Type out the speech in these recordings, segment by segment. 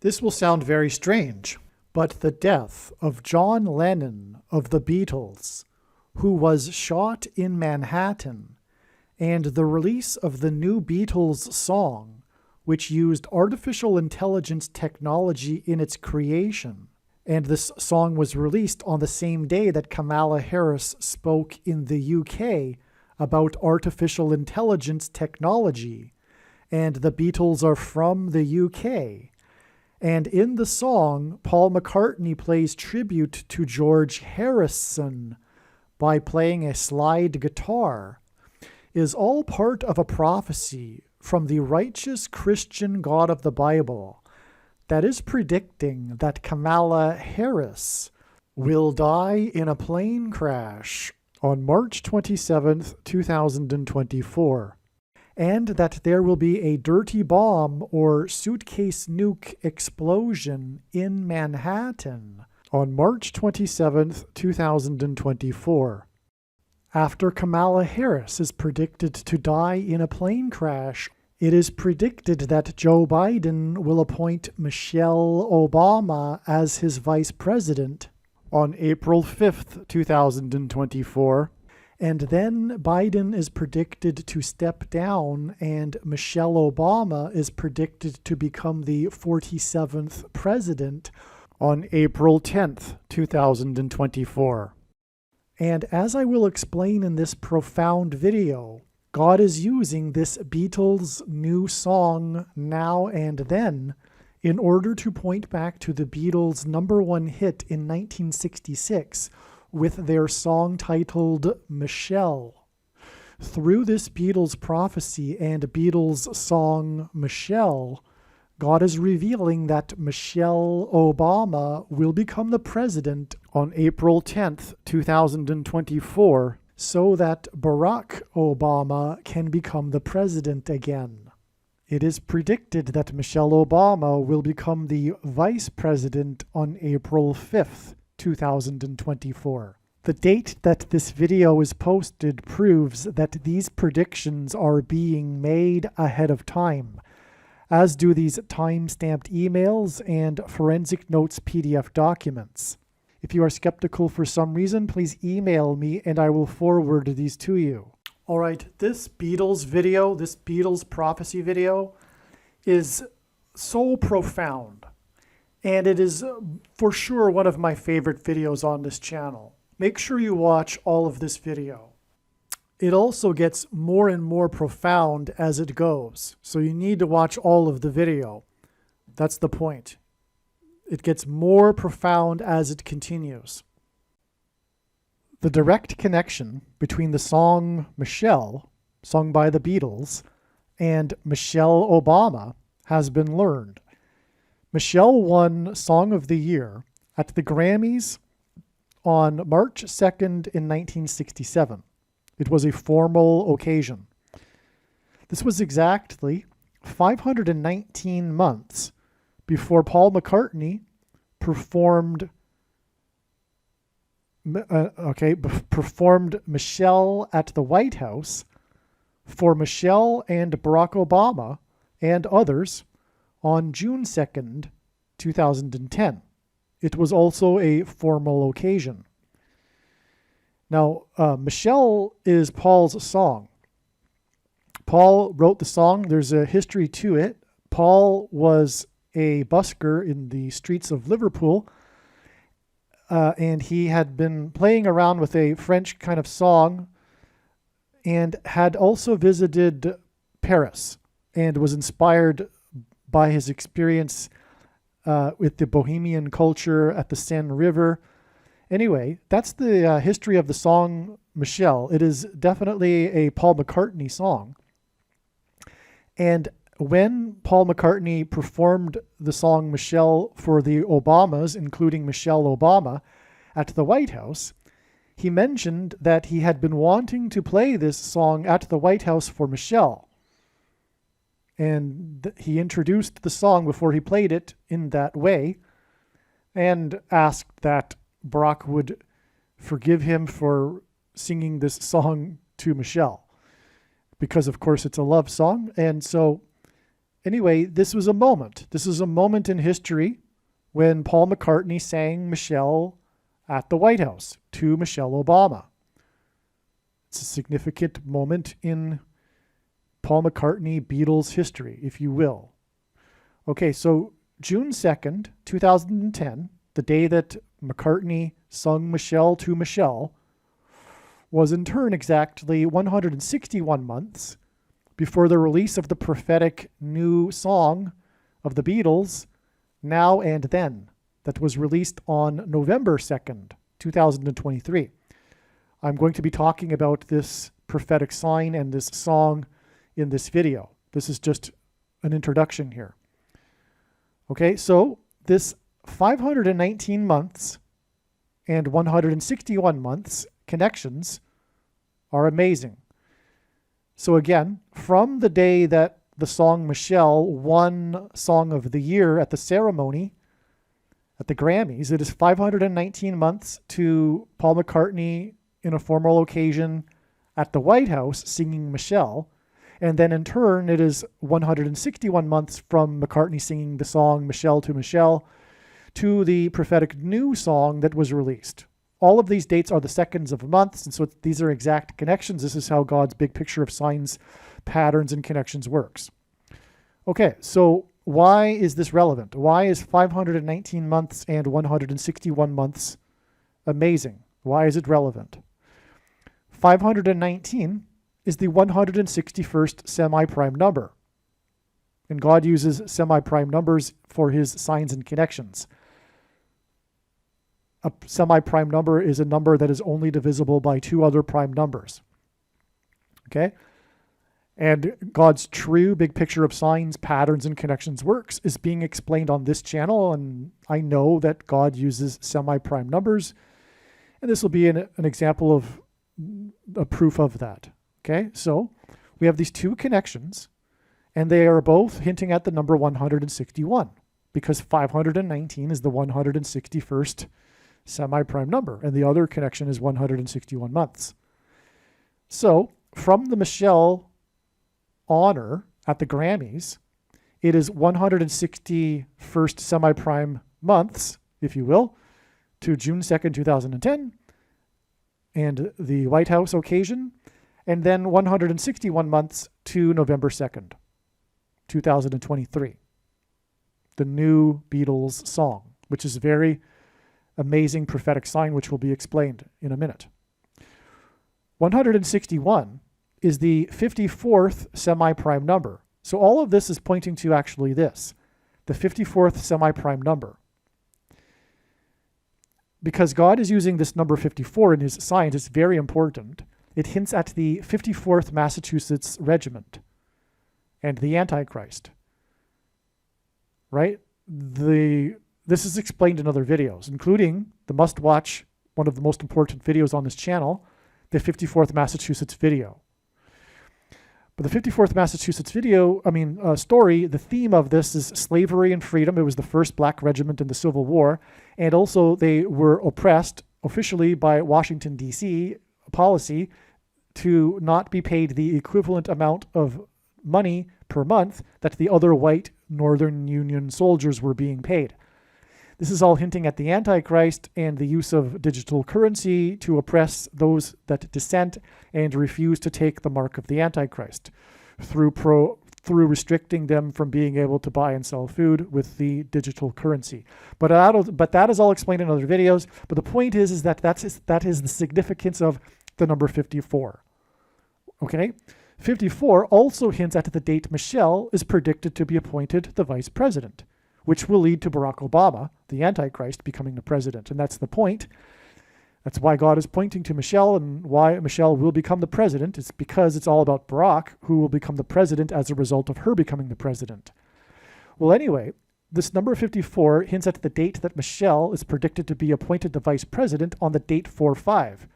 This will sound very strange, but the death of John Lennon of the Beatles, who was shot in Manhattan, and the release of the new Beatles song, which used artificial intelligence technology in its creation, and this song was released on the same day that Kamala Harris spoke in the UK about artificial intelligence technology, and the Beatles are from the UK. And in the song, Paul McCartney plays tribute to George Harrison by playing a slide guitar, is all part of a prophecy from the righteous Christian God of the Bible that is predicting that Kamala Harris will die in a plane crash on March 27th, 2024. And that there will be a dirty bomb or suitcase nuke explosion in Manhattan on March 27th, 2024. After Kamala Harris is predicted to die in a plane crash, it is predicted that Joe Biden will appoint Michelle Obama as his vice president on April 5th, 2024. And then Biden is predicted to step down, and Michelle Obama is predicted to become the 47th president on April 10th, 2024. And as I will explain in this profound video, God is using this Beatles new song, Now and Then, in order to point back to the Beatles' #1 hit in 1966, with their song titled Michelle. Through this Beatles prophecy and Beatles song Michelle, God is revealing that Michelle Obama will become the president on April 10th, 2024, so that Barack Obama can become the president again. It is predicted that Michelle Obama will become the vice president on April 5th, 2024. The date that this video is posted proves that these predictions are being made ahead of time, as do these time-stamped emails and forensic notes PDF documents. If you are skeptical for some reason, please email me and I will forward these to you. All right, this Beatles video, this Beatles prophecy video is so profound. And it is for sure one of my favorite videos on this channel. Make sure you watch all of this video. It also gets more and more profound as it goes. So you need to watch all of the video. That's the point. It gets more profound as it continues. The direct connection between the song Michelle, sung by the Beatles, and Michelle Obama has been learned. Michelle won Song of the Year at the Grammys on March 2nd in 1967. It was a formal occasion. This was exactly 519 months before Paul McCartney performed Michelle at the White House for Michelle and Barack Obama and others on June 2nd, 2010. It was also a formal occasion. Now, Michelle is Paul's song. Paul wrote the song. There's a history to it. Paul was a busker in the streets of Liverpool, and he had been playing around with a French kind of song and had also visited Paris and was inspired by his experience with the Bohemian culture at the Seine River. Anyway, that's the history of the song Michelle. It is definitely a Paul McCartney song. And when Paul McCartney performed the song Michelle for the Obamas, including Michelle Obama, at the White House, he mentioned that he had been wanting to play this song at the White House for Michelle. And he introduced the song before he played it in that way and asked that Barack would forgive him for singing this song to Michelle. Because, of course, it's a love song. And so anyway, this was a moment. This is a moment in history when Paul McCartney sang Michelle at the White House to Michelle Obama. It's a significant moment in Paul McCartney Beatles history, if you will. Okay, so June 2nd, 2010, the day that McCartney sung Michelle to Michelle, was in turn exactly 161 months before the release of the prophetic new song of the Beatles, Now and Then, that was released on November 2nd, 2023. I'm going to be talking about this prophetic sign and this song in this video. This is just an introduction here. Okay, so this 519 months and 161 months connections are amazing. So again, from the day that the song Michelle won Song of the Year at the ceremony at the Grammys, it is 519 months to Paul McCartney in a formal occasion at the White House singing Michelle. And then in turn, it is 161 months from McCartney singing the song Michelle to the prophetic new song that was released. All of these dates are the seconds of months, and so these are exact connections. This is how God's big picture of signs, patterns, and connections works. Okay, so why is this relevant? Why is 519 months and 161 months amazing? Why is it relevant? 519 is the 161st semi-prime number. And God uses semi-prime numbers for his signs and connections. A semi-prime number is a number that is only divisible by two other prime numbers. Okay? And God's true big picture of signs, patterns, and connections works is being explained on this channel, and I know that God uses semi-prime numbers, and this will be an example of a proof of that. Okay, so we have these two connections, and they are both hinting at the number 161, because 519 is the 161st semi-prime number, and the other connection is 161 months. So from the Michelle honor at the Grammys, it is 161st semi-prime months, if you will, to June 2nd, 2010, and the White House occasion, and then 161 months to November 2nd, 2023. The new Beatles song, which is a very amazing prophetic sign, which will be explained in a minute. 161 is the 54th semi-prime number. So all of this is pointing to actually this, the 54th semi-prime number. Because God is using this number 54 in his signs, it's very important. It hints at the 54th Massachusetts Regiment and the Antichrist, right? This is explained in other videos, including the must-watch, one of the most important videos on this channel, the 54th Massachusetts video. But the 54th Massachusetts story, the theme of this is slavery and freedom. It was the first black regiment in the Civil War, and also they were oppressed officially by Washington, D.C., policy to not be paid the equivalent amount of money per month that the other white Northern Union soldiers were being paid. This is all hinting at the Antichrist and the use of digital currency to oppress those that dissent and refuse to take the mark of the Antichrist through restricting them from being able to buy and sell food with the digital currency. But that is all explained in other videos. But the point is that that is the significance of the number 54. Okay? 54 also hints at the date Michelle is predicted to be appointed the vice president, which will lead to Barack Obama, the Antichrist, becoming the president. And that's the point. That's why God is pointing to Michelle, and why Michelle will become the president. It's because it's all about Barack, who will become the president as a result of her becoming the president. Well, anyway, this number 54 hints at the date that Michelle is predicted to be appointed the vice president on the date 4/5.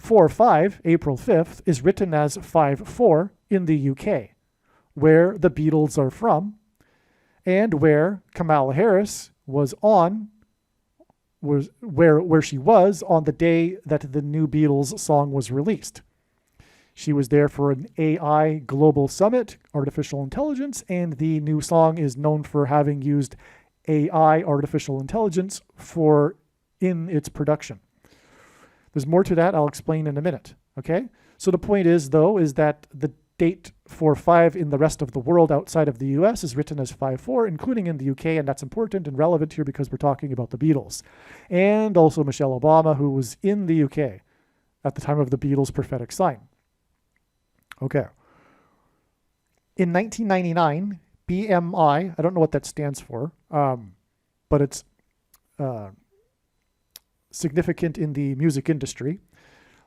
4/5, April 5th, is written as 5/4 in the UK, where the Beatles are from, and where Kamala Harris was where she was on the day that the new Beatles song was released. She was there for an AI Global Summit, Artificial Intelligence, and the new song is known for having used AI, artificial intelligence, in its production. There's more to that I'll explain in a minute, okay? So the point is, though, is that the date for 5 in the rest of the world outside of the US is written as 5-4, including in the UK, and that's important and relevant here because we're talking about the Beatles. And also Michelle Obama, who was in the UK at the time of the Beatles' prophetic sign. Okay. In 1999, BMI, I don't know what that stands for, but it's significant in the music industry,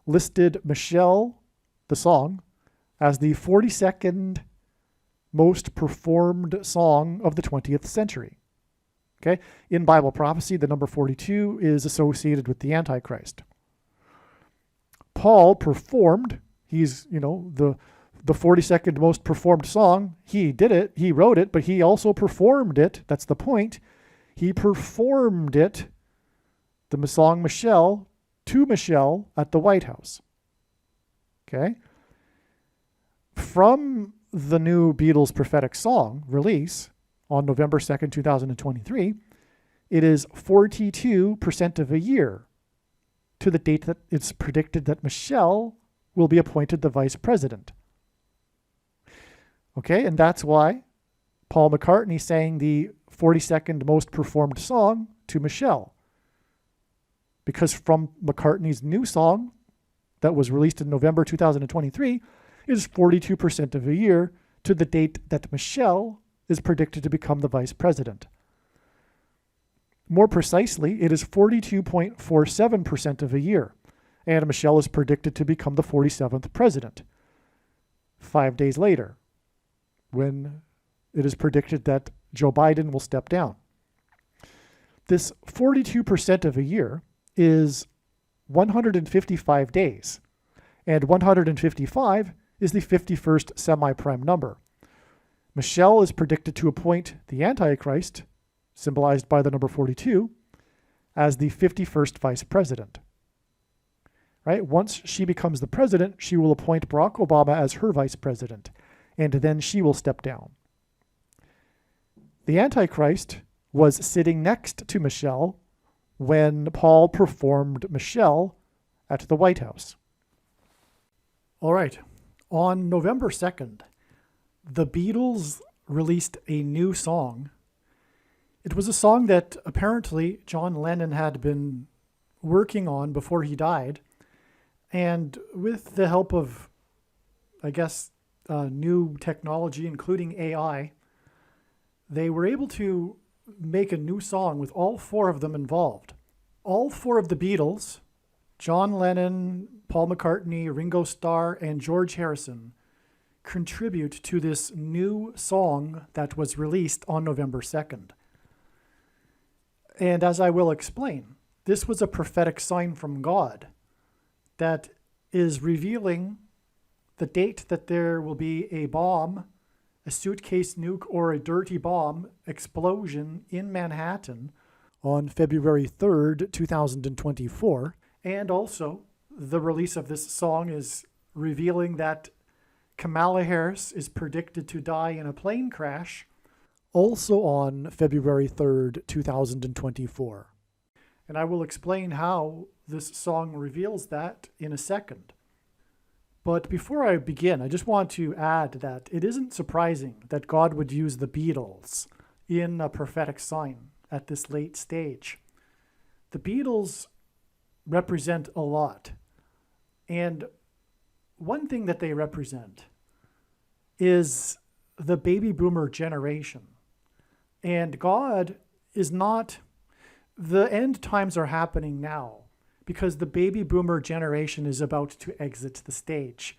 listed Michelle, the song, as the 42nd most performed song of the 20th century. Okay? In Bible prophecy, the number 42 is associated with the Antichrist. Paul performed, he's, the 42nd most performed song. He did it, he wrote it, but he also performed it. That's the point. He performed it, the song Michelle, to Michelle at the White House. Okay? From the new Beatles prophetic song release on November 2nd, 2023, it is 42% of a year to the date that it's predicted that Michelle will be appointed the vice president. Okay, and that's why Paul McCartney sang the 42nd most performed song to Michelle. Because from McCartney's new song that was released in November 2023, it is 42% of a year to the date that Michelle is predicted to become the vice president. More precisely, it is 42.47% of a year, and Michelle is predicted to become the 47th president 5 days later, when it is predicted that Joe Biden will step down. This 42% of a year is 155 days, and 155 is the 51st semi-prime number. Michelle is predicted to appoint the Antichrist, symbolized by the number 42, as the 51st vice president. Right? Once she becomes the president, she will appoint Barack Obama as her vice president, and then she will step down. The Antichrist was sitting next to Michelle when Paul performed Michelle at the White House. All right. On November 2nd, the Beatles released a new song. It was a song that apparently John Lennon had been working on before he died. And with the help of, new technology, including AI, they were able to make a new song with all 4 of them involved. All 4 of the Beatles, John Lennon, Paul McCartney, Ringo Starr, and George Harrison, contribute to this new song that was released on November 2nd. And as I will explain, this was a prophetic sign from God that is revealing the date that there will be a bomb, a suitcase nuke, or a dirty bomb explosion in Manhattan on February 3rd, 2024. And also, the release of this song is revealing that Kamala Harris is predicted to die in a plane crash, also on February 3rd, 2024. And I will explain how this song reveals that in a second. But before I begin, I just want to add that it isn't surprising that God would use the Beatles in a prophetic sign at this late stage. The Beatles represent a lot. And one thing that they represent is the baby boomer generation. And God is not, the end times are happening now because the baby boomer generation is about to exit the stage.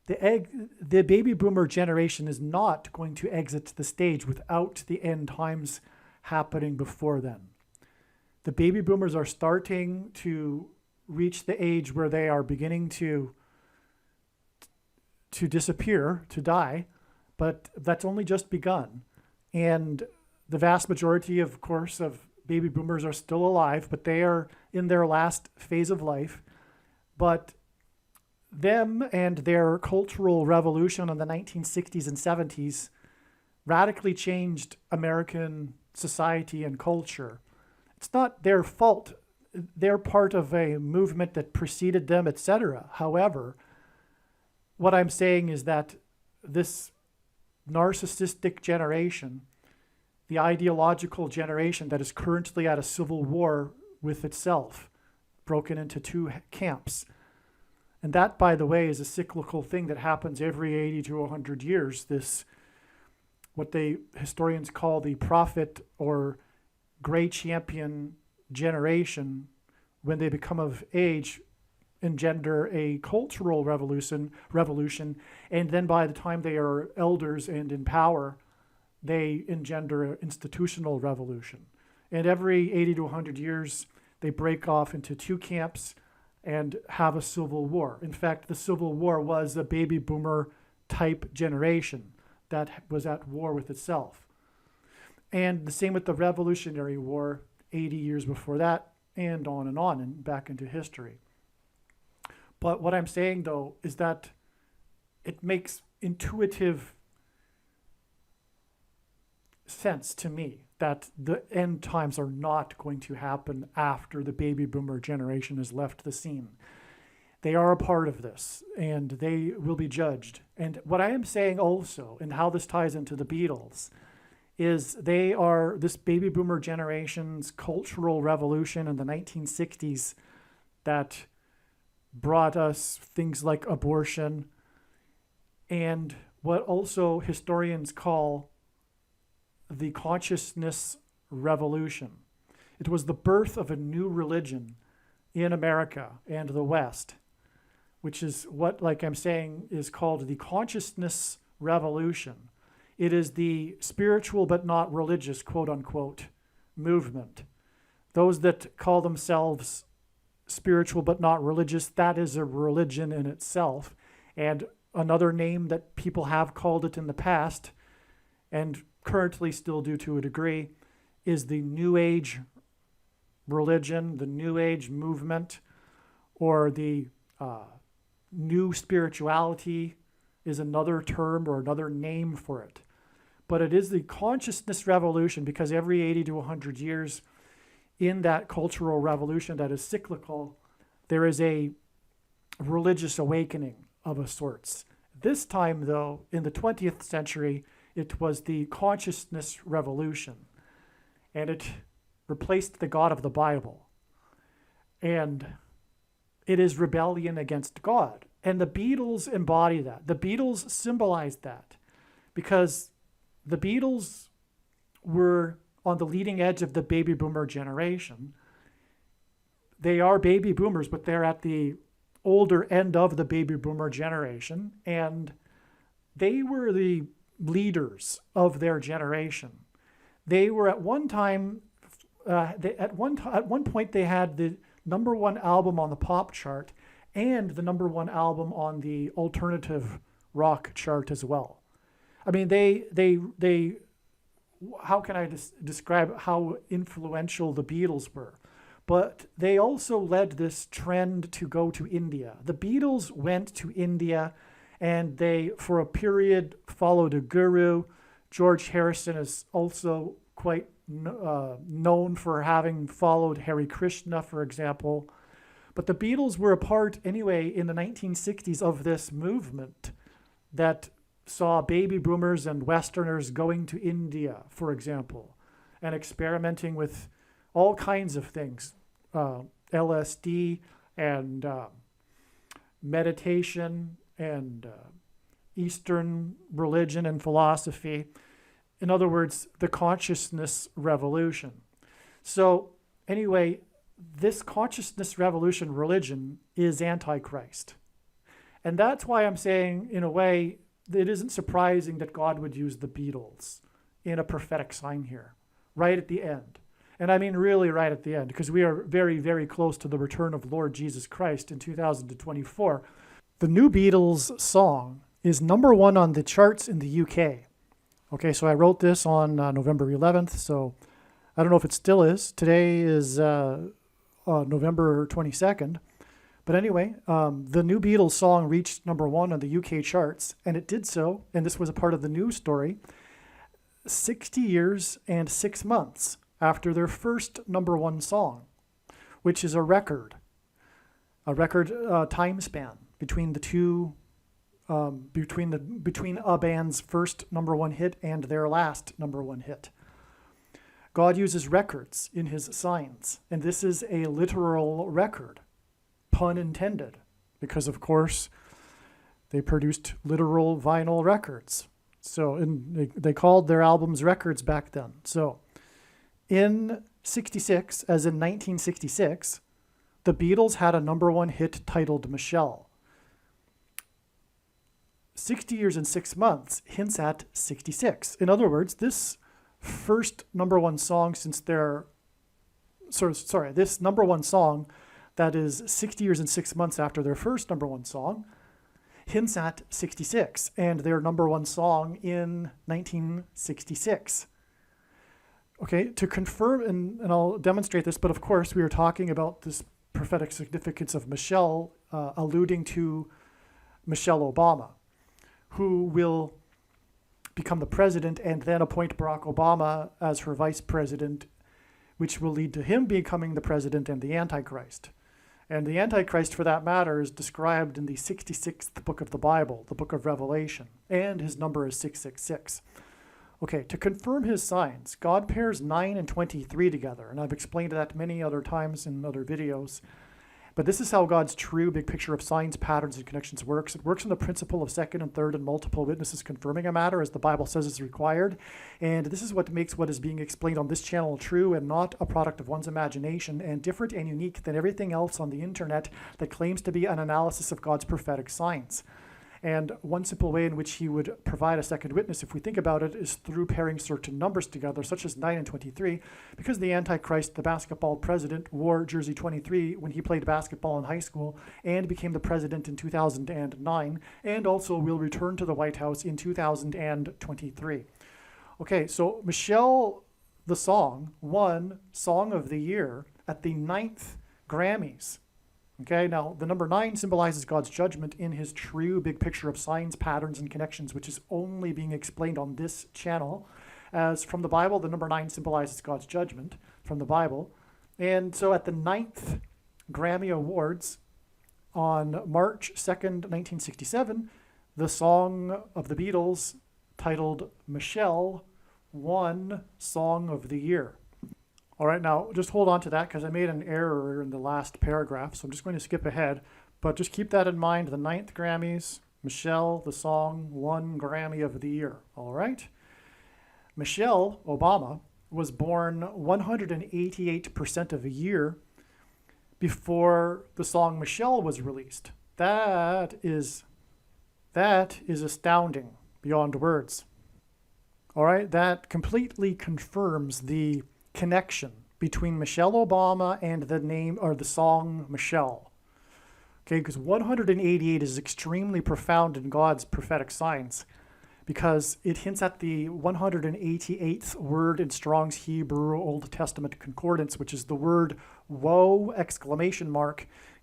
The baby boomer generation is not going to exit the stage without the end times happening before then. The baby boomers are starting to reach the age where they are beginning to disappear, to die, but that's only just begun. And the vast majority, of course, of baby boomers are still alive, but they are in their last phase of life. But them and their cultural revolution in the 1960s and 70s radically changed American society and culture. It's not their fault. They're part of a movement that preceded them, etc. However, what I'm saying is that this narcissistic generation, the ideological generation that is currently at a civil war with itself, broken into two camps. And that, by the way, is a cyclical thing that happens every 80 to 100 years. This, what historians call the prophet or gray champion generation, when they become of age, engender a cultural revolution, and then by the time they are elders and in power, they engender an institutional revolution. And every 80 to 100 years, they break off into two camps and have a civil war. In fact, the Civil War was a baby boomer type generation that was at war with itself. And the same with the Revolutionary War 80 years before that, and on and back into history. But what I'm saying, though, is that it makes intuitive sense to me that the end times are not going to happen after the baby boomer generation has left the scene. They are a part of this, and they will be judged. And what I am saying also, and how this ties into the Beatles, is they are this baby boomer generation's cultural revolution in the 1960s that brought us things like abortion and what also historians call the consciousness revolution. It was the birth of a new religion in America and the West, which is what, like I'm saying, is called the consciousness revolution. It is the spiritual but not religious, quote unquote, movement. Those that call themselves spiritual but not religious, that is a religion in itself. And another name that people have called it in the past, and currently still do to a degree, is the New Age religion, the New Age movement, or the new spirituality is another term or another name for it. But it is the consciousness revolution, because every 80 to 100 years in that cultural revolution that is cyclical, there is a religious awakening of a sorts. This time, though, in the 20th century, it was the consciousness revolution, and it replaced the God of the Bible. And it is rebellion against God. And the Beatles embody that. The Beatles symbolized that, because the Beatles were on the leading edge of the baby boomer generation. They are baby boomers, but they're at the older end of the baby boomer generation, and they were the leaders of their generation. They were at one time, at one point they had the #1 album on the pop chart and the #1 album on the alternative rock chart as well. I mean, they how can I describe how influential the Beatles were? But they also led this trend to go to India. The Beatles went to India, and they, for a period, followed a guru. George Harrison is also quite known for having followed Hare Krishna, for example. But the Beatles were a part, anyway, in the 1960s of this movement that saw baby boomers and Westerners going to India, for example, and experimenting with all kinds of things, LSD and meditation and Eastern religion and philosophy. In other words, the consciousness revolution. So anyway, this consciousness revolution religion is Antichrist. And that's why I'm saying, in a way, it isn't surprising that God would use the Beatles in a prophetic sign here, right at the end. And I mean really right at the end, because we are very, very close to the return of Lord Jesus Christ in 2024. The new Beatles song is #1 on the charts in the UK. Okay, so I wrote this on November 11th, so I don't know if it still is. Today is November 22nd. But anyway, the new Beatles song reached #1 on the UK charts, and it did so, and this was a part of the news story, 60 years and 6 months after their first #1 song, which is a record time span between the two, between a band's first #1 hit and their last #1 hit. God uses records in his signs, and this is a literal record, pun intended, because of course they produced literal vinyl records. So they called their albums records back then. So in 66, as in 1966, the Beatles had a #1 hit titled Michelle. 60 years and 6 months hints at 66. In other words, this first #1 song since their, this #1 song that is 60 years and 6 months after their first #1 song hints at 66 and their #1 song in 1966. Okay, to confirm, and I'll demonstrate this, but of course we are talking about this prophetic significance of Michelle, alluding to Michelle Obama, who will become the president and then appoint Barack Obama as her vice president, which will lead to him becoming the president and the Antichrist. And the Antichrist, for that matter, is described in the 66th book of the Bible, the book of Revelation, and his number is 666. Okay, to confirm his signs, God pairs 9 and 23 together, and I've explained that many other times in other videos. But this is how God's true big picture of signs, patterns, and connections works. It works on the principle of second and third and multiple witnesses confirming a matter as the Bible says is required. And this is what makes what is being explained on this channel true and not a product of one's imagination, and different and unique than everything else on the internet that claims to be an analysis of God's prophetic signs. And one simple way in which he would provide a second witness, if we think about it, is through pairing certain numbers together, such as 9 and 23, because the Antichrist, the basketball president, wore jersey 23 when he played basketball in high school and became the president in 2009, and also will return to the White House in 2023. Okay, so Michelle, the song, won Song of the Year at the 9th Grammys. Okay, now the number 9 symbolizes God's judgment in his true big picture of signs, patterns, and connections, which is only being explained on this channel. As from the Bible, the number 9 symbolizes God's judgment from the Bible. And so at the 9th Grammy Awards on March 2nd, 1967, the song of the Beatles titled Michelle won Song of the Year. All right, now just hold on to that because I made an error in the last paragraph, so I'm just going to skip ahead. But just keep that in mind, the 9th Grammys, Michelle, the song, won Grammy of the Year. All right? Michelle Obama was born 188% of a year before the song Michelle was released. That is astounding beyond words. All right, that completely confirms the connection between Michelle Obama and the name or the song Michelle. Okay, because 188 is extremely profound in God's prophetic signs because it hints at the 188th word in Strong's Hebrew Old Testament Concordance, which is the word woe, !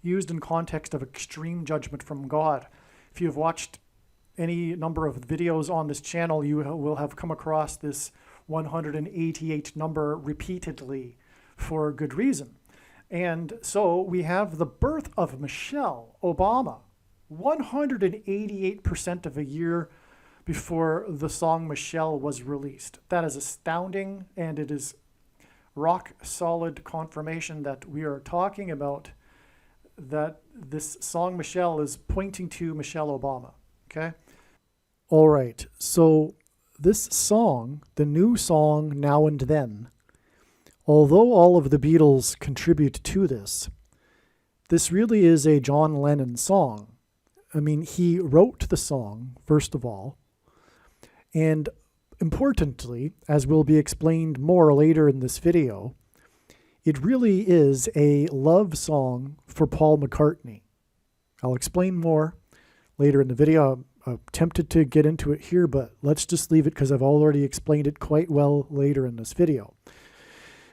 Used in context of extreme judgment from God. If you've watched any number of videos on this channel, you will have come across this 188 number repeatedly for good reason. And so we have the birth of Michelle Obama 188% of a year before the song Michelle was released. That is astounding, and it is rock solid confirmation that we are talking about that this song Michelle is pointing to Michelle Obama. Okay? All right, so this song, the new song Now and Then, although all of the Beatles contribute to this, this really is a John Lennon song. I mean, he wrote the song, first of all, and importantly, as will be explained more later in this video, it really is a love song for Paul McCartney. I'll explain more later in the video. I'm tempted to get into it here, but let's just leave it because I've already explained it quite well later in this video.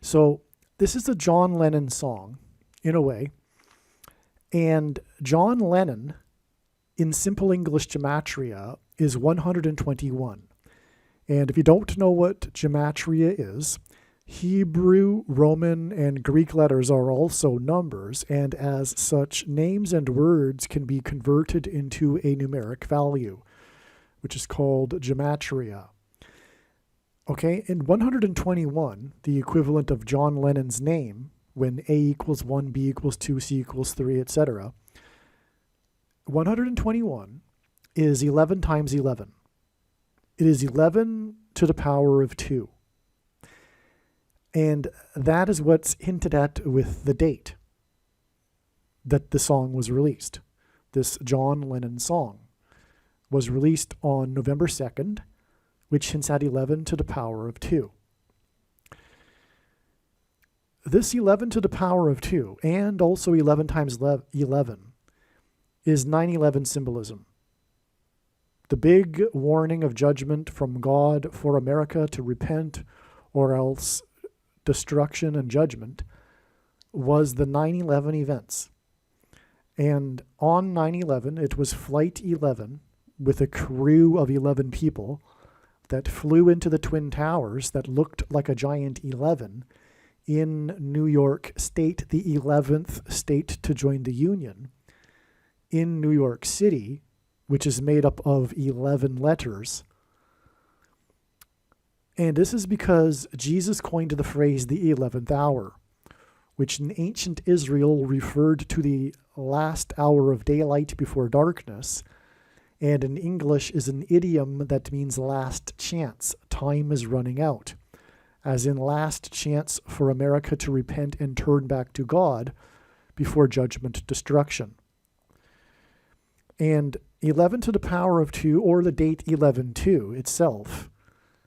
So this is a John Lennon song, in a way, And John Lennon, in simple English gematria, is 121. And if you don't know what gematria is, Hebrew, Roman, and Greek letters are also numbers, and as such, names and words can be converted into a numeric value, which is called gematria. Okay, in 121, the equivalent of John Lennon's name, when A equals 1, B equals 2, C equals 3, etc., 121 is 11 times 11. It is 11 to the power of 2. And that is what's hinted at with the date that the song was released. This John Lennon song was released on November 2nd, which hints at 11 to the power of 2. This 11 to the power of 2, and also 11 times 11, is 9/11 symbolism. The big warning of judgment from God for America to repent, or else destruction and judgment, was the 9/11 events. And on 9/11, it was Flight 11 with a crew of 11 people that flew into the Twin Towers that looked like a giant 11 in New York State, the 11th state to join the Union, in New York City, which is made up of 11 letters. And this is because Jesus coined the phrase the 11th hour, which in ancient Israel referred to the last hour of daylight before darkness, and in English is an idiom that means last chance. Time is running out, as in last chance for America to repent and turn back to God before judgment destruction. And 11 to the power of 2, or the date 11/2 itself,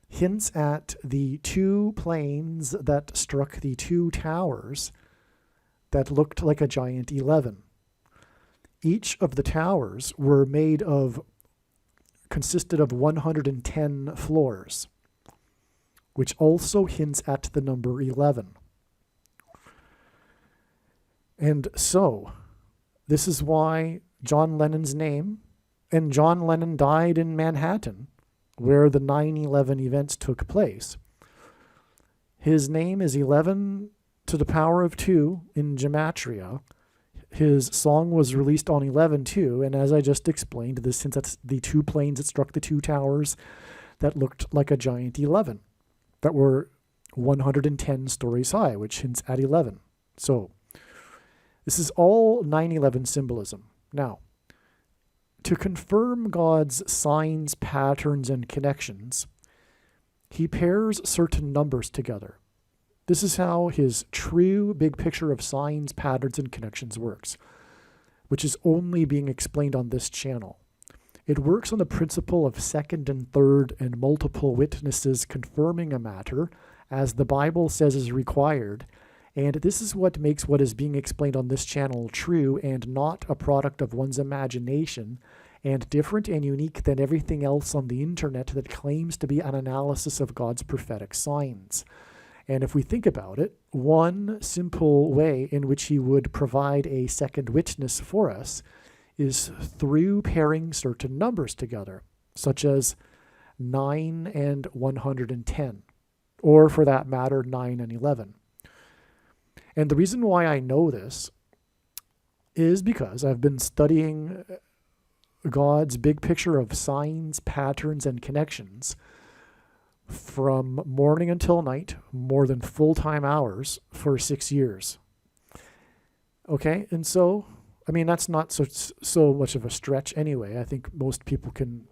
hints at the two planes that struck the two towers that looked like a giant 11. Each of the towers consisted of 110 floors, which also hints at the number 11. And so, this is why John Lennon's name, and John Lennon died in Manhattan, where the 9/11 events took place. His name is 11 to the power of 2 in gematria. His song was released on 11/2, and as I just explained, this since that's the two planes that struck the two towers that looked like a giant 11, that were 110 stories high, which hints at 11. So, this is all 9/11 symbolism. Now, to confirm God's signs, patterns, and connections, he pairs certain numbers together. This is how his true big picture of signs, patterns, and connections works, which is only being explained on this channel. It works on the principle of second and third and multiple witnesses confirming a matter, as the Bible says is required, and this is what makes what is being explained on this channel true and not a product of one's imagination, and different and unique than everything else on the internet that claims to be an analysis of God's prophetic signs. And if we think about it, one simple way in which he would provide a second witness for us is through pairing certain numbers together, such as 9 and 110, or for that matter, 9 and 11. And the reason why I know this is because I've been studying God's big picture of signs, patterns, and connections from morning until night, more than full-time hours, for 6 years. Okay, and so, I mean, that's not so much of a stretch anyway. I think most people can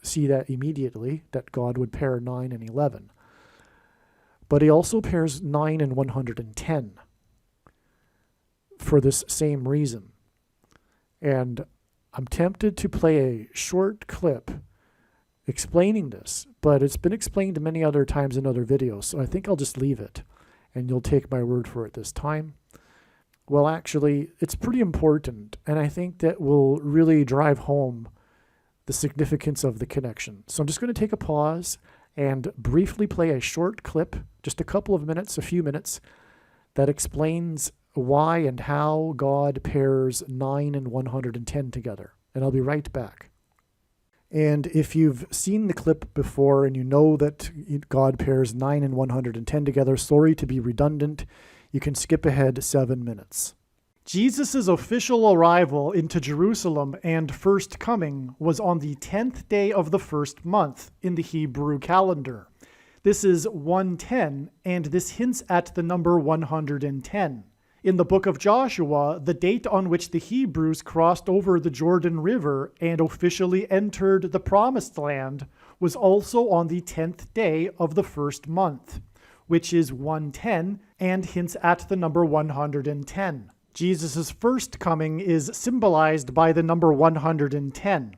see that immediately, that God would pair 9 and 11. But he also pairs 9 and 110 for this same reason. And I'm tempted to play a short clip explaining this, but it's been explained many other times in other videos, so I think I'll just leave it, and you'll take my word for it this time. Well, actually, it's pretty important, and I think that will really drive home the significance of the connection. So I'm just going to take a pause and briefly play a short clip, just a couple of minutes, a few minutes, that explains why and how God pairs 9 and 110 together. And I'll be right back. And if you've seen the clip before and you know that God pairs 9 and 110 together, sorry to be redundant, you can skip ahead 7 minutes. Jesus' official arrival into Jerusalem and first coming was on the 10th day of the first month in the Hebrew calendar. This is 110, and this hints at the number 110. In the book of Joshua, the date on which the Hebrews crossed over the Jordan River and officially entered the Promised Land was also on the 10th day of the first month, which is 110 and hints at the number 110. Jesus' first coming is symbolized by the number 110.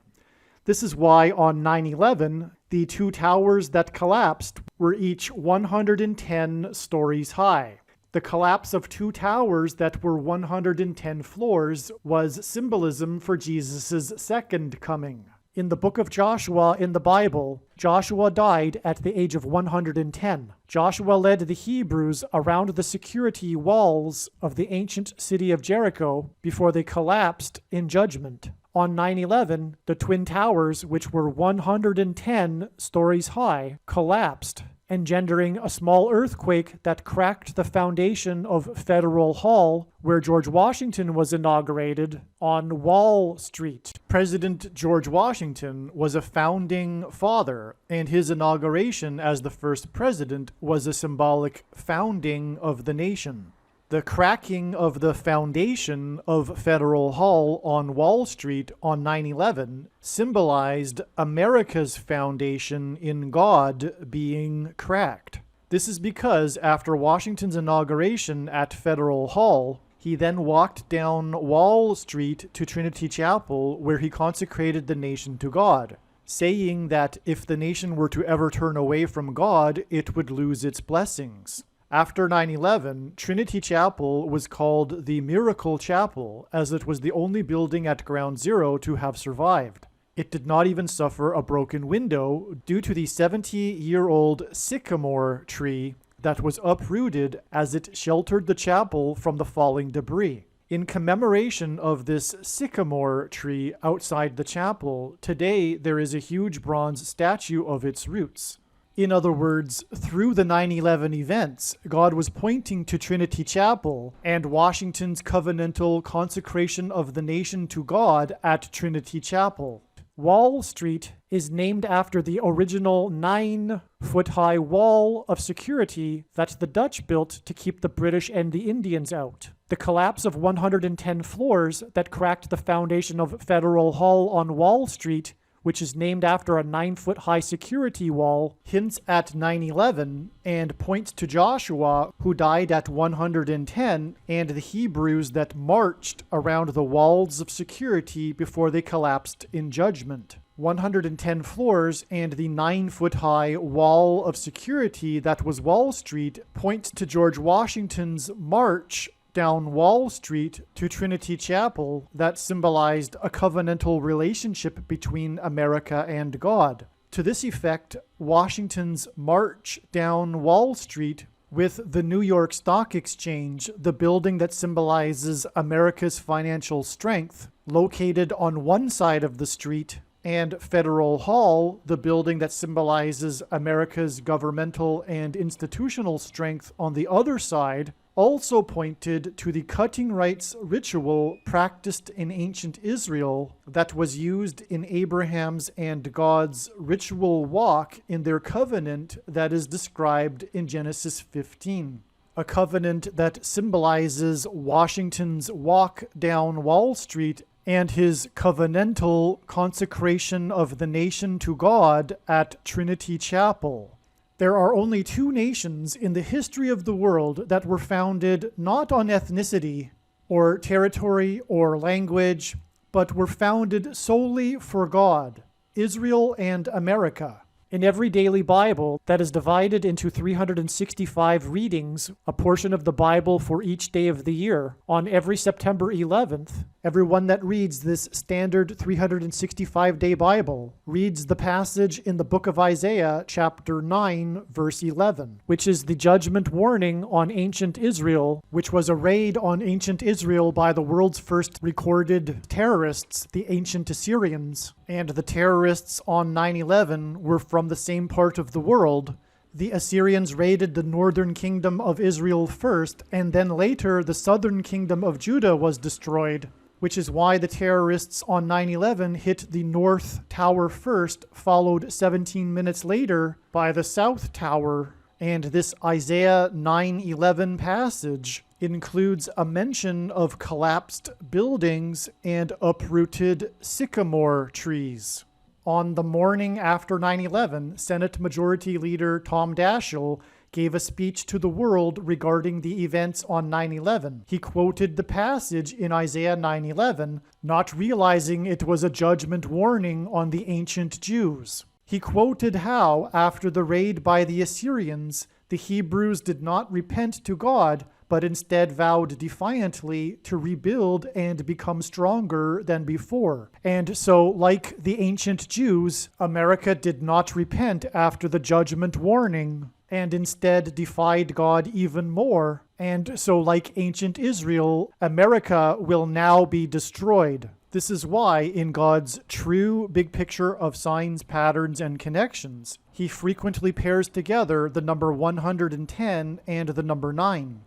This is why on 9/11, the two towers that collapsed were each 110 stories high. The collapse of two towers that were 110 floors was symbolism for Jesus' second coming. In the book of Joshua in the Bible, Joshua died at the age of 110. Joshua led the Hebrews around the security walls of the ancient city of Jericho before they collapsed in judgment. On 9/11, the Twin Towers, which were 110 stories high, collapsed, engendering a small earthquake that cracked the foundation of Federal Hall, where George Washington was inaugurated, on Wall Street. President George Washington was a founding father, and his inauguration as the first president was a symbolic founding of the nation. The cracking of the foundation of Federal Hall on Wall Street on 9/11 symbolized America's foundation in God being cracked. This is because after Washington's inauguration at Federal Hall, he then walked down Wall Street to Trinity Chapel, where he consecrated the nation to God, saying that if the nation were to ever turn away from God, it would lose its blessings. After 9/11, Trinity Chapel was called the Miracle Chapel, as it was the only building at Ground Zero to have survived. It did not even suffer a broken window due to the 70-year-old sycamore tree that was uprooted as it sheltered the chapel from the falling debris. In commemoration of this sycamore tree outside the chapel, today there is a huge bronze statue of its roots. In other words, through the 9/11 events, God was pointing to Trinity Chapel and Washington's covenantal consecration of the nation to God at Trinity Chapel. Wall Street is named after the original 9-foot-high wall of security that the Dutch built to keep the British and the Indians out. The collapse of 110 floors that cracked the foundation of Federal Hall on Wall Street, which is named after a 9-foot-high security wall, hints at 9/11 and points to Joshua, who died at 110, and the Hebrews that marched around the walls of security before they collapsed in judgment. 110 floors and the 9-foot-high wall of security that was Wall Street points to George Washington's march down Wall Street to Trinity Chapel that symbolized a covenantal relationship between America and God. To this effect, Washington's march down Wall Street with the New York Stock Exchange, the building that symbolizes America's financial strength, located on one side of the street, and Federal Hall, the building that symbolizes America's governmental and institutional strength on the other side, also pointed to the cutting rights ritual practiced in ancient Israel that was used in Abraham's and God's ritual walk in their covenant that is described in Genesis 15. A covenant that symbolizes Washington's walk down Wall Street and his covenantal consecration of the nation to God at Trinity Chapel. There are only two nations in the history of the world that were founded not on ethnicity or territory or language, but were founded solely for God, Israel and America. In every daily Bible that is divided into 365 readings, a portion of the Bible for each day of the year, on every September 11th, Everyone that reads this standard 365-day Bible reads the passage in the book of Isaiah, chapter 9, verse 11, which is the judgment warning on ancient Israel, which was a raid on ancient Israel by the world's first recorded terrorists, the ancient Assyrians. And the terrorists on 9/11 were from the same part of the world. The Assyrians raided the northern kingdom of Israel first, and then later the southern kingdom of Judah was destroyed, which is why the terrorists on 9/11 hit the North Tower first, followed 17 minutes later by the South Tower. And this Isaiah 9:11 passage includes a mention of collapsed buildings and uprooted sycamore trees. On the morning after 9/11, Senate Majority Leader Tom Daschle gave a speech to the world regarding the events on 9/11. He quoted the passage in Isaiah 9:11, not realizing it was a judgment warning on the ancient Jews. He quoted how, after the raid by the Assyrians, the Hebrews did not repent to God, but instead vowed defiantly to rebuild and become stronger than before. And so, like the ancient Jews, America did not repent after the judgment warning, and instead defied God even more. And so, like ancient Israel, America will now be destroyed. This is why, in God's true big picture of signs, patterns, and connections, he frequently pairs together the number 110 and the number 9.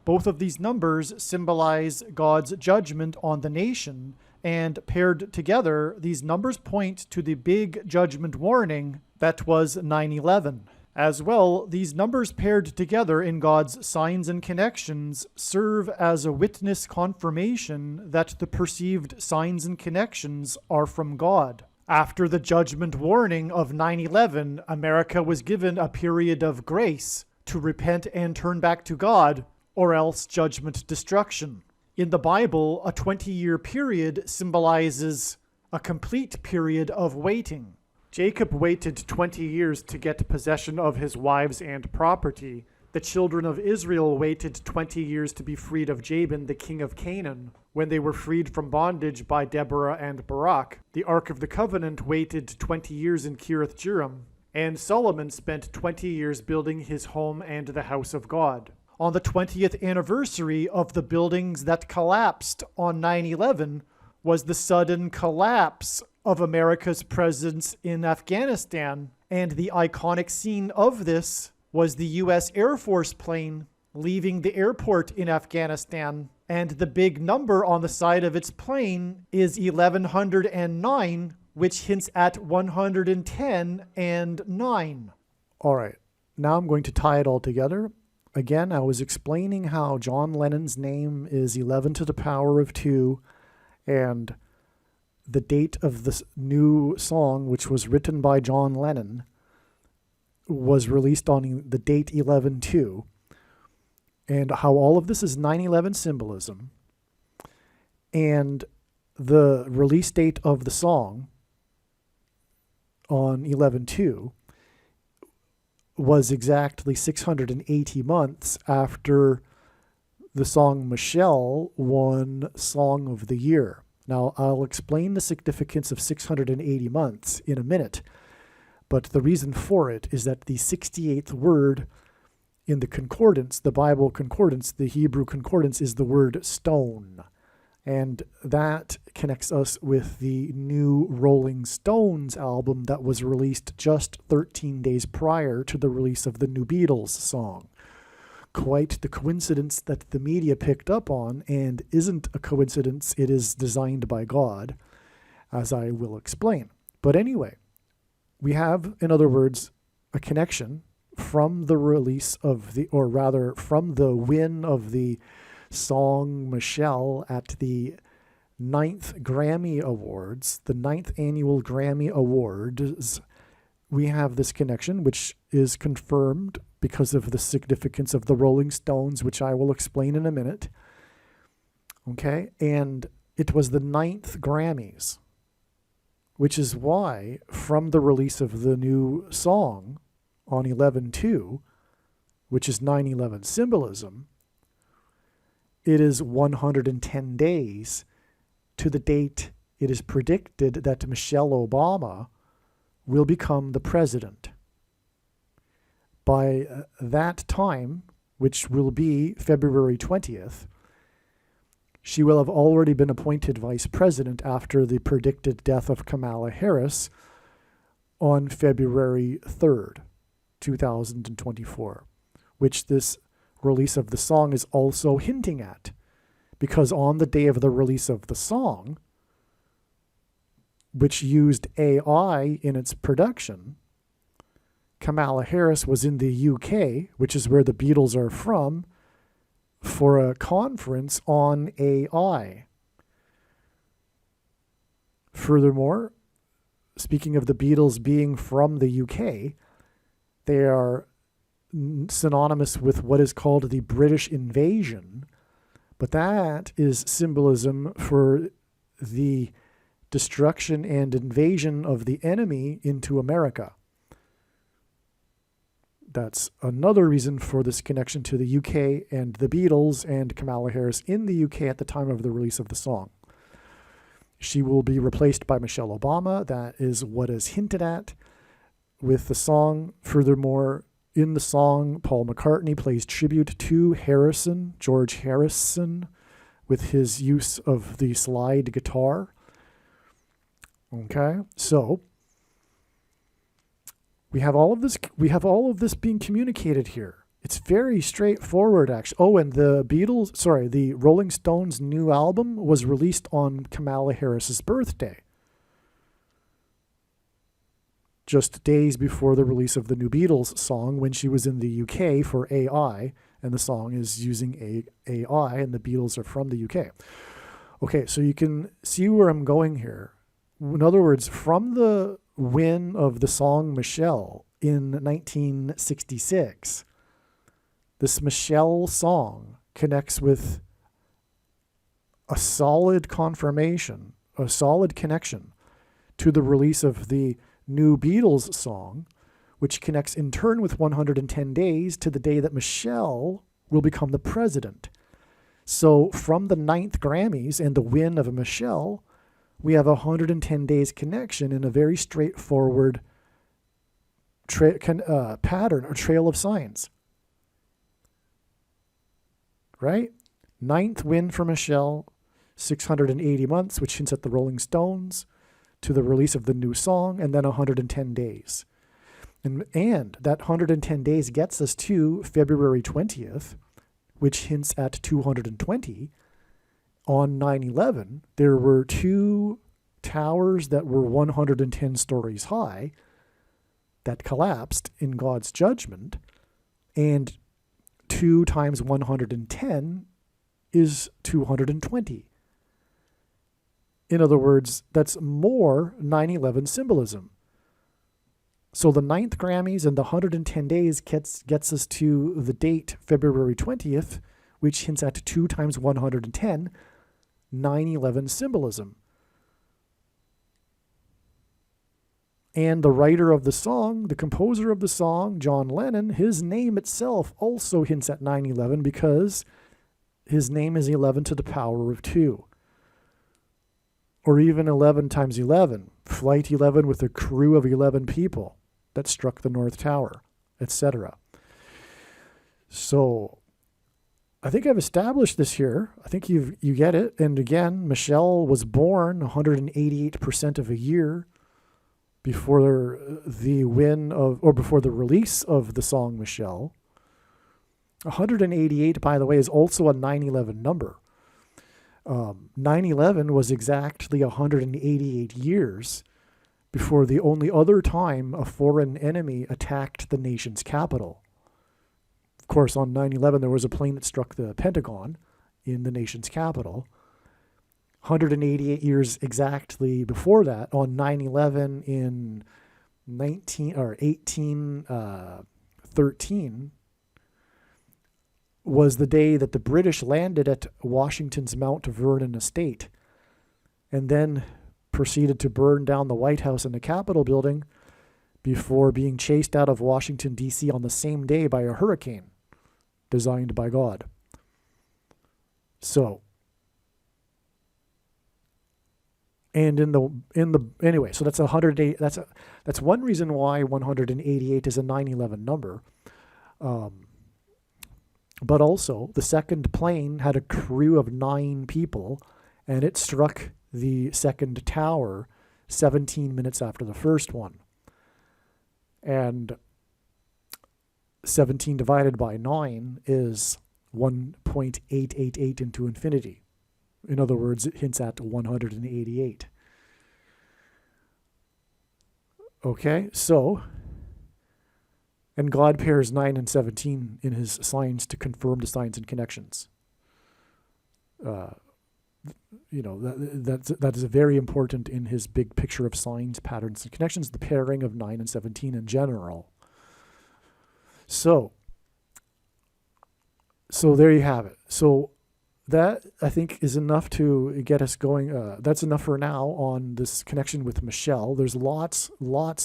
Both of these numbers symbolize God's judgment on the nation, and paired together, these numbers point to the big judgment warning that was 9/11. As well, these numbers paired together in God's signs and connections serve as a witness confirmation that the perceived signs and connections are from God. After the judgment warning of 9/11, America was given a period of grace to repent and turn back to God, or else judgment destruction. In the Bible, a 20-year period symbolizes a complete period of waiting. Jacob waited 20 years to get possession of his wives and property. The children of Israel waited 20 years to be freed of Jabin, the king of Canaan, when they were freed from bondage by Deborah and Barak. The Ark of the Covenant waited 20 years in Kiriath-Jearim, and Solomon spent 20 years building his home and the house of God. On the 20th anniversary of the buildings that collapsed on 9/11 was the sudden collapse of America's presence in Afghanistan, and the iconic scene of this was the U.S. Air Force plane leaving the airport in Afghanistan, and the big number on the side of its plane is 1109, which hints at 110 and 9. All right, now I'm going to tie it all together. Again, I was explaining how John Lennon's name is 11 to the power of 2, and the date of this new song, which was written by John Lennon, was released on the date 11/2, and how all of this is 9/11 symbolism, and the release date of the song on 11/2 was exactly 680 months after the song Michelle won Song of the Year. Now, I'll explain the significance of 680 months in a minute, but the reason for it is that the 68th word in the concordance, the Bible concordance, the Hebrew concordance, is the word stone. And that connects us with the new Rolling Stones album that was released just 13 days prior to the release of the new Beatles song. Quite the coincidence that the media picked up on, and isn't a coincidence, it is designed by God, as I will explain. But anyway, we have, in other words, a connection from the release of the, or rather from the win of the song Michelle at the 9th Grammy Awards, the 9th annual Grammy Awards. We have this connection, which is confirmed because of the significance of the Rolling Stones, which I will explain in a minute. Okay, and it was the 9th Grammys, which is why, from the release of the new song on 11/2, which is 9/11 symbolism, it is 110 days to the date it is predicted that Michelle Obama will become the president. By that time, which will be February 20th, she will have already been appointed vice president after the predicted death of Kamala Harris on February 3rd, 2024, which this release of the song is also hinting at. Because on the day of the release of the song, which used AI in its production, Kamala Harris was in the UK, which is where the Beatles are from, for a conference on AI. Furthermore, speaking of the Beatles being from the UK, they are synonymous with what is called the British invasion, but that is symbolism for the destruction and invasion of the enemy into America. That's another reason for this connection to the UK and the Beatles and Kamala Harris in the UK at the time of the release of the song. She will be replaced by Michelle Obama. That is what is hinted at with the song. Furthermore, in the song, Paul McCartney plays tribute to George Harrison, with his use of the slide guitar. Okay, so we have all of this being communicated here. It's very straightforward, actually. Oh, and the Rolling Stones' new album was released on Kamala Harris's birthday, just days before the release of the new Beatles song, when she was in the UK for AI, and the song is using AI, and the Beatles are from the UK. Okay, so you can see where I'm going here. In other words, from the win of the song Michelle in 1966, this Michelle song connects with a solid confirmation, a solid connection to the release of the new Beatles song, which connects in turn with 110 days to the day that Michelle will become the president. So from the 9th Grammys and the win of Michelle, we have a 110 days connection in a very straightforward pattern or trail of signs. Right? 9th win for Michelle, 680 months, which hints at the Rolling Stones, to the release of the new song, and then 110 days. And that 110 days gets us to February 20th, which hints at 220. On 9/11, there were 2 towers that were 110 stories high that collapsed in God's judgment, and 2 times 110 is 220. In other words, that's more 9/11 symbolism. So the 9th Grammys and the 110 days gets us to the date February 20th, which hints at 2 times 110, 9/11 symbolism. And the writer of the song, the composer of the song, John Lennon, his name itself also hints at 9/11 because his name is 11 to the power of 2. Or even 11 times 11, Flight 11 with a crew of 11 people that struck the North Tower, etc. So I think I've established this here. I think you get it. And again, Michelle was born 188% of a year before the before the release of the song Michelle. 188, by the way, is also a 9/11 number. 9/11 was exactly 188 years before the only other time a foreign enemy attacked the nation's capital. Of course, on 9/11, there was a plane that struck the Pentagon in the nation's capital. 188 years exactly before that, on 9/11 in 1813, was the day that the British landed at Washington's Mount Vernon estate and then proceeded to burn down the White House and the Capitol building before being chased out of Washington, D.C. on the same day by a hurricane designed by God. So And anyway, so that's 108. That's one reason why 188 is a 9/11 number. But also, the second plane had a crew of 9 people, and it struck the second tower 17 minutes after the first one. And 17 divided by 9 is 1.888 into infinity. In other words, it hints at 188. Okay, so, and God pairs 9 and 17 in his signs to confirm the signs and connections. That is very important in his big picture of signs, patterns, and connections, the pairing of 9 and 17 in general. So there you have it. So that, I think, is enough to get us going. That's enough for now on this connection with Michelle. There's lots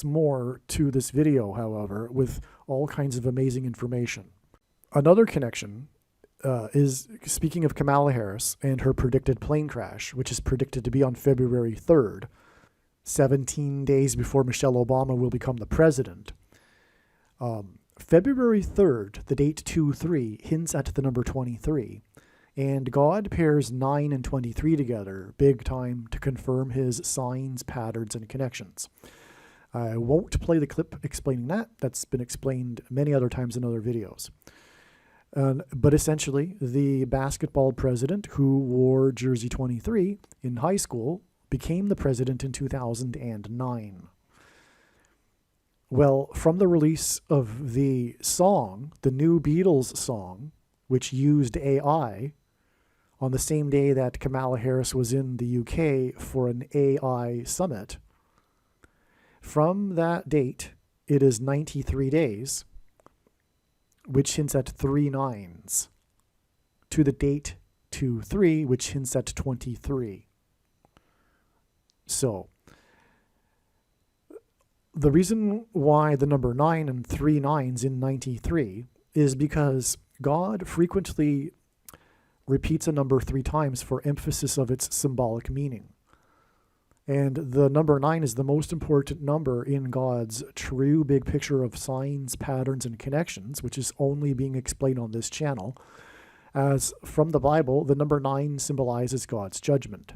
more to this video, however, with all kinds of amazing information. Another connection is, speaking of Kamala Harris and her predicted plane crash, which is predicted to be on February 3rd, 17 days before Michelle Obama will become the president. February 3rd, the date 2-3, hints at the number 23. And God pairs 9 and 23 together, big time, to confirm his signs, patterns, and connections. I won't play the clip explaining that. That's been explained many other times in other videos. But essentially, the basketball president who wore jersey 23 in high school became the president in 2009. Well, from the release of the song, the new Beatles song, which used AI, on the same day that Kamala Harris was in the UK for an AI summit, from that date, it is 93 days, which hints at 3 9s, to the date 2-3, which hints at 23. So, the reason why the number 9 and 3 9s in 93 is because God frequently repeats a number 3 times for emphasis of its symbolic meaning. And the number 9 is the most important number in God's true big picture of signs, patterns, and connections, which is only being explained on this channel. As from the Bible, the number 9 symbolizes God's judgment.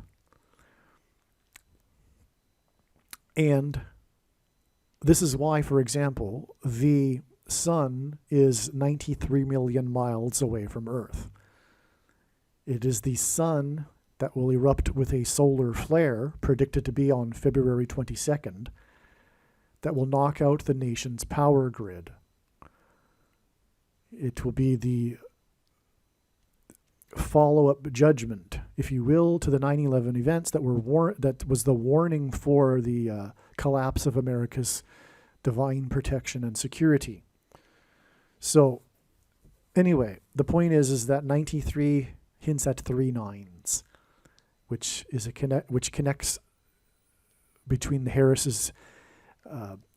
And this is why, for example, the sun is 93 million miles away from Earth. It is the sun that will erupt with a solar flare, predicted to be on February 22nd, that will knock out the nation's power grid. It will be the follow-up judgment, if you will, to the 9/11 events that was the warning for the collapse of America's divine protection and security. So, anyway, the point is that 93 hints at 3 9s. Which connects between the Harris's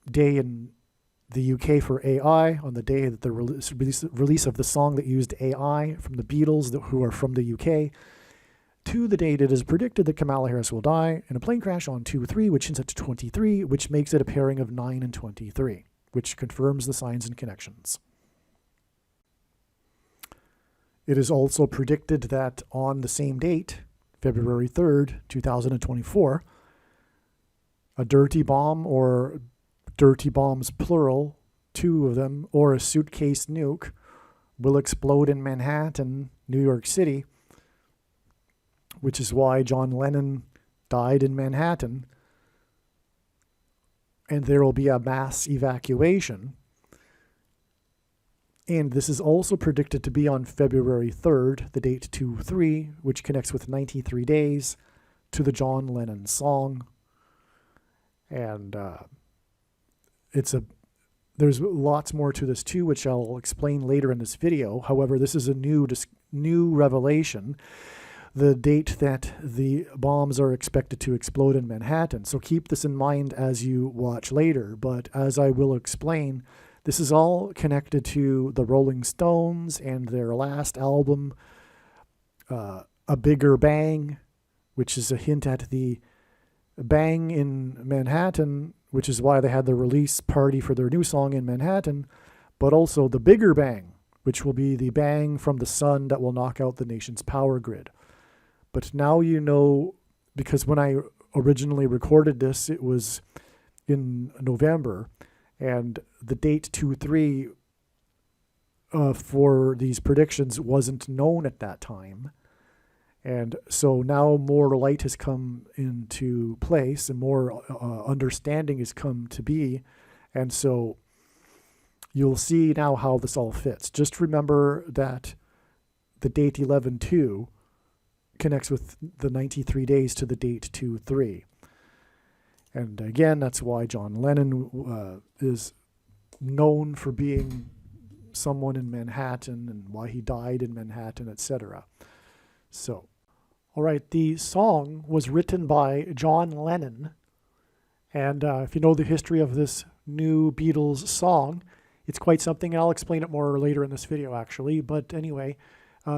day in the UK for AI, on the day that the release of the song that used AI from the Beatles, who are from the UK, to the date it is predicted that Kamala Harris will die in a plane crash on 2-3, which hints at 23, which makes it a pairing of 9 and 23, which confirms the signs and connections. It is also predicted that on the same date, February 3rd, 2024, a dirty bomb, or dirty bombs plural, 2 of them, or a suitcase nuke will explode in Manhattan, New York City, which is why John Lennon died in Manhattan, and there will be a mass evacuation. And this is also predicted to be on February 3rd, the date 2-3, which connects with 93 days to the John Lennon song. And there's lots more to this too, which I'll explain later in this video. However, this is a new revelation, the date that the bombs are expected to explode in Manhattan. So keep this in mind as you watch later. But as I will explain, this is all connected to the Rolling Stones and their last album, A Bigger Bang, which is a hint at the bang in Manhattan, which is why they had the release party for their new song in Manhattan, but also the bigger bang, which will be the bang from the sun that will knock out the nation's power grid. But now you know, because when I originally recorded this, it was in November, and the date 2/3 for these predictions wasn't known at that time. And so now more light has come into place and more understanding has come to be. And so you'll see now how this all fits. Just remember that the date 11/2 connects with the 93 days to the date 2/3. And again, that's why John Lennon is known for being someone in Manhattan and why he died in Manhattan, etc. So, all right, the song was written by John Lennon. And if you know the history of this new Beatles song, it's quite something. I'll explain it more later in this video, actually. But anyway,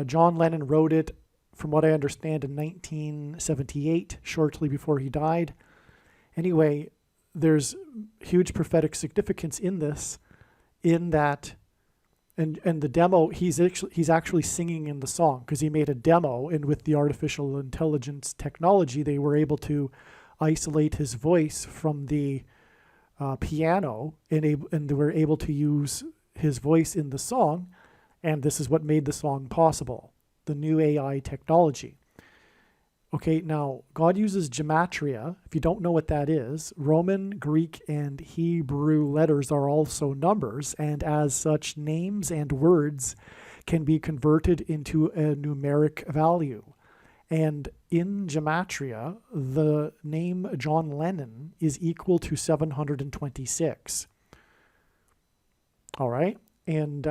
John Lennon wrote it, from what I understand, in 1978, shortly before he died. Anyway, there's huge prophetic significance in this, in that, and the demo, he's actually singing in the song, because he made a demo, and with the artificial intelligence technology, they were able to isolate his voice from the piano, and they were able to use his voice in the song, and this is what made the song possible, the new AI technology. Okay, now, God uses gematria. If you don't know what that is, Roman, Greek, and Hebrew letters are also numbers, and as such, names and words can be converted into a numeric value. And in gematria, the name John Lennon is equal to 726. All right? And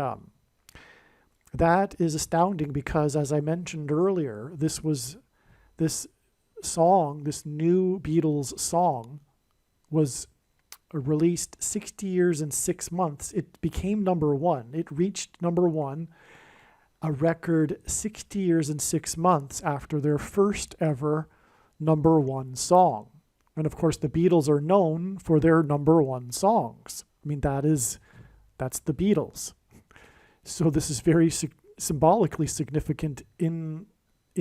that is astounding because, as I mentioned earlier, this song, this new Beatles song, was released 60 years and 6 months. It became number one. It reached number one, a record 60 years and 6 months after their first ever number one song. And of course, the Beatles are known for their number one songs. I mean, that's the Beatles. So this is very symbolically significant in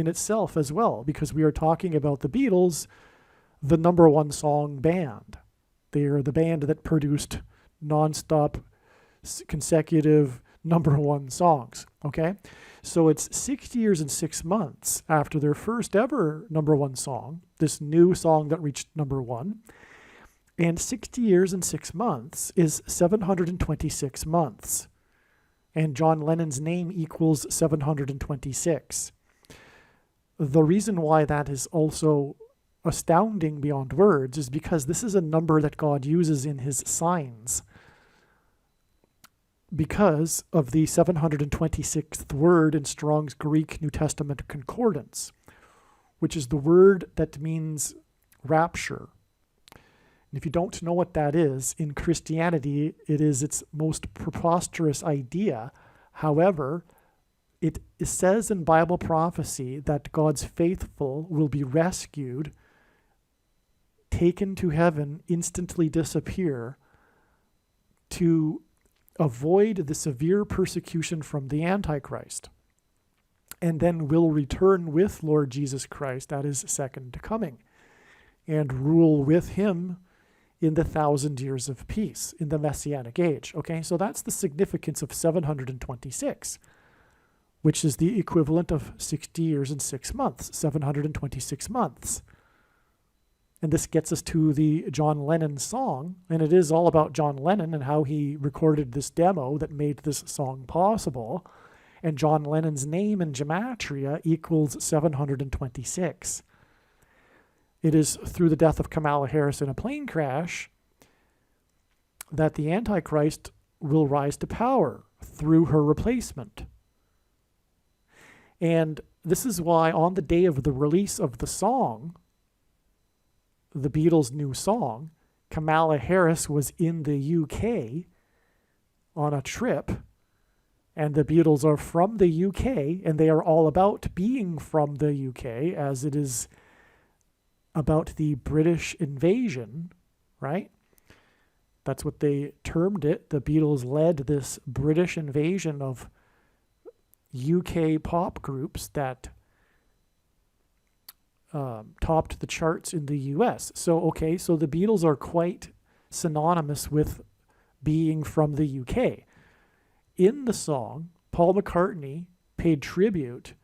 itself as well, because we are talking about the Beatles, the number one song band. They are the band that produced nonstop consecutive number one songs. Okay, so it's 60 years and 6 months after their first ever number one song, this new song that reached number one, and 60 years and 6 months is 726 months, and John Lennon's name equals 726. The reason why that is also astounding beyond words is because this is a number that God uses in his signs, because of the 726th word in Strong's Greek New Testament Concordance, which is the word that means rapture. And if you don't know what that is, in Christianity, it is its most preposterous idea. However, it says in Bible prophecy that God's faithful will be rescued, taken to heaven, instantly disappear, to avoid the severe persecution from the Antichrist, and then will return with Lord Jesus Christ at his second coming, and rule with him in the 1,000 years of peace, in the Messianic age. Okay, so that's the significance of 726. Which is the equivalent of 60 years and 6 months, 726 months. And this gets us to the John Lennon song, and it is all about John Lennon and how he recorded this demo that made this song possible. And John Lennon's name in gematria equals 726. It is through the death of Kamala Harris in a plane crash that the Antichrist will rise to power through her replacement. And this is why on the day of the release of the song, the Beatles' new song, Kamala Harris was in the UK on a trip, and the Beatles are from the UK, and they are all about being from the UK, as it is about the British invasion, right? That's what they termed it. The Beatles led this British invasion of UK pop groups that topped the charts in the US. So the Beatles are quite synonymous with being from the UK. In the song, Paul McCartney paid tribute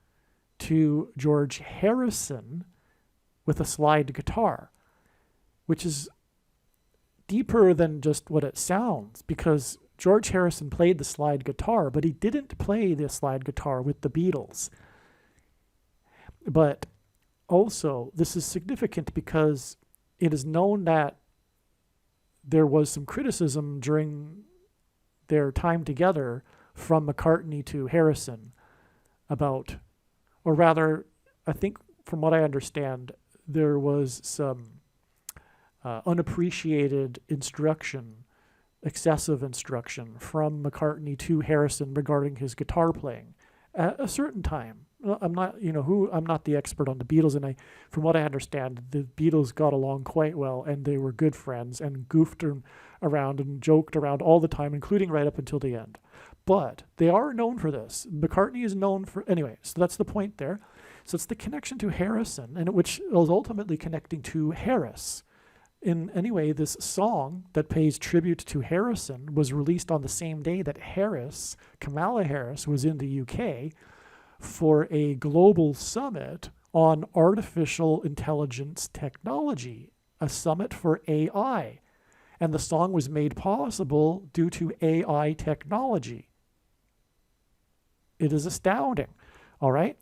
to George Harrison with a slide guitar, which is deeper than just what it sounds, because George Harrison played the slide guitar, but he didn't play the slide guitar with the Beatles. But also, this is significant because it is known that there was some criticism during their time together from McCartney to Harrison about, or rather, I think from what I understand, there was some unappreciated instruction, excessive instruction from McCartney to Harrison regarding his guitar playing at a certain time. I'm not the expert on the Beatles, and from what I understand, the Beatles got along quite well, and they were good friends and goofed around and joked around all the time, including right up until the end. But they are known for this. McCartney is known for, anyway, so that's the point there. So it's the connection to Harrison, and which was ultimately connecting to Harris. Anyway, this song that pays tribute to Harrison was released on the same day that Kamala Harris, was in the UK for a global summit on artificial intelligence technology, a summit for AI. And the song was made possible due to AI technology. It is astounding. All right?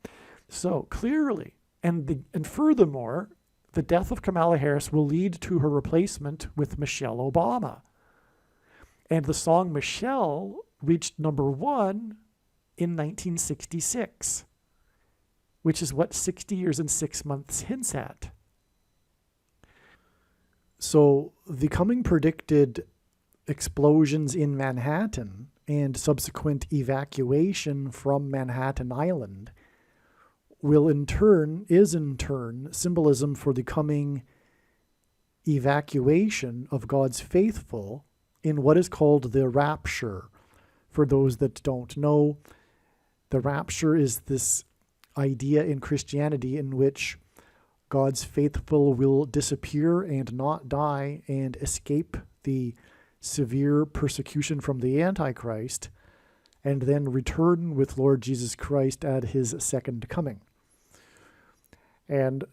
So clearly, and furthermore, the death of Kamala Harris will lead to her replacement with Michelle Obama. And the song Michelle reached number 1 in 1966, which is what 60 years and 6 months hints at. So the coming predicted explosions in Manhattan and subsequent evacuation from Manhattan Island is in turn symbolism for the coming evacuation of God's faithful in what is called the rapture. For those that don't know, the rapture is this idea in Christianity in which God's faithful will disappear and not die and escape the severe persecution from the Antichrist, and then return with Lord Jesus Christ at his second coming. And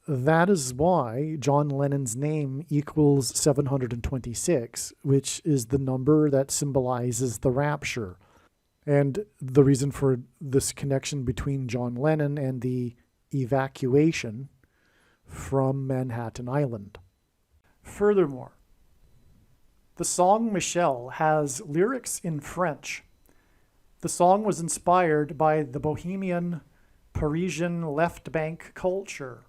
that is why John Lennon's name equals 726, which is the number that symbolizes the rapture. And the reason for this connection between John Lennon and the evacuation from Manhattan Island. Furthermore, the song Michelle has lyrics in French. The song was inspired by the bohemian Parisian left bank culture.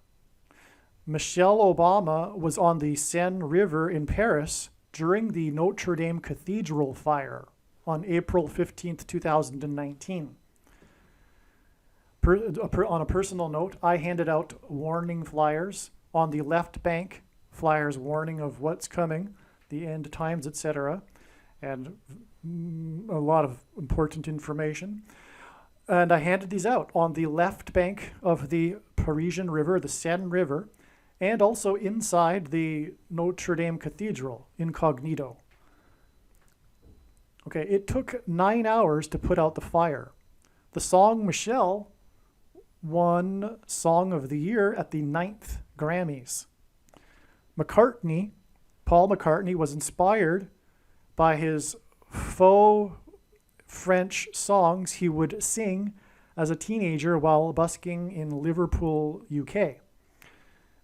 Michelle Obama was on the Seine River in Paris during the Notre Dame Cathedral fire on April 15th, 2019. On a personal note, I handed out warning flyers on the left bank, flyers warning of what's coming, the end times, etc., and a lot of important information. And I handed these out on the left bank of the Parisian River, the Seine River, and also inside the Notre Dame Cathedral, incognito. Okay, it took 9 hours to put out the fire. The song Michelle won Song of the Year at the 9th Grammys. Paul McCartney, was inspired by his faux French songs he would sing as a teenager while busking in Liverpool, UK.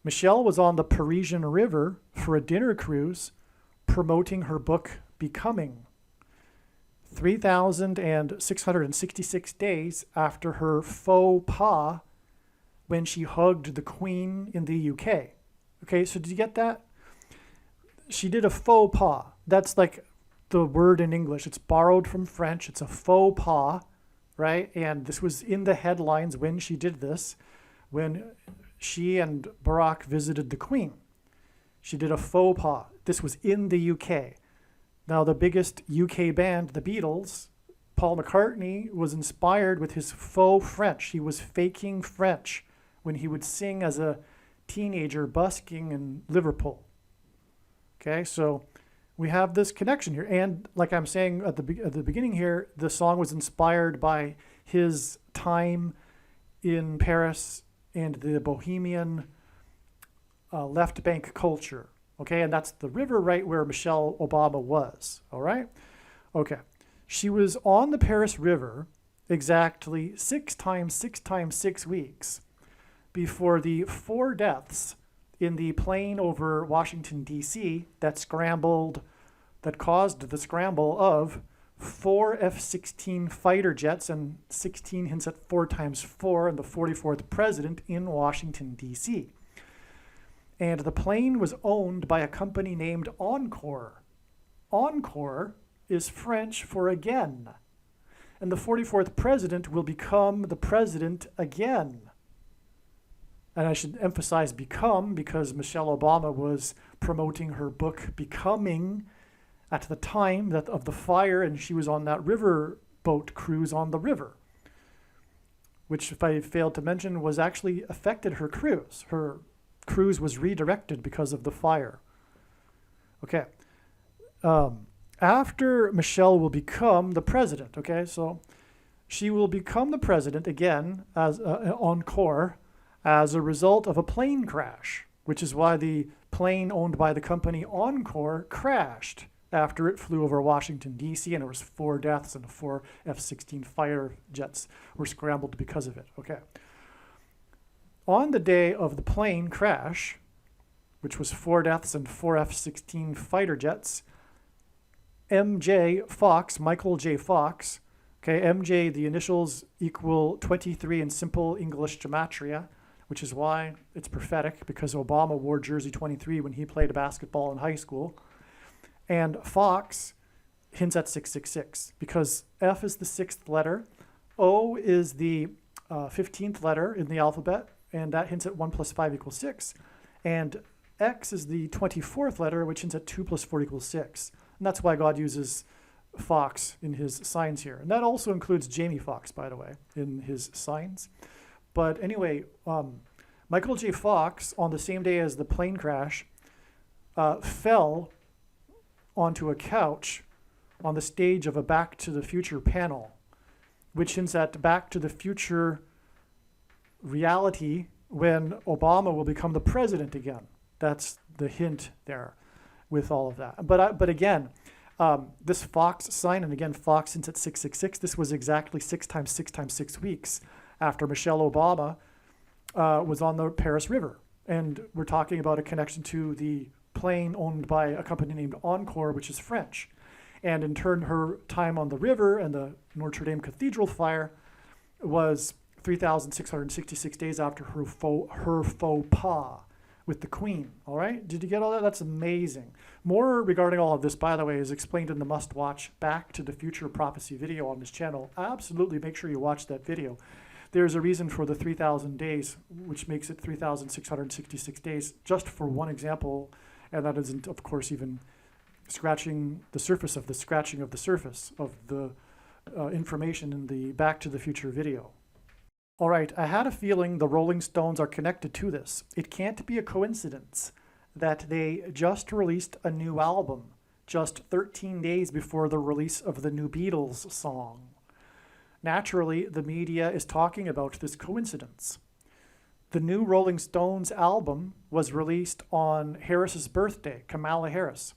Michelle was on the Parisian River for a dinner cruise promoting her book Becoming, 3,666 days after her faux pas when she hugged the Queen in the UK. Okay, so did you get that? She did a faux pas. That's like the word in English. It's borrowed from French. It's a faux pas, right? And this was in the headlines when she did this, when she and Barack visited the Queen. She did a faux pas. This was in the UK. Now, the biggest UK band, the Beatles, Paul McCartney, was inspired with his faux French. He was faking French when he would sing as a teenager busking in Liverpool. Okay, so we have this connection here. And like I'm saying at the beginning here, the song was inspired by his time in Paris and the Bohemian left bank culture. Okay, and that's the river right where Michelle Obama was. All right? Okay. She was on the Paris River exactly 6 times 6 weeks before the 4 deaths in the plane over Washington, D.C. that caused the scramble of 4 F-16 fighter jets and 16 hints at 4 times 4 and the 44th president in Washington, D.C. And the plane was owned by a company named Encore. Encore is French for again. And the 44th president will become the president again. And I should emphasize become because Michelle Obama was promoting her book Becoming at the time of the fire, and she was on that river boat cruise on the river, which, if I failed to mention, was actually affected her cruise. Her cruise was redirected because of the fire. Okay. After Michelle will become the president, okay, so she will become the president again as Encore as a result of a plane crash, which is why the plane owned by the company Encore crashed after it flew over Washington, D.C., and there was 4 deaths and 4 F-16 fighter jets were scrambled because of it. Okay. On the day of the plane crash, which was 4 deaths and 4 F-16 fighter jets, MJ Fox, Michael J. Fox, okay, MJ, the initials equal 23 in simple English gematria, which is why it's prophetic, because Obama wore jersey 23 when he played basketball in high school. And Fox hints at 666, because F is the 6th letter, O is the 15th letter in the alphabet, and that hints at 1 plus 5 equals 6. And X is the 24th letter, which hints at 2 plus 4 equals 6. And that's why God uses Fox in his signs here. And that also includes Jamie Foxx, by the way, in his signs. But anyway, Michael J. Fox, on the same day as the plane crash, fell onto a couch on the stage of a Back to the Future panel, which hints at Back to the Future reality when Obama will become the president again. That's the hint there with all of that. But again, this Fox sign, and again, Fox hints at 666, this was exactly 6 times 6 weeks after Michelle Obama was on the Paris River. And we're talking about a connection to the plane owned by a company named Encore, which is French. And in turn, her time on the river and the Notre Dame Cathedral fire was 3,666 days after her faux pas with the Queen. All right? Did you get all that? That's amazing. More regarding all of this, by the way, is explained in the must-watch Back to the Future Prophecy video on this channel. Absolutely make sure you watch that video. There's a reason for the 3,000 days, which makes it 3,666 days, just for one example, and that isn't, of course, even scratching the surface of the scratching of the surface of the information in the Back to the Future video. All right, I had a feeling the Rolling Stones are connected to this. It can't be a coincidence that they just released a new album just 13 days before the release of the new Beatles song. Naturally, the media is talking about this coincidence. The new Rolling Stones album was released on Harris's birthday, Kamala Harris.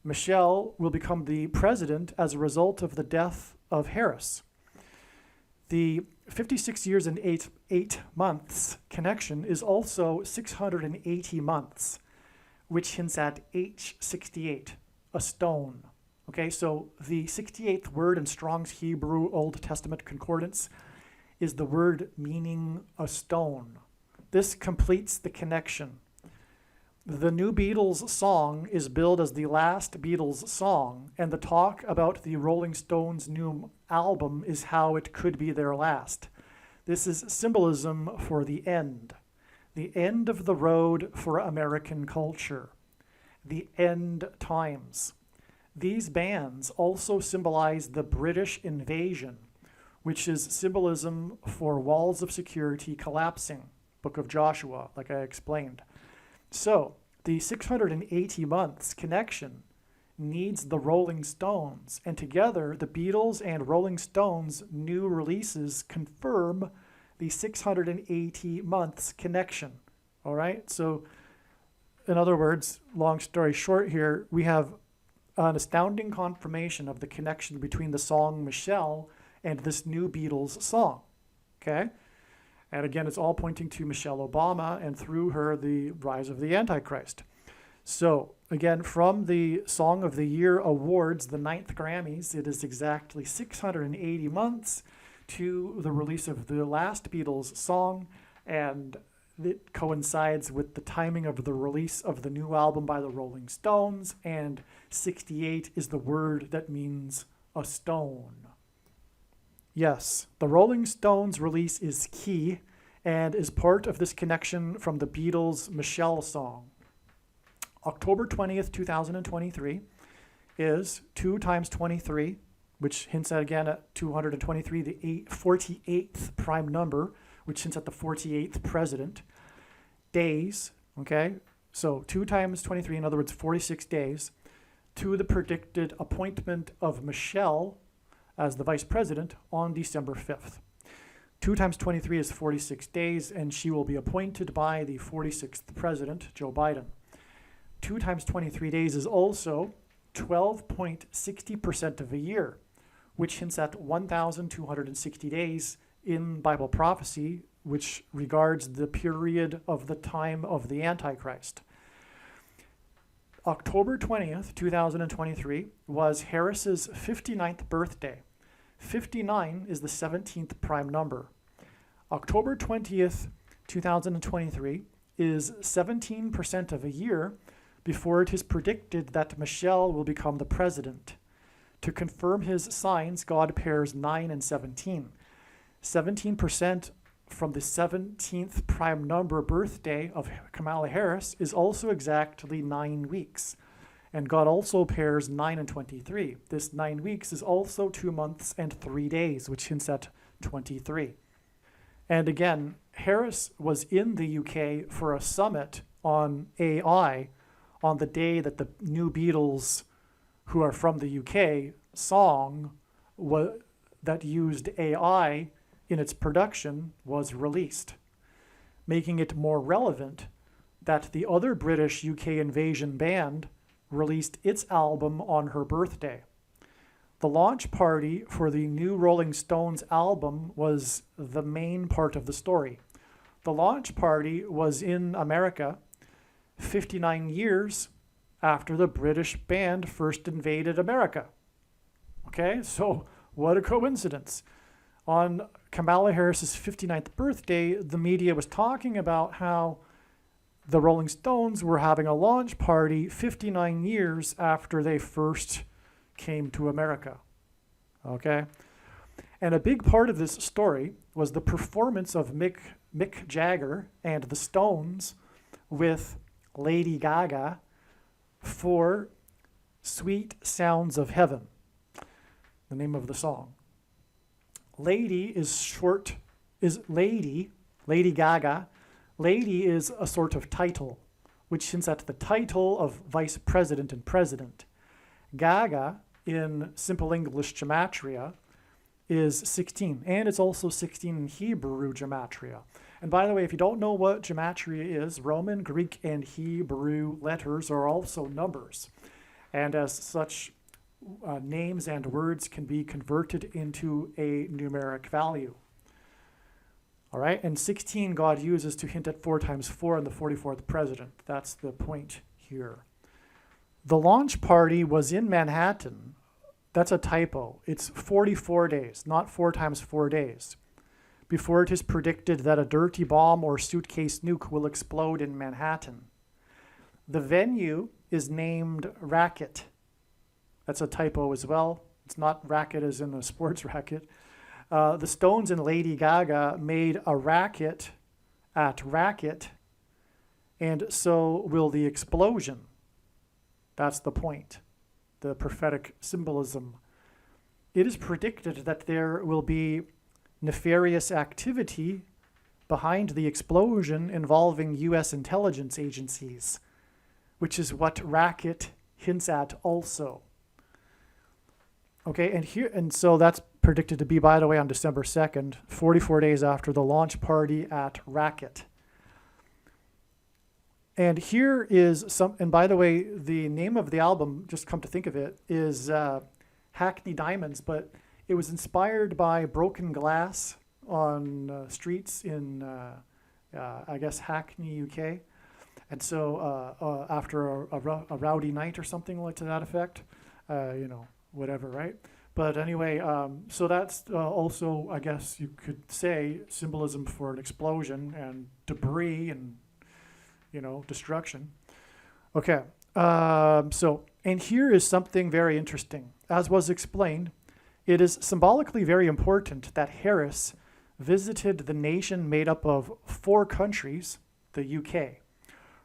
Michelle will become the president as a result of the death of Harris. The 56 years and 8 months connection is also 680 months, which hints at H68, a stone. Okay, so the 68th word in Strong's Hebrew Old Testament Concordance is the word meaning a stone. This completes the connection. The new Beatles song is billed as the last Beatles song, and the talk about the Rolling Stones' new album is how it could be their last. This is symbolism for the end. the end of the road for American culture, the end times. These bands also symbolize the British invasion, which is symbolism for walls of security collapsing, Book of Joshua, like I explained. So the 680 months connection needs the Rolling Stones, and together the Beatles and Rolling Stones' new releases confirm the 680 months connection. All right, so in other words, long story short here, we have an astounding confirmation of the connection between the song Michelle and this new Beatles song, okay? And again, it's all pointing to Michelle Obama and through her, the rise of the Antichrist. So again, from the Song of the Year Awards, the 9th Grammys, it is exactly 680 months to the release of the last Beatles song, and it coincides with the timing of the release of the new album by the Rolling Stones, and 68 is the word that means a stone. Yes, the Rolling Stones release is key and is part of this connection from the Beatles' Michelle song. October 20th, 2023 is 2 times 23, which hints at, again, at 223, the 48th prime number, which hints at the 48th president. Days, okay? So 2 times 23, in other words, 46 days, to the predicted appointment of Michelle as the vice president on December 5th. 2 times 23 is 46 days, and she will be appointed by the 46th president, Joe Biden. 2 times 23 days is also 12.60% of a year, which hints at 1,260 days in Bible prophecy, which regards the period of the time of the Antichrist. October 20th, 2023 was Harris's 59th birthday. 59 is the 17th prime number. October 20th, 2023 is 17% of a year before it is predicted that Michelle will become the president. To confirm his signs, God pairs 9 and 17. 17% from the 17th prime number birthday of Kamala Harris is also exactly 9 weeks. And God also pairs 9 and 23. This 9 weeks is also 2 months and 3 days, which hints at 23. And again, Harris was in the UK for a summit on AI on the day that the new Beatles, who are from the UK, song that used AI in its production was released, making it more relevant that the other British UK invasion band released its album on her birthday. The launch party for the new Rolling Stones album was the main part of the story. The launch party was in America 59 years after the British band first invaded America. Okay, so what a coincidence. On Kamala Harris's 59th birthday, the media was talking about how the Rolling Stones were having a launch party 59 years after they first came to America. Okay? And a big part of this story was the performance of Mick Jagger and the Stones with Lady Gaga for Sweet Sounds of Heaven, the name of the song. Lady is Lady Gaga. Lady is a sort of title, which hints at the title of vice president and president. Gaga, in Simple English Gematria, is 16, and it's also 16 in Hebrew Gematria. And by the way, if you don't know what Gematria is, Roman, Greek, and Hebrew letters are also numbers. And as such, names and words can be converted into a numeric value. All right, and 16 God uses to hint at 4 times 4 and the 44th president. That's the point here. The launch party was in Manhattan. That's a typo. It's 44 days, not 4 times 4 days, before it is predicted that a dirty bomb or suitcase nuke will explode in Manhattan. The venue is named Racket. That's a typo as well. It's not racket as in a sports racket. The Stones and Lady Gaga made a racket at Racket and so will the explosion. That's the point, the prophetic symbolism. It is predicted that there will be nefarious activity behind the explosion involving U.S. intelligence agencies, which is what Racket hints at also. Okay, and so that's predicted to be, by the way, on December 2nd, 44 days after the launch party at Racket. And here is and by the way, the name of the album, just come to think of it, is Hackney Diamonds, but it was inspired by broken glass on streets in, I guess, Hackney, UK. And so after a rowdy night or something like to that effect, whatever, right? But anyway, so that's also, I guess you could say, symbolism for an explosion and debris and, destruction. Okay, and here is something very interesting. As was explained, it is symbolically very important that Harris visited the nation made up of 4 countries, the UK.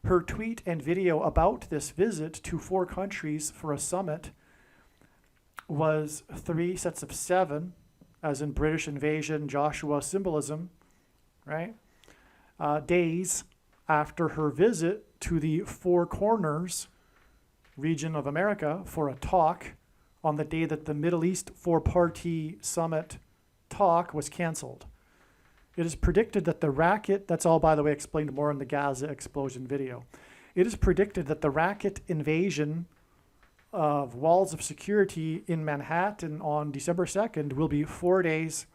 Her tweet and video about this visit to 4 countries for a summit was 3 sets of 7, as in British invasion, Joshua symbolism, right? Days after her visit to the Four Corners region of America for a talk on the day that the Middle East 4-party summit talk was canceled. It is predicted that the racket, that's all, by the way, explained more in the Gaza explosion video. It is predicted that the racket invasion of walls of security in Manhattan on December 2nd will be 4 days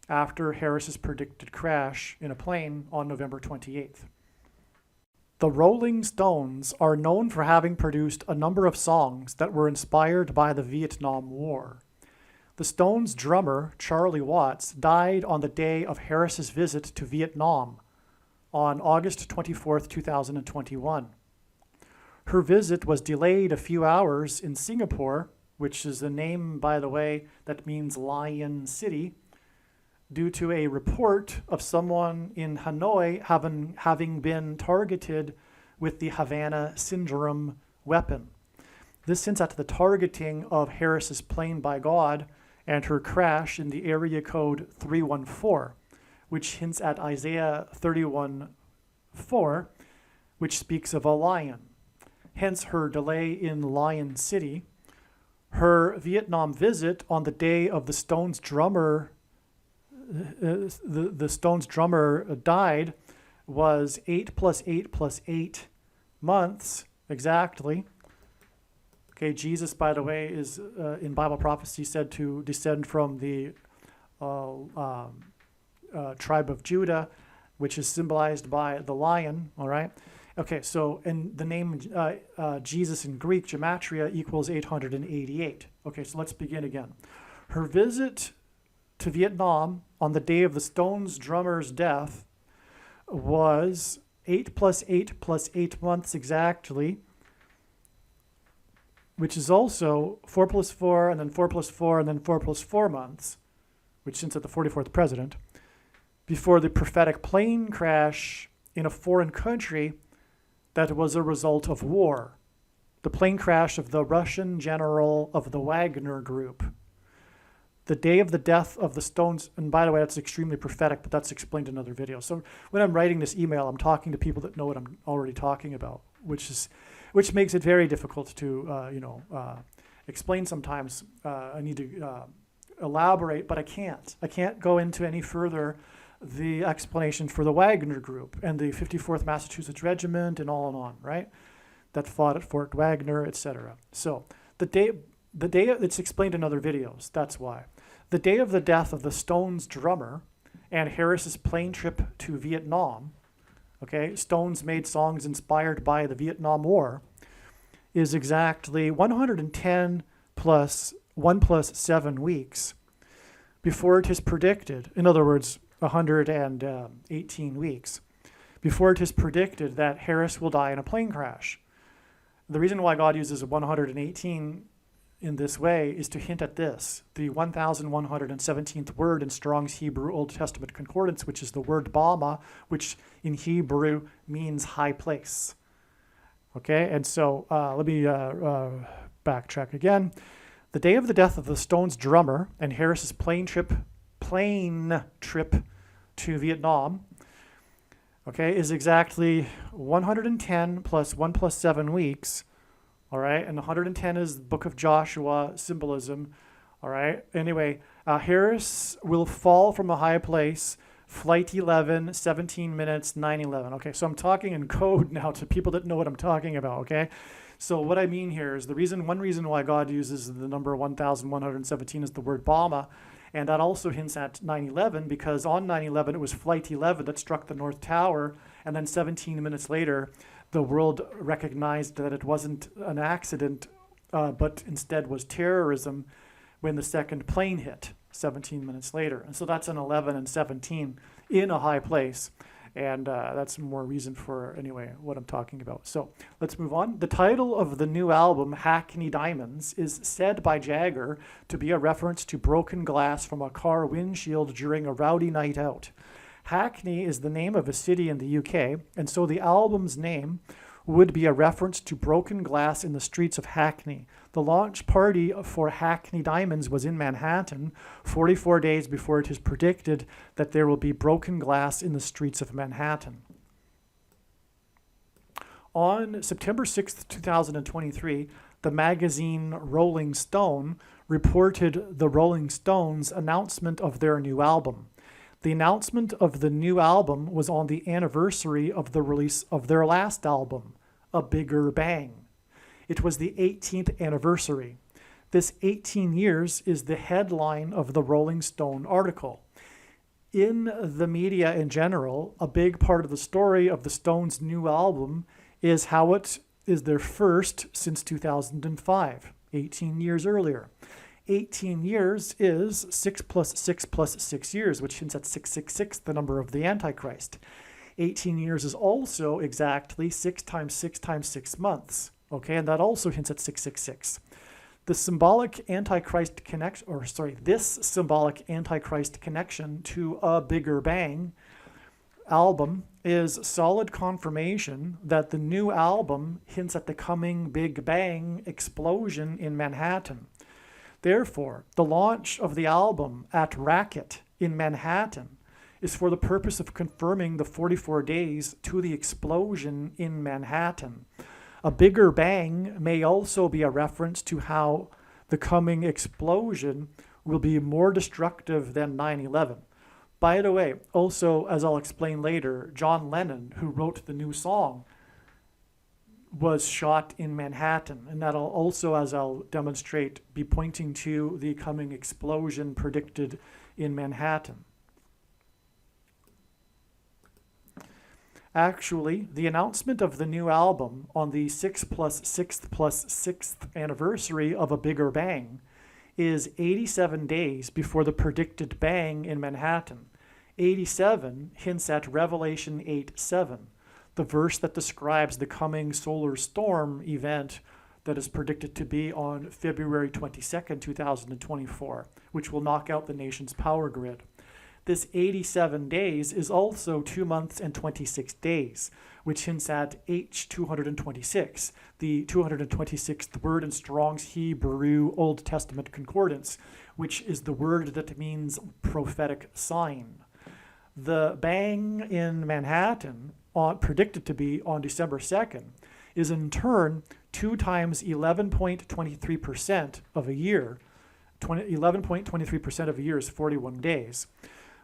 after Harris's predicted crash in a plane on November 28th. The Rolling Stones are known for having produced a number of songs that were inspired by the Vietnam War. The Stones' drummer, Charlie Watts, died on the day of Harris's visit to Vietnam on August 24, 2021. Her visit was delayed a few hours in Singapore, which is a name, by the way, that means Lion City, due to a report of someone in Hanoi having been targeted with the Havana Syndrome weapon. This hints at the targeting of Harris's plane by God and her crash in the area code 314, which hints at Isaiah 31:4, which speaks of a lion. Hence her delay in Lion City. Her Vietnam visit on the day of the Stones drummer the Stones drummer died was 8 + 8 + 8 months exactly. Okay, Jesus, by the way, is in Bible prophecy said to descend from the tribe of Judah, which is symbolized by the lion, all right? Okay, so, and the name Jesus in Greek, gematria, equals 888. Okay, so let's begin again. Her visit to Vietnam on the day of the Stones drummer's death was 8 + 8 + 8 months exactly, which is also 4 + 4 and then 4 + 4 and then 4 + 4 months, which hints at the 44th president, before the prophetic plane crash in a foreign country that was a result of war. The plane crash of the Russian general of the Wagner Group. The day of the death of the Stones, and by the way, that's extremely prophetic, but that's explained in another video. So when I'm writing this email, I'm talking to people that know what I'm already talking about, which makes it very difficult to, explain sometimes. I need to elaborate, but I can't. I can't go into any further the explanation for the Wagner Group and the 54th Massachusetts Regiment and on, right? That fought at Fort Wagner, etc. So the day it's explained in other videos. That's why. The day of the death of the Stones drummer and Harris's plane trip to Vietnam, okay, Stones made songs inspired by the Vietnam War, is exactly 110 plus 1 + 7 weeks before it is predicted, in other words, 118 weeks, before it is predicted that Harris will die in a plane crash. The reason why God uses 118 in this way is to hint at this, the 1117th word in Strong's Hebrew Old Testament Concordance, which is the word Bama, which in Hebrew means high place. Okay, and so let me backtrack again. The day of the death of the Stones drummer and Harris's plane trip to Vietnam, okay, is exactly 110 plus 1 plus 7 weeks, all right, and 110 is the book of Joshua symbolism, all right. Anyway, Harris will fall from a high place, flight 11, 17 minutes, 9:11. Okay, so I'm talking in code now to people that know what I'm talking about, okay? So what I mean here is one reason why God uses the number 1117 is the word Bama, and that also hints at 9/11, because on 9/11 it was flight 11 that struck the North Tower, and then 17 minutes later the world recognized that it wasn't an accident, but instead was terrorism when the second plane hit 17 minutes later. And so that's an 11 and 17 in a high place. And that's more reason for, anyway, what I'm talking about. So let's move on. The title of the new album, Hackney Diamonds, is said by Jagger to be a reference to broken glass from a car windshield during a rowdy night out. Hackney is the name of a city in the UK, and so the album's name would be a reference to broken glass in the streets of Hackney. The launch party for Hackney Diamonds was in Manhattan 44 days before it is predicted that there will be broken glass in the streets of Manhattan. On September 6th, 2023, the magazine Rolling Stone reported the Rolling Stones' announcement of their new album. The announcement of the new album was on the anniversary of the release of their last album, A Bigger Bang. It was the 18th anniversary. This 18 years is the headline of the Rolling Stone article. In the media in general, a big part of the story of the Stones' new album is how it is their first since 2005, 18 years earlier. 18 years is 6 plus 6 plus 6 years, which hints at 666, the number of the Antichrist. 18 years is also exactly 6 times 6 times 6 months. Okay, and that also hints at 666. This symbolic Antichrist connection to A Bigger Bang album is solid confirmation that the new album hints at the coming Big Bang explosion in Manhattan. Therefore, the launch of the album at Racket in Manhattan is for the purpose of confirming the 44 days to the explosion in Manhattan. A Bigger Bang may also be a reference to how the coming explosion will be more destructive than 9/11. By the way, also, as I'll explain later, John Lennon, who wrote the new song, was shot in Manhattan, and that'll also, as I'll demonstrate, be pointing to the coming explosion predicted in Manhattan. Actually, the announcement of the new album on the 6 plus 6th plus 6th anniversary of A Bigger Bang is 87 days before the predicted bang in Manhattan. 87 hints at Revelation 8:7. The verse that describes the coming solar storm event that is predicted to be on February 22nd, 2024, which will knock out the nation's power grid. This 87 days is also 2 months and 26 days, which hints at H226, the 226th word in Strong's Hebrew Old Testament Concordance, which is the word that means prophetic sign. The bang in Manhattan, predicted to be on December 2nd, is in turn 2 times 11.23% of a year. 11.23% of a year is 41 days.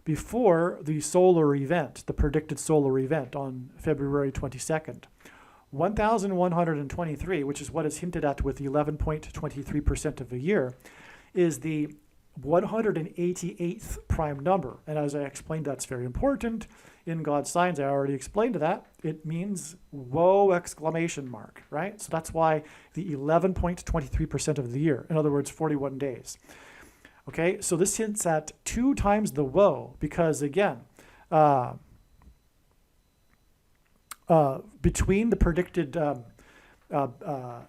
Before the solar event, the predicted solar event on February 22nd. 1123, which is what is hinted at with 11.23% of a year, is the 188th prime number. And as I explained, that's very important. In God's signs, I already explained that. It means whoa, exclamation mark, right? So that's why the 11.23% of the year, in other words, 41 days. Okay, so this hints at 2 times the woe, because again, between the predicted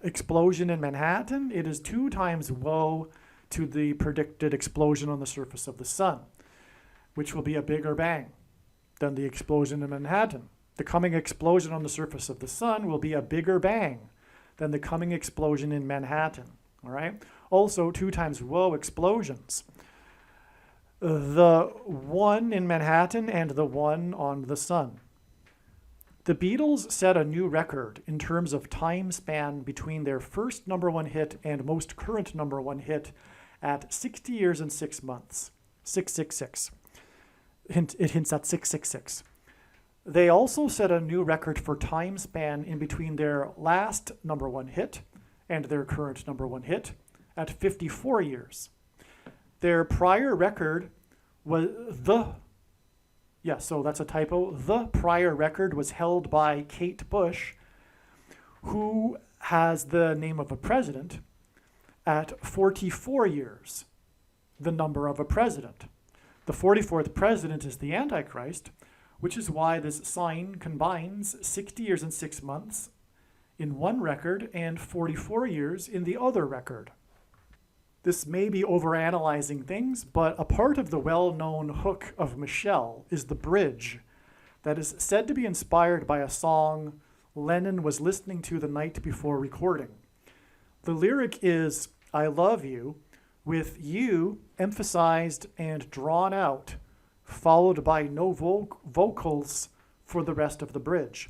explosion in Manhattan, it is 2 times woe to the predicted explosion on the surface of the sun, which will be a bigger bang than the explosion in Manhattan. The coming explosion on the surface of the sun will be a bigger bang than the coming explosion in Manhattan. All right. Also, 2 times woe explosions. The one in Manhattan and the one on the sun. The Beatles set a new record in terms of time span between their first #1 hit and most current #1 hit at 60 years and 6 months. 666. It hints at 666. They also set a new record for time span in between their last #1 hit and their current #1 hit at 54 years. Their prior record was so that's a typo. The prior record was held by Kate Bush, who has the name of a president, at 44 years, the number of a president. The 44th president is the Antichrist, which is why this sign combines 60 years and 6 months in one record and 44 years in the other record. This may be overanalyzing things, but a part of the well-known hook of Michelle is the bridge that is said to be inspired by a song Lennon was listening to the night before recording. The lyric is, "I love you," with "you" emphasized and drawn out, followed by no vocals for the rest of the bridge.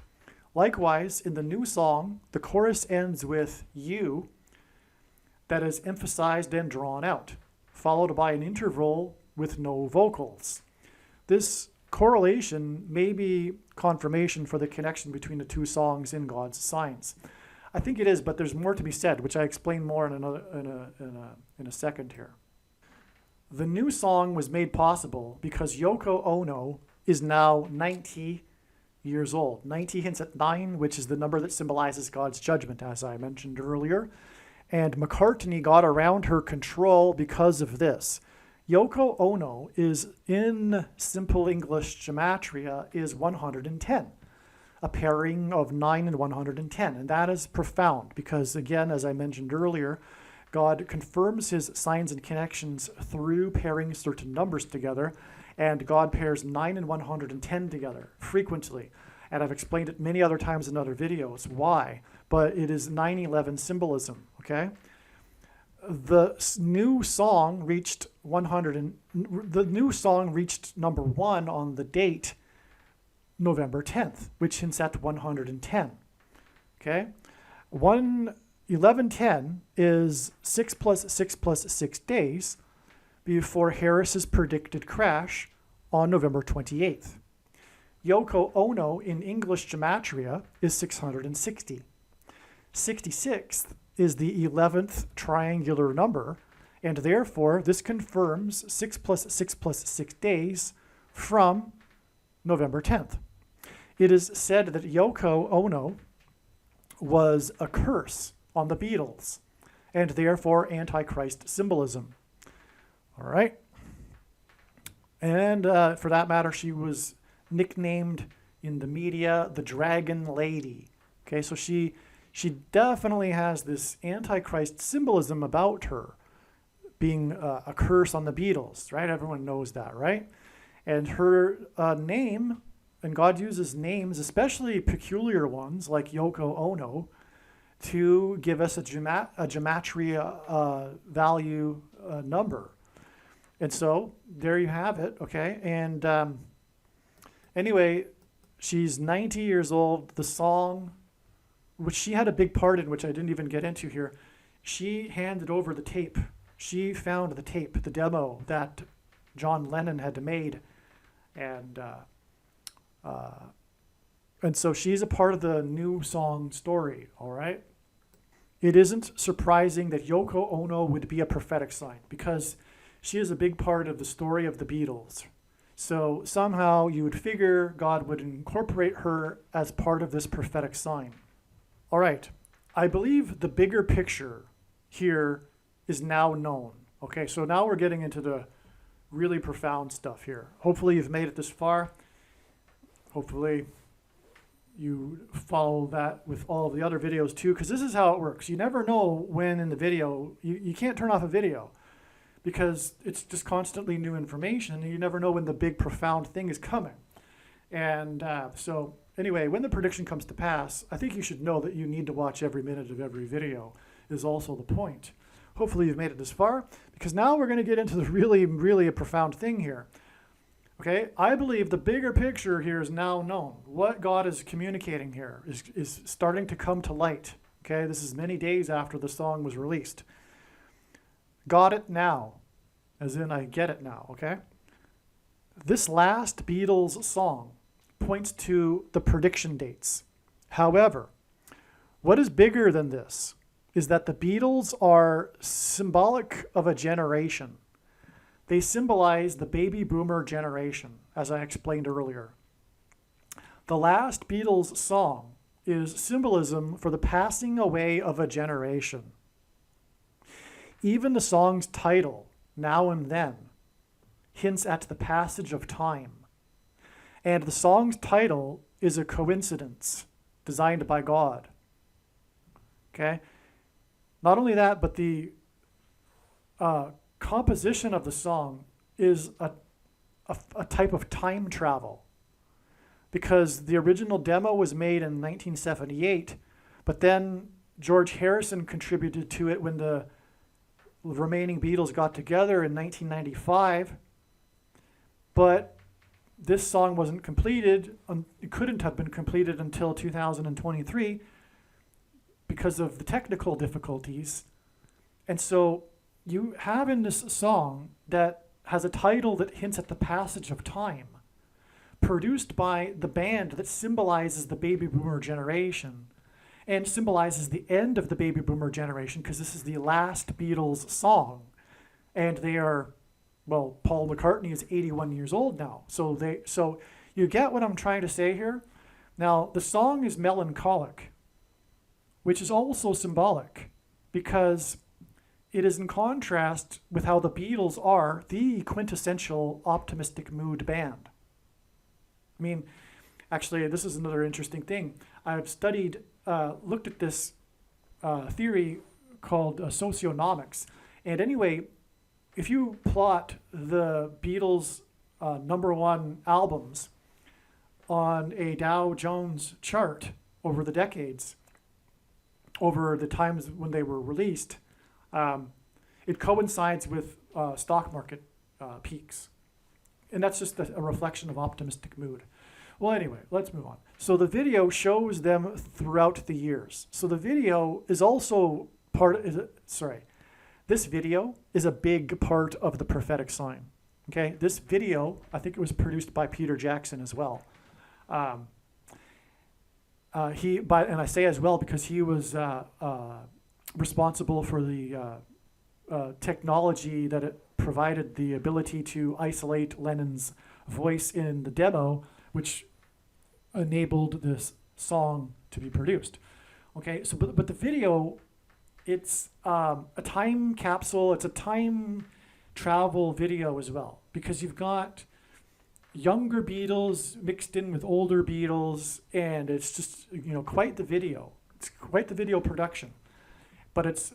Likewise, in the new song, the chorus ends with "you," that is emphasized and drawn out, followed by an interval with no vocals. This correlation may be confirmation for the connection between the 2 songs in God's Signs. I think it is, but there's more to be said, which I explain more in a second here. The new song was made possible because Yoko Ono is now 90 years old. 90 hints at 9, which is the number that symbolizes God's judgment, as I mentioned earlier. And McCartney got around her control because of this. Yoko Ono is, in simple English gematria, is 110, a pairing of 9 and 110. And that is profound because, again, as I mentioned earlier, God confirms his signs and connections through pairing certain numbers together, and God pairs 9 and 110 together frequently. And I've explained it many other times in other videos why, but it is 9/11 symbolism, okay? The new song reached #1 on the date November 10th, which hints at 110, okay? 1110 is 6 plus 6 plus 6 days before Harris's predicted crash on November 28th. Yoko Ono in English gematria is 660. 66th is the 11th triangular number, and therefore this confirms 6 plus 6 plus 6 days from November 10th. It is said that Yoko Ono was a curse on the Beatles, and therefore Antichrist symbolism. All right. And for that matter, she was nicknamed in the media the Dragon Lady. Okay, so she definitely has this Antichrist symbolism about her, being a curse on the Beatles, right? Everyone knows that, right? And her name, and God uses names, especially peculiar ones like Yoko Ono, to give us a gematria value number. And so there you have it, okay? And anyway, she's 90 years old. The song, which she had a big part in, which I didn't even get into here, she handed over the tape. She found the tape, the demo that John Lennon had made. And so she's a part of the new song story, all right? It isn't surprising that Yoko Ono would be a prophetic sign because she is a big part of the story of the Beatles. So somehow you would figure God would incorporate her as part of this prophetic sign. All right, I believe the bigger picture here is now known. Okay, so now we're getting into the really profound stuff here. Hopefully you've made it this far. Hopefully you follow that with all of the other videos too, because this is how it works. You never know when in the video, you can't turn off a video because it's just constantly new information, and you never know when the big profound thing is coming. And so anyway, when the prediction comes to pass, I think you should know that you need to watch every minute of every video is also the point. Hopefully you've made it this far, because now we're going to get into the really a profound thing here. Okay, I believe the bigger picture here is now known. What God is communicating here is starting to come to light. Okay, this is many days after the song was released. Got it now, as in I get it now, okay? This last Beatles song points to the prediction dates. However, what is bigger than this is that the Beatles are symbolic of a generation. They symbolize the baby boomer generation, as I explained earlier. The last Beatles song is symbolism for the passing away of a generation. Even the song's title, Now and Then, hints at the passage of time. And the song's title is a coincidence designed by God. Okay? Not only that, but the composition of the song is a type of time travel, because the original demo was made in 1978, but then George Harrison contributed to it when the remaining Beatles got together in 1995, but this song wasn't completed, it couldn't have been completed until 2023 because of the technical difficulties. And so you have in this song that has a title that hints at the passage of time, produced by the band that symbolizes the baby boomer generation and symbolizes the end of the baby boomer generation, because this is the last Beatles song. And they are, well, Paul McCartney is 81 years old now. So you get what I'm trying to say here? Now, the song is melancholic, which is also symbolic, because it is in contrast with how the Beatles are the quintessential optimistic mood band. I mean, actually, this is another interesting thing. I've looked at this theory called socionomics. And anyway, if you plot the Beatles' #1 albums on a Dow Jones chart over the decades, over the times when they were released, it coincides with stock market peaks. And that's just a reflection of optimistic mood. Well, anyway, let's move on. So the video shows them throughout the years. So the video is also this video is a big part of the prophetic sign. Okay, this video, I think it was produced by Peter Jackson as well. And I say as well because he was responsible for the technology that it provided the ability to isolate Lennon's voice in the demo, which enabled this song to be produced. Okay, so but the video, it's a time capsule, it's a time travel video as well, because you've got younger Beatles mixed in with older Beatles, and it's just, quite the video. It's quite the video production. But it's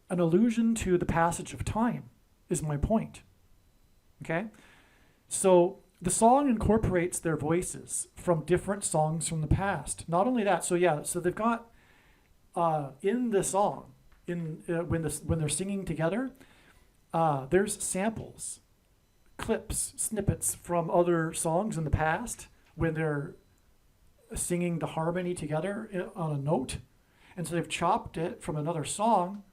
an allusion to the passage of time, is my point. Okay? So the song incorporates their voices from different songs from the past. Not only that, so they've got in the song, when they're singing together, there's samples, clips, snippets from other songs in the past when they're singing the harmony together on a note. And so they've chopped it from another song,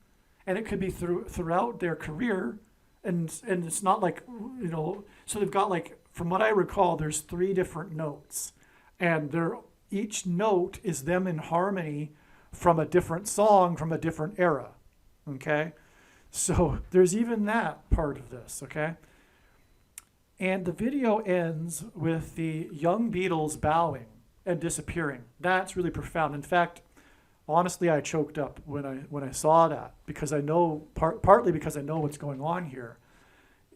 and it could be throughout their career. And it's not like, so they've got, like, from what I recall, there's 3 different notes, and each note is them in harmony from a different song from a different era. Okay? So there's even that part of this, okay? And the video ends with the young Beatles bowing and disappearing. That's really profound. In fact, honestly, I choked up when I saw that, because I know, partly because I know what's going on here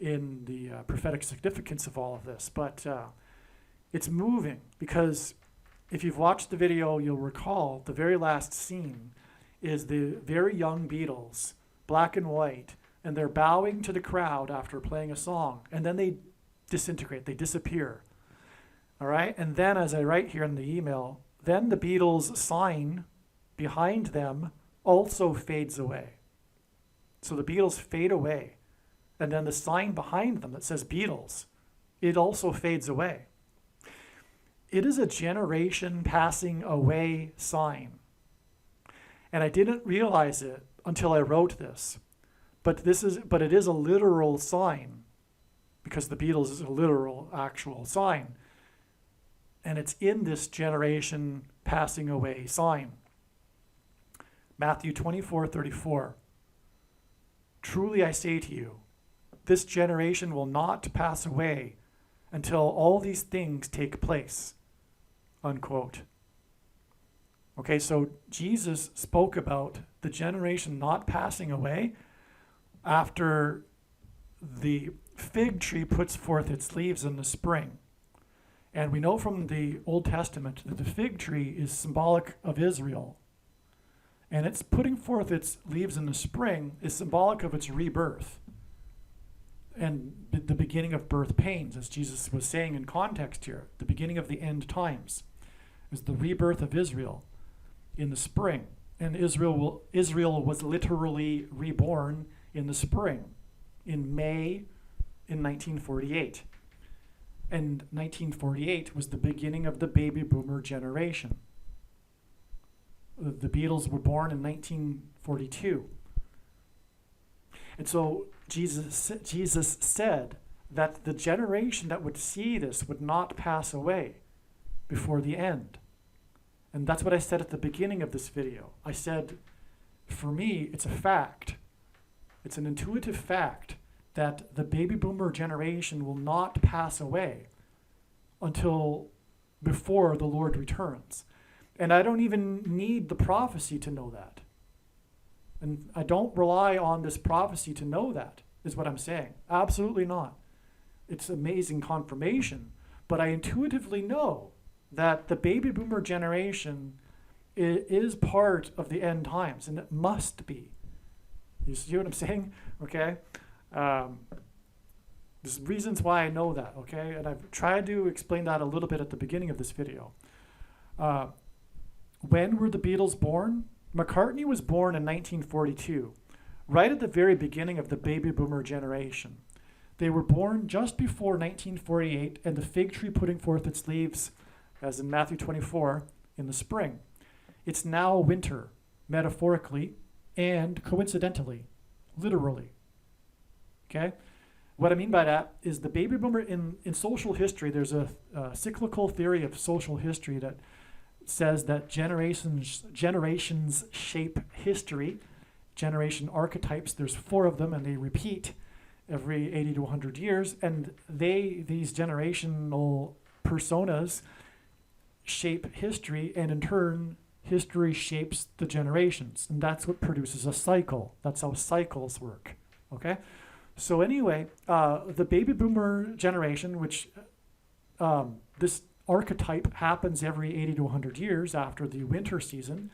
in the prophetic significance of all of this. But it's moving, because if you've watched the video, you'll recall the very last scene is the very young Beatles, black and white, and they're bowing to the crowd after playing a song, and then they disintegrate, they disappear. All right, and then as I write here in the email, then the Beatles sign behind them also fades away. So the Beatles fade away, and then the sign behind them that says Beatles, it also fades away. It is a generation passing away sign. And I didn't realize it until I wrote this. But it is a literal sign, because the Beatles is a literal, actual sign. And it's in this generation passing away sign. Matthew 24:34. Truly I say to you, this generation will not pass away until all these things take place. Unquote. Okay, so Jesus spoke about the generation not passing away after the fig tree puts forth its leaves in the spring. And we know from the Old Testament that the fig tree is symbolic of Israel. And its putting forth its leaves in the spring is symbolic of its rebirth and the beginning of birth pains, as Jesus was saying in context here. The beginning of the end times is the rebirth of Israel in the spring. And Israel was literally reborn in the spring, in May in 1948. And 1948 was the beginning of the baby boomer generation. The Beatles were born in 1942. And so Jesus said that the generation that would see this would not pass away before the end. And that's what I said at the beginning of this video. I said, for me, it's a fact. It's an intuitive fact that the baby boomer generation will not pass away until before the Lord returns. And I don't even need the prophecy to know that. And I don't rely on this prophecy to know that, is what I'm saying. Absolutely not. It's amazing confirmation. But I intuitively know that the baby boomer generation is part of the end times, and it must be. You see what I'm saying? Okay? There's reasons why I know that, okay? And I've tried to explain that a little bit at the beginning of this video. When were the Beatles born? McCartney was born in 1942, right at the very beginning of the baby boomer generation. They were born just before 1948 and the fig tree putting forth its leaves, as in Matthew 24, in the spring. It's now winter, metaphorically and coincidentally, literally. Okay? What I mean by that is the baby boomer in social history, there's a cyclical theory of social history that says that generations shape history. Generation archetypes, there's 4 of them, and they repeat every 80 to 100 years. And these generational personas shape history, and in turn, history shapes the generations. And that's what produces a cycle. That's how cycles work. Okay? So anyway, the baby boomer generation, which this archetype happens every 80 to 100 years after the winter season,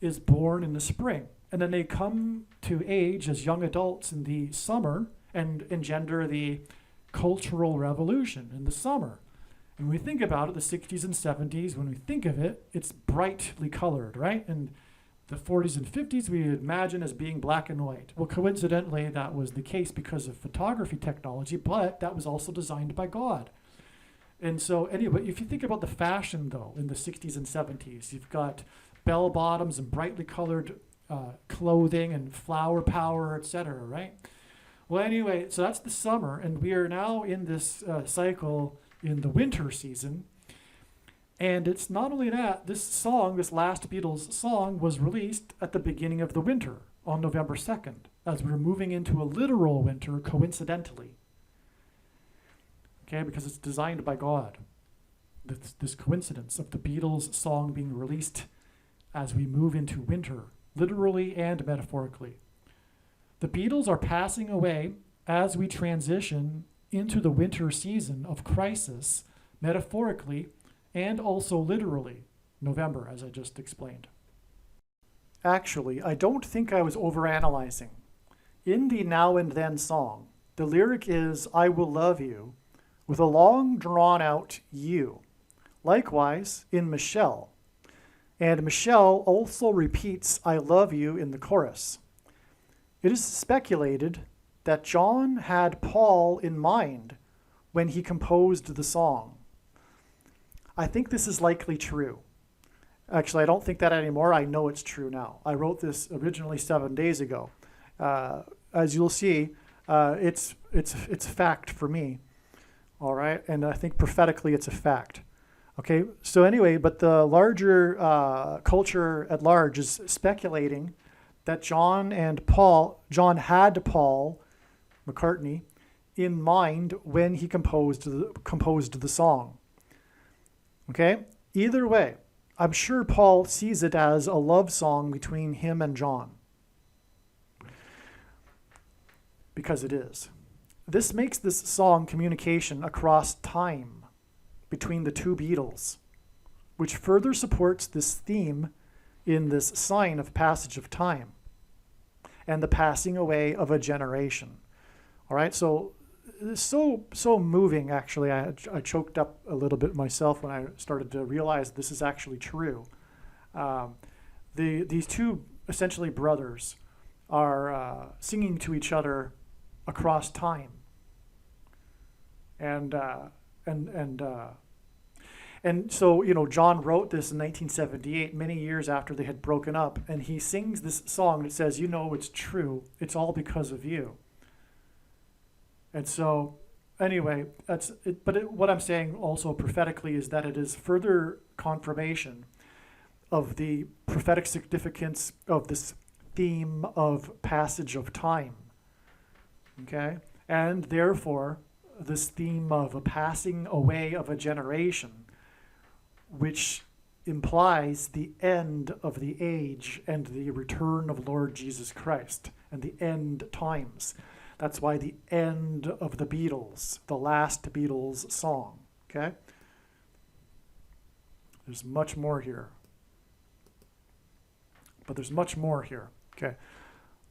is born in the spring. And then they come to age as young adults in the summer and engender the cultural revolution in the summer. And when we think about it, the 60s and 70s, when we think of it, it's brightly colored, right? And the 40s and 50s we imagine as being black and white. Well, coincidentally, that was the case because of photography technology, but that was also designed by God. And so anyway, if you think about the fashion, though, in the 60s and 70s, you've got bell bottoms and brightly colored clothing and flower power, etc., right? Well, anyway, so that's the summer, and we are now in this cycle in the winter season. And it's not only that, this song, this last Beatles song, was released at the beginning of the winter on November 2nd, as we're moving into a literal winter coincidentally. Okay, because it's designed by God. This coincidence of the Beatles song being released as we move into winter, literally and metaphorically. The Beatles are passing away as we transition into the winter season of crisis, metaphorically and also literally, November, as I just explained. Actually, I don't think I was overanalyzing. In the Now and Then song, the lyric is, I will love you, with a long drawn out you. Likewise, in Michelle. And Michelle also repeats, I love you in the chorus. It is speculated that John had Paul in mind when he composed the song. I think this is likely true. Actually, I don't think that anymore. I know it's true now. I wrote this originally 7 days ago. As you'll see, it's fact for me. All right, and I think prophetically it's a fact. Okay, so anyway, but the larger culture at large is speculating that John had Paul McCartney in mind when he composed the song. Okay, either way, I'm sure Paul sees it as a love song between him and John, because it is. This makes this song communication across time between the two Beatles, which further supports this theme in this sign of passage of time and the passing away of a generation. All right, so it's so moving, actually. I choked up a little bit myself when I started to realize this is actually true. These two, essentially brothers, are singing to each other across time. And so, you know, John wrote this in 1978, many years after they had broken up, and he sings this song that says, you know, it's true. It's all because of you. And so, anyway, that's it. But what I'm saying also prophetically is that it is further confirmation of the prophetic significance of this theme of passage of time. Okay? And therefore, this theme of a passing away of a generation, which implies the end of the age and the return of Lord Jesus Christ and the end times. That's why the end of the Beatles, the last Beatles song, okay? There's much more here. But there's much more here, okay?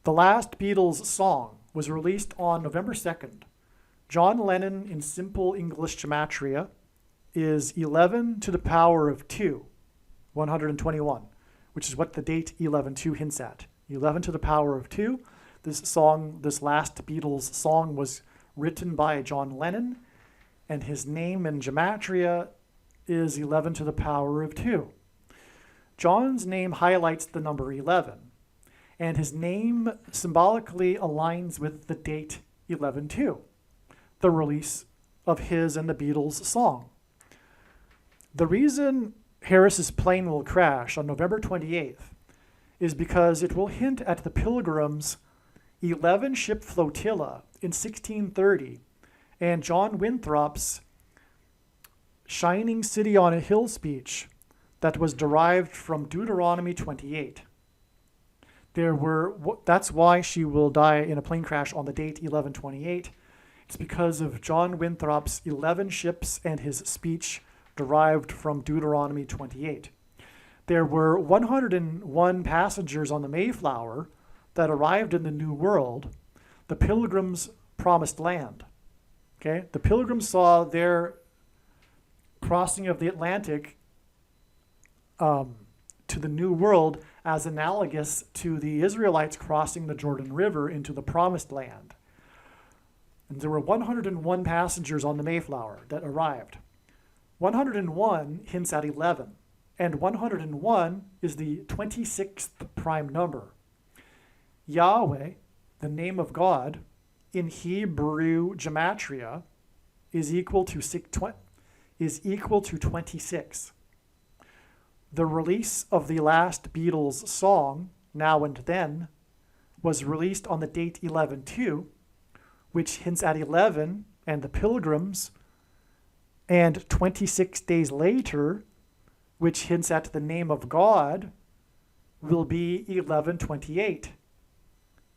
The last Beatles song was released on November 2nd. John Lennon in simple English gematria is 11 to the power of 2, 121, which is what the date 11-2 hints at. 11 to the power of 2. This song, this last Beatles song, was written by John Lennon, and his name in gematria is 11 to the power of 2. John's name highlights the number 11, and his name symbolically aligns with the date 11-2, the release of his and the Beatles song. The reason Harris's plane will crash on November 28th is because it will hint at the Pilgrims' 11-ship flotilla in 1630 and John Winthrop's shining city on a hill speech that was derived from Deuteronomy 28. That's why she will die in a plane crash on the date 11/28. It's because of John Winthrop's 11 ships and his speech derived from Deuteronomy 28. There were 101 passengers on the Mayflower that arrived in the New World, the Pilgrims' promised land. Okay, the Pilgrims saw their crossing of the Atlantic to the New World as analogous to the Israelites crossing the Jordan River into the promised land. And there were 101 passengers on the Mayflower that arrived. 101 hints at 11, and 101 is the 26th prime number. Yahweh, the name of God, in Hebrew gematria, is equal to 26. The release of the last Beatles song, Now and Then, was released on the date 11/2, which hints at 11 and the Pilgrims, and 26 days later, which hints at the name of God, will be 11/28.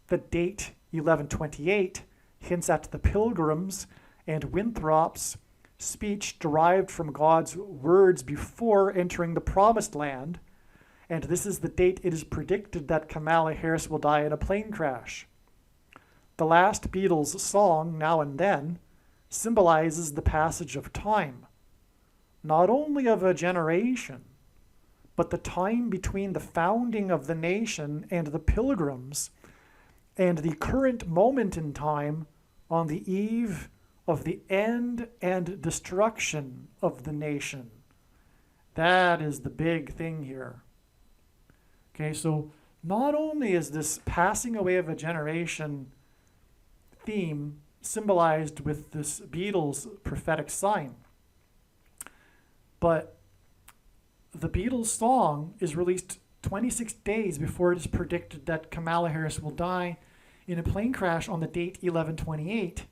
The date 11/28 hints at the Pilgrims and Winthrop's speech derived from God's words before entering the promised land, and this is the date it is predicted that Kamala Harris will die in a plane crash. The last Beatles song, Now and Then, symbolizes the passage of time, not only of a generation, but the time between the founding of the nation and the Pilgrims and the current moment in time on the eve of the end and destruction of the nation. That is the big thing here. Okay, so not only is this passing away of a generation theme symbolized with this Beatles prophetic sign, but the Beatles song is released 26 days before it is predicted that Kamala Harris will die in a plane crash on the date 11/28,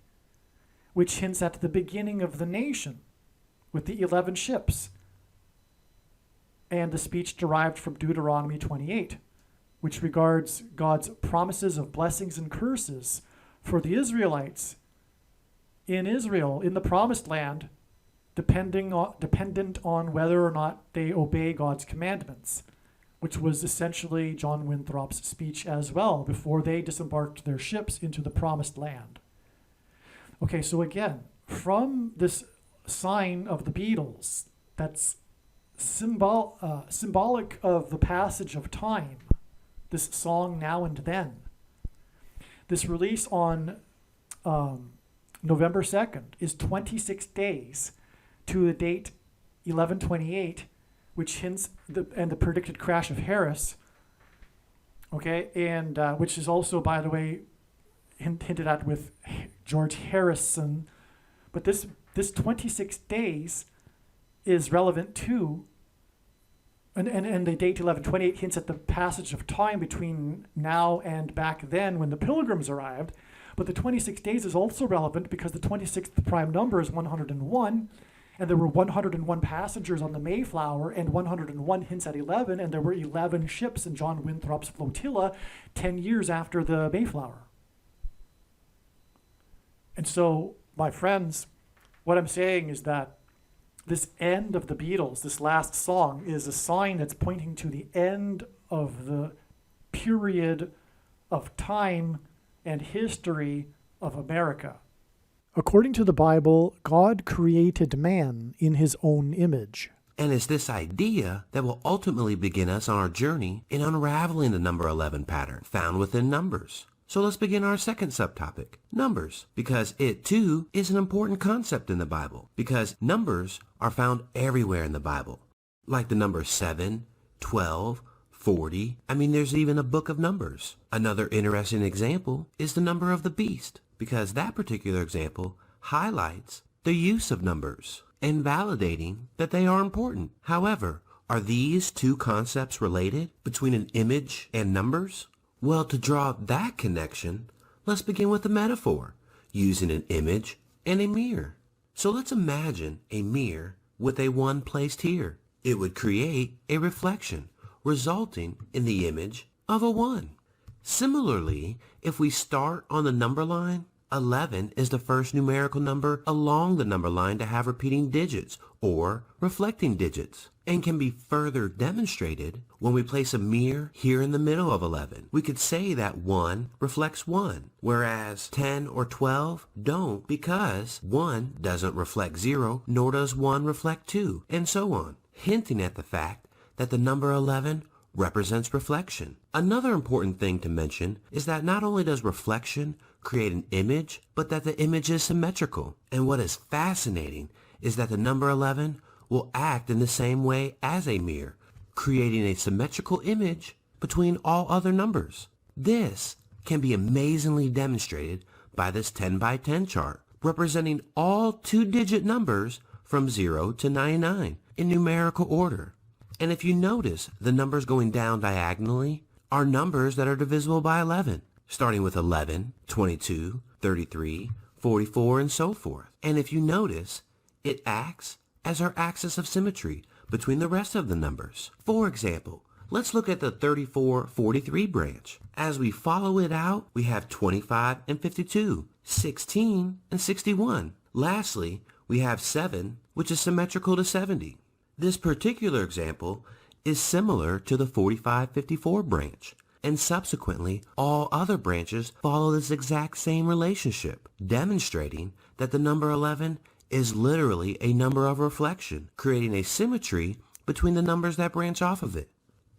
which hints at the beginning of the nation with the 11 ships, and the speech derived from Deuteronomy 28, which regards God's promises of blessings and curses for the Israelites in Israel, in the promised land, dependent on whether or not they obey God's commandments, which was essentially John Winthrop's speech as well before they disembarked their ships into the promised land. Okay, so again, from this sign of the Beatles that's symbolic of the passage of time, this song Now and Then, this release on November 2nd is 26 days to the date 11/28, which hints and the predicted crash of Harris, okay, and which is also, by the way, hinted at with George Harrison. But this 26 days is relevant too, and the date 11/28 hints at the passage of time between now and back then when the Pilgrims arrived. But the 26 days is also relevant because the 26th prime number is 101, and there were 101 passengers on the Mayflower, and 101 hints at 11, and there were 11 ships in John Winthrop's flotilla 10 years after the Mayflower. And so, my friends, what I'm saying is that this end of the Beatles, this last song, is a sign that's pointing to the end of the period of time and history of America. According to the Bible, God created man in his own image. And it's this idea that will ultimately begin us on our journey in unraveling the number 11 pattern found within Numbers. So let's begin our second subtopic, Numbers, because it too is an important concept in the Bible, because numbers are found everywhere in the Bible, like the numbers 7, 12, 40. There's even a book of Numbers. Another interesting example is the number of the beast, because that particular example highlights the use of numbers and validating that they are important. However, are these two concepts related between an image and numbers? Well, to draw that connection, let's begin with a metaphor, using an image and a mirror. So let's imagine a mirror with a 1 placed here. It would create a reflection, resulting in the image of a 1. Similarly, if we start on the number line, 11 is the first numerical number along the number line to have repeating digits or reflecting digits, and can be further demonstrated when we place a mirror here in the middle of 11. We could say that 1 reflects 1, whereas 10 or 12 don't, because 1 doesn't reflect 0, nor does 1 reflect 2, and so on, hinting at the fact that the number 11 represents reflection. Another important thing to mention is that not only does reflection create an image, but that the image is symmetrical. And what is fascinating is that the number 11 will act in the same way as a mirror, creating a symmetrical image between all other numbers. This can be amazingly demonstrated by this 10 by 10 chart, representing all 2-digit numbers from 0 to 99 in numerical order. And if you notice, the numbers going down diagonally are numbers that are divisible by 11, starting with 11, 22, 33, 44, and so forth. And if you notice, it acts as our axis of symmetry between the rest of the numbers. For example, let's look at the 34-43 branch. As we follow it out, we have 25 and 52, 16 and 61. Lastly, we have 7, which is symmetrical to 70. This particular example is similar to the 45-54 branch, and subsequently all other branches follow this exact same relationship, demonstrating that the number 11 is literally a number of reflection, creating a symmetry between the numbers that branch off of it.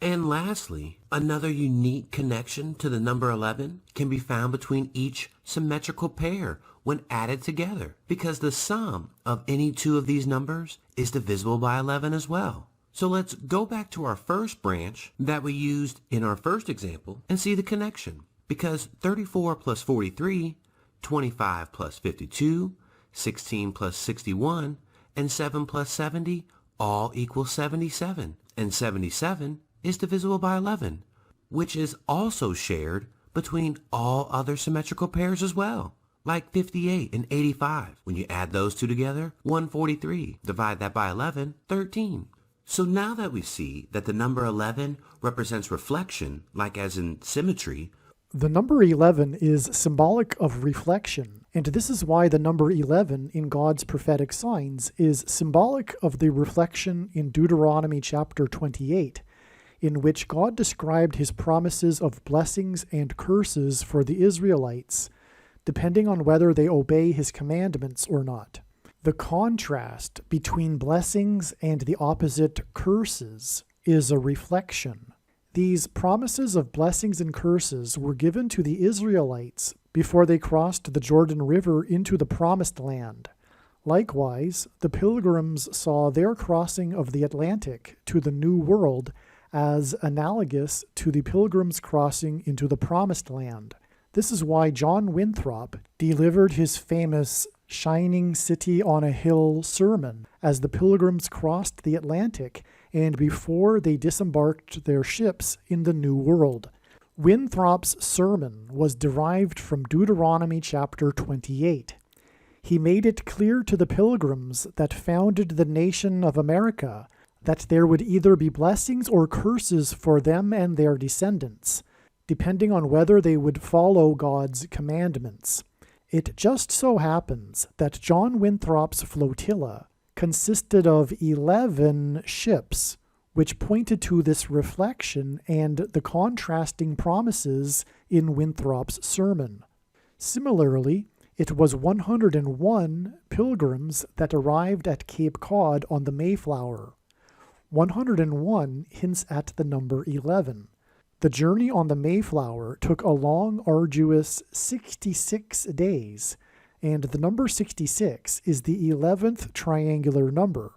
And lastly, another unique connection to the number 11 can be found between each symmetrical pair when added together, because the sum of any two of these numbers is divisible by 11 as well. So let's go back to our first branch that we used in our first example and see the connection. Because 34 plus 43, 25 plus 52, 16 plus 61, and 7 plus 70 all equal 77. And 77 is divisible by 11, which is also shared between all other symmetrical pairs as well, like 58 and 85. When you add those two together, 143. Divide that by 11, 13. So now that we see that the number 11 represents reflection, like as in symmetry, the number 11 is symbolic of reflection, and this is why the number 11 in God's prophetic signs is symbolic of the reflection in Deuteronomy chapter 28, in which God described his promises of blessings and curses for the Israelites, depending on whether they obey his commandments or not. The contrast between blessings and the opposite curses is a reflection. These promises of blessings and curses were given to the Israelites before they crossed the Jordan River into the Promised Land. Likewise, the pilgrims saw their crossing of the Atlantic to the New World as analogous to the pilgrims' crossing into the Promised Land. This is why John Winthrop delivered his famous Shining City on a Hill sermon as the pilgrims crossed the Atlantic and before they disembarked their ships in the New World. Winthrop's sermon was derived from Deuteronomy chapter 28. He made it clear to the pilgrims that founded the nation of America that there would either be blessings or curses for them and their descendants, depending on whether they would follow God's commandments. It just so happens that John Winthrop's flotilla consisted of 11 ships, which pointed to this reflection and the contrasting promises in Winthrop's sermon. Similarly, it was 101 pilgrims that arrived at Cape Cod on the Mayflower. 101 hints at the number 11. The journey on the Mayflower took a long, arduous 66 days, and the number 66 is the 11th triangular number.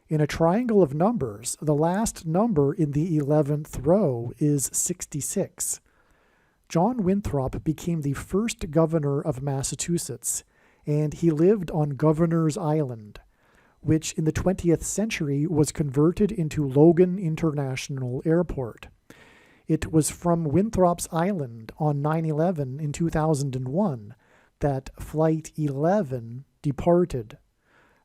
In a triangle of numbers, the last number in the 11th row is 66. John Winthrop became the first governor of Massachusetts, and he lived on Governor's Island, which in the 20th century was converted into Logan International Airport. It was from Winthrop's Island on 9/11 in 2001 that Flight 11 departed.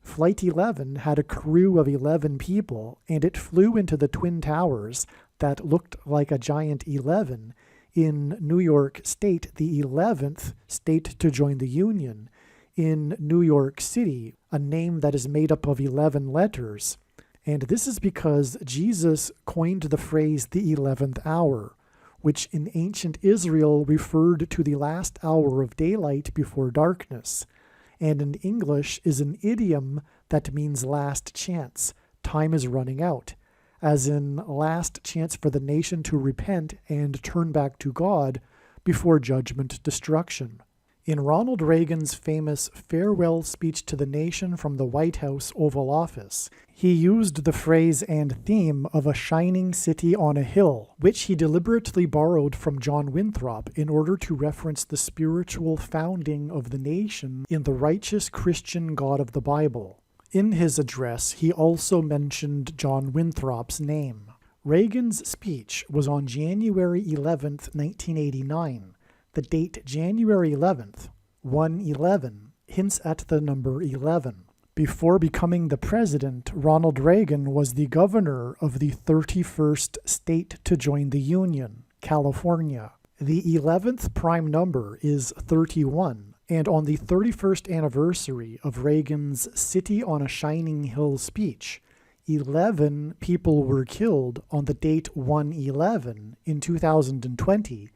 Flight 11 had a crew of 11 people, and it flew into the Twin Towers that looked like a giant 11 in New York State, the 11th state to join the Union, in New York City, a name that is made up of 11 letters. And this is because Jesus coined the phrase the 11th hour, which in ancient Israel referred to the last hour of daylight before darkness, and in English is an idiom that means last chance, time is running out, as in last chance for the nation to repent and turn back to God before judgment destruction. In Ronald Reagan's famous farewell speech to the nation from the White House Oval Office, he used the phrase and theme of a shining city on a hill, which he deliberately borrowed from John Winthrop in order to reference the spiritual founding of the nation in the righteous Christian God of the Bible. In his address, he also mentioned John Winthrop's name. Reagan's speech was on January 11, 1989. The date January 11th, 1/11, hints at the number 11. Before becoming the president, Ronald Reagan was the governor of the 31st state to join the Union, California. The 11th prime number is 31, And on the 31st anniversary of Reagan's City on a Shining Hill speech, 11 people were killed on the date 1/11 in 2020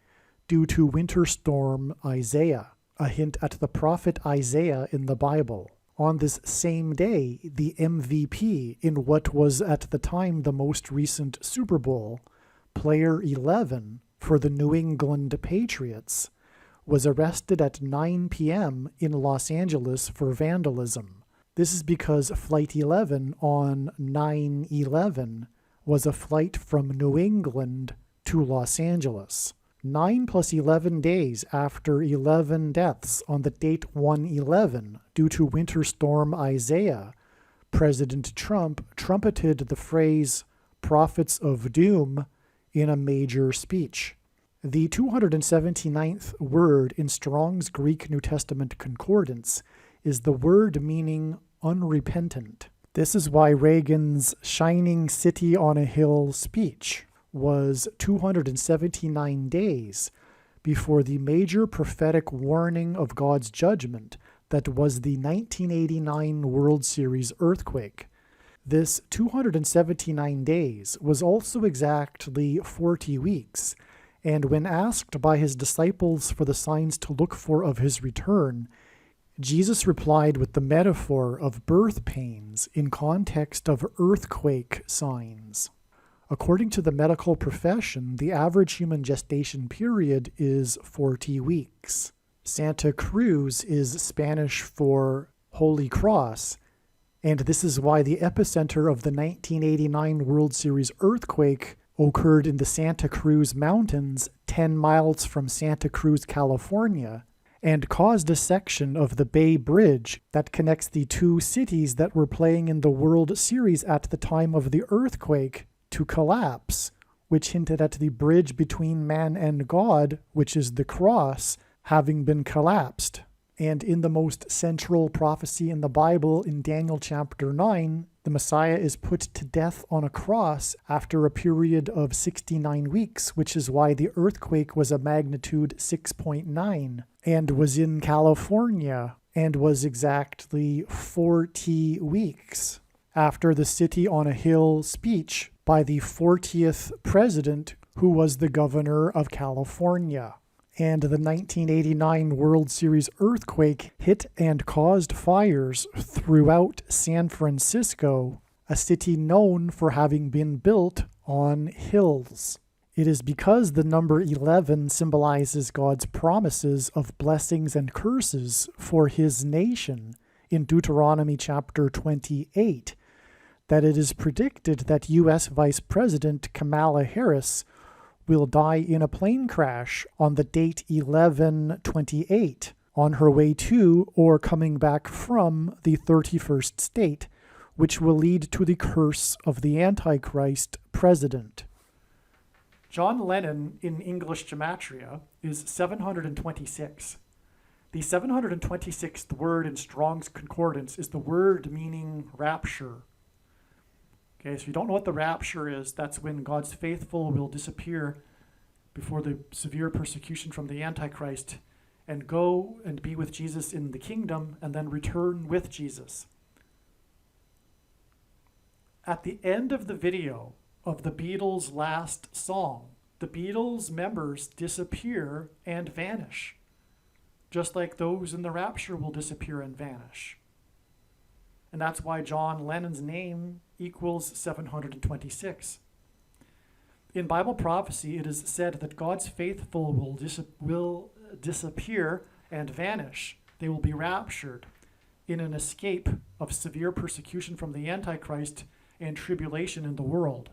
due to Winter Storm Isaiah, a hint at the prophet Isaiah in the Bible. On this same day, the MVP in what was at the time the most recent Super Bowl, Player 11 for the New England Patriots, was arrested at 9 p.m. in Los Angeles for vandalism. This is because Flight 11 on 9/11 was a flight from New England to Los Angeles. 9 plus 11 days after 11 deaths on the date 1/11 due to Winter Storm Isaiah, President Trump trumpeted the phrase "prophets of doom" in a major speech. The 279th word in Strong's Greek New Testament Concordance is the word meaning unrepentant. This is why Reagan's Shining City on a Hill speech was 279 days before the major prophetic warning of God's judgment that was the 1989 World Series earthquake. This 279 days was also exactly 40 weeks, and when asked by his disciples for the signs to look for of his return, Jesus replied with the metaphor of birth pains in context of earthquake signs. According to the medical profession, the average human gestation period is 40 weeks. Santa Cruz is Spanish for Holy Cross, and this is why the epicenter of the 1989 World Series earthquake occurred in the Santa Cruz Mountains, 10 miles from Santa Cruz, California, and caused a section of the Bay Bridge that connects the two cities that were playing in the World Series at the time of the earthquake to collapse, which hinted at the bridge between man and God, which is the cross, having been collapsed. And in the most central prophecy in the Bible, in Daniel chapter 9, the Messiah is put to death on a cross after a period of 69 weeks, which is why the earthquake was a magnitude 6.9 and was in California and was exactly 40 weeks after the City on a Hill speech by the 40th president, who was the governor of California. And the 1989 World Series earthquake hit and caused fires throughout San Francisco, a city known for having been built on hills. It is because the number 11 symbolizes God's promises of blessings and curses for his nation in Deuteronomy chapter 28 that it is predicted that U.S. Vice President Kamala Harris will die in a plane crash on the date 11/28 on her way to or coming back from the 31st state, which will lead to the curse of the Antichrist president. John Lennon in English gematria is 726. The 726th word in Strong's Concordance is the word meaning rapture. Okay, so if you don't know what the rapture is, that's when God's faithful will disappear before the severe persecution from the Antichrist and go and be with Jesus in the kingdom and then return with Jesus. At the end of the video of the Beatles' last song, the Beatles members disappear and vanish, just like those in the rapture will disappear and vanish. And that's why John Lennon's name equals 726. In Bible prophecy, it is said that God's faithful will disappear and vanish. They will be raptured in an escape of severe persecution from the Antichrist and tribulation in the world.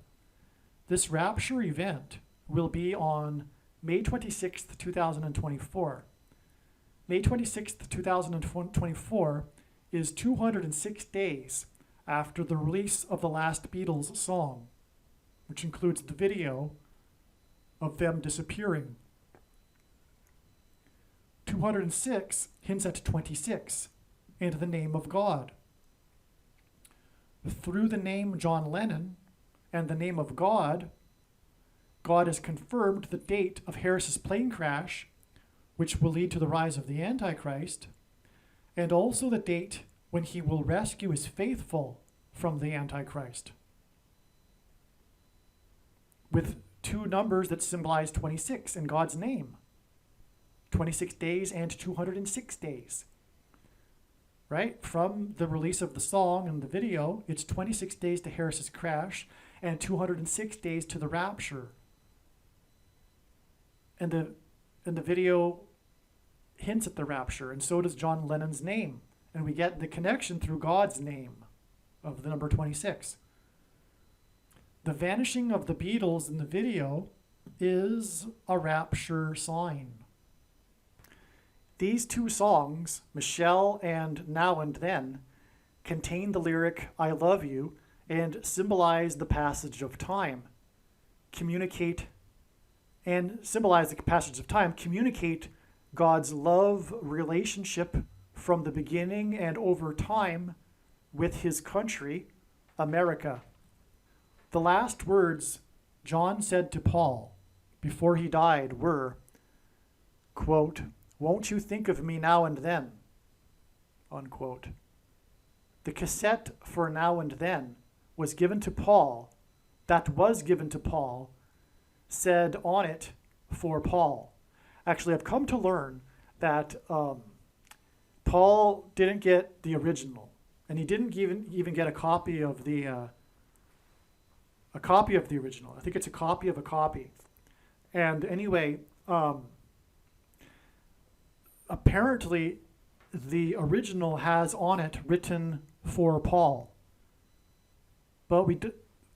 This rapture event will be on May 26th, 2024. May 26th, 2024 is 206 days after the release of the last Beatles song, which includes the video of them disappearing. 206 hints at 26 and the name of God. Through the name John Lennon and the name of God, God has confirmed the date of Harris's plane crash, which will lead to the rise of the Antichrist, and also the date when he will rescue his faithful from the Antichrist, with two numbers that symbolize 26 in God's name. 26 days and 206 days. Right? From the release of the song and the video, it's 26 days to Harris's crash and 206 days to the rapture. And the video hints at the rapture, and so does John Lennon's name. And we get the connection through God's name of the number 26. The vanishing of the Beatles in the video is a rapture sign. These two songs, Michelle and Now and Then, contain the lyric, I love you, and symbolize the passage of time. Communicate God's love relationship from the beginning and over time with his country, America. The last words John said to Paul before he died were, quote, won't you think of me now and then, unquote. The cassette for Now and Then was given to Paul, said on it, for Paul. Actually, I've come to learn that Paul didn't get the original, and he didn't even get a copy of the original. I think it's a copy of a copy. And anyway, apparently the original has on it written for Paul. But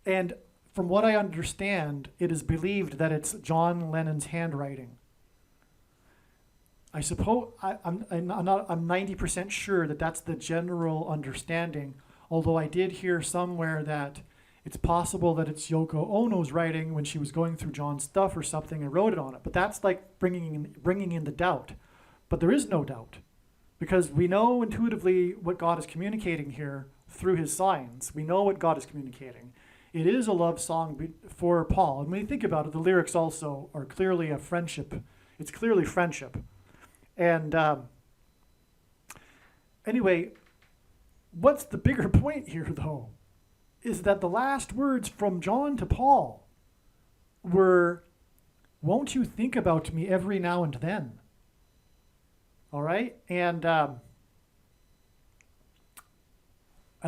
and from what I understand, it is believed that it's John Lennon's handwriting. I suppose I'm 90% sure that that's the general understanding, although I did hear somewhere that it's possible that it's Yoko Ono's writing when she was going through John's stuff or something and wrote it on it. But that's like bringing in the doubt. But there is no doubt, because we know intuitively what God is communicating here through his signs. We know what God is communicating. It is a love song for Paul. And when you think about it, the lyrics also are clearly a friendship. It's clearly friendship. And anyway, what's the bigger point here, though, is that the last words from John to Paul were, won't you think about me every now and then? All right? And as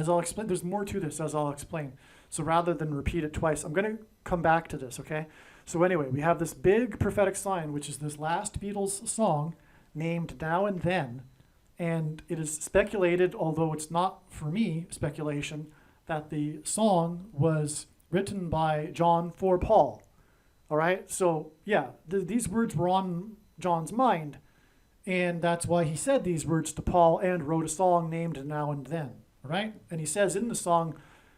I'll explain, there's more to this, as I'll explain. So rather than repeat it twice, I'm going to come back to this, okay? So anyway, we have this big prophetic sign, which is this last Beatles song named Now and Then. And it is speculated, although it's not, for me, speculation, that the song was written by John for Paul. All right? So, yeah, these words were on John's mind. And that's why he said these words to Paul and wrote a song named Now and Then. All right? And he says in the song,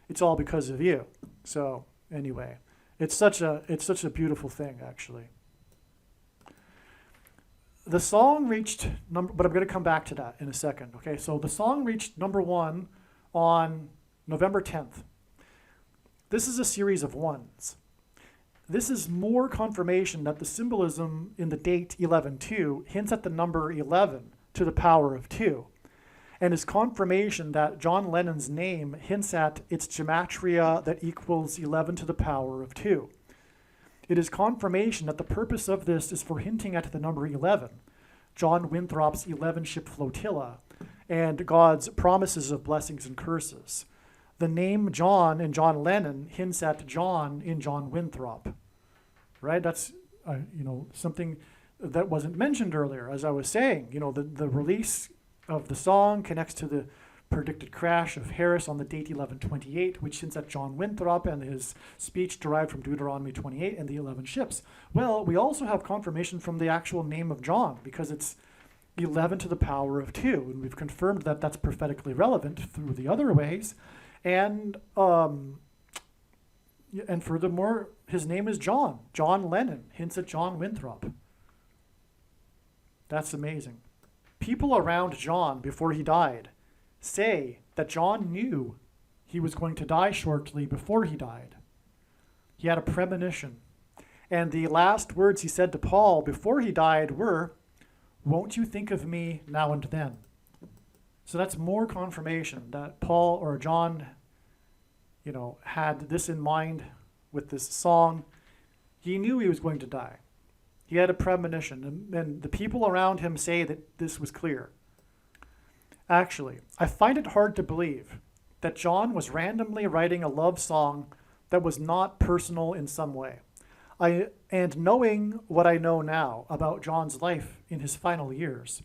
it's all because of you. So, anyway, it's such a beautiful thing, actually. The song reached but I'm going to come back to that in a second. Okay, so the song reached number 1 on November 10th. This is a series of ones. This is more confirmation that the symbolism in the date 11-2 hints at the number 11 to the power of 2, and is confirmation that John Lennon's name hints at its gematria that equals 11 to the power of 2. It is confirmation that the purpose of this is for hinting at the number 11, John Winthrop's 11-ship flotilla, and God's promises of blessings and curses. The name John in John Lennon hints at John in John Winthrop, right? That's something that wasn't mentioned earlier. As I was saying, the release of the song connects to the predicted crash of Harris on the date 11/28, which hints at John Winthrop and his speech derived from Deuteronomy 28 and the 11 ships. Well, we also have confirmation from the actual name of John, because it's 11 to the power of 2, and we've confirmed that that's prophetically relevant through the other ways. And furthermore, his name is John. John Lennon hints at John Winthrop. That's amazing. People around John before he died say that John knew he was going to die shortly before he died. He had a premonition. And the last words he said to Paul before he died were, Won't you think of me now and then? So that's more confirmation that Paul or John, had this in mind with this song. He knew he was going to die. He had a premonition, and the people around him say that this was clear. Actually, I find it hard to believe that John was randomly writing a love song that was not personal in some way. And knowing what I know now about John's life in his final years,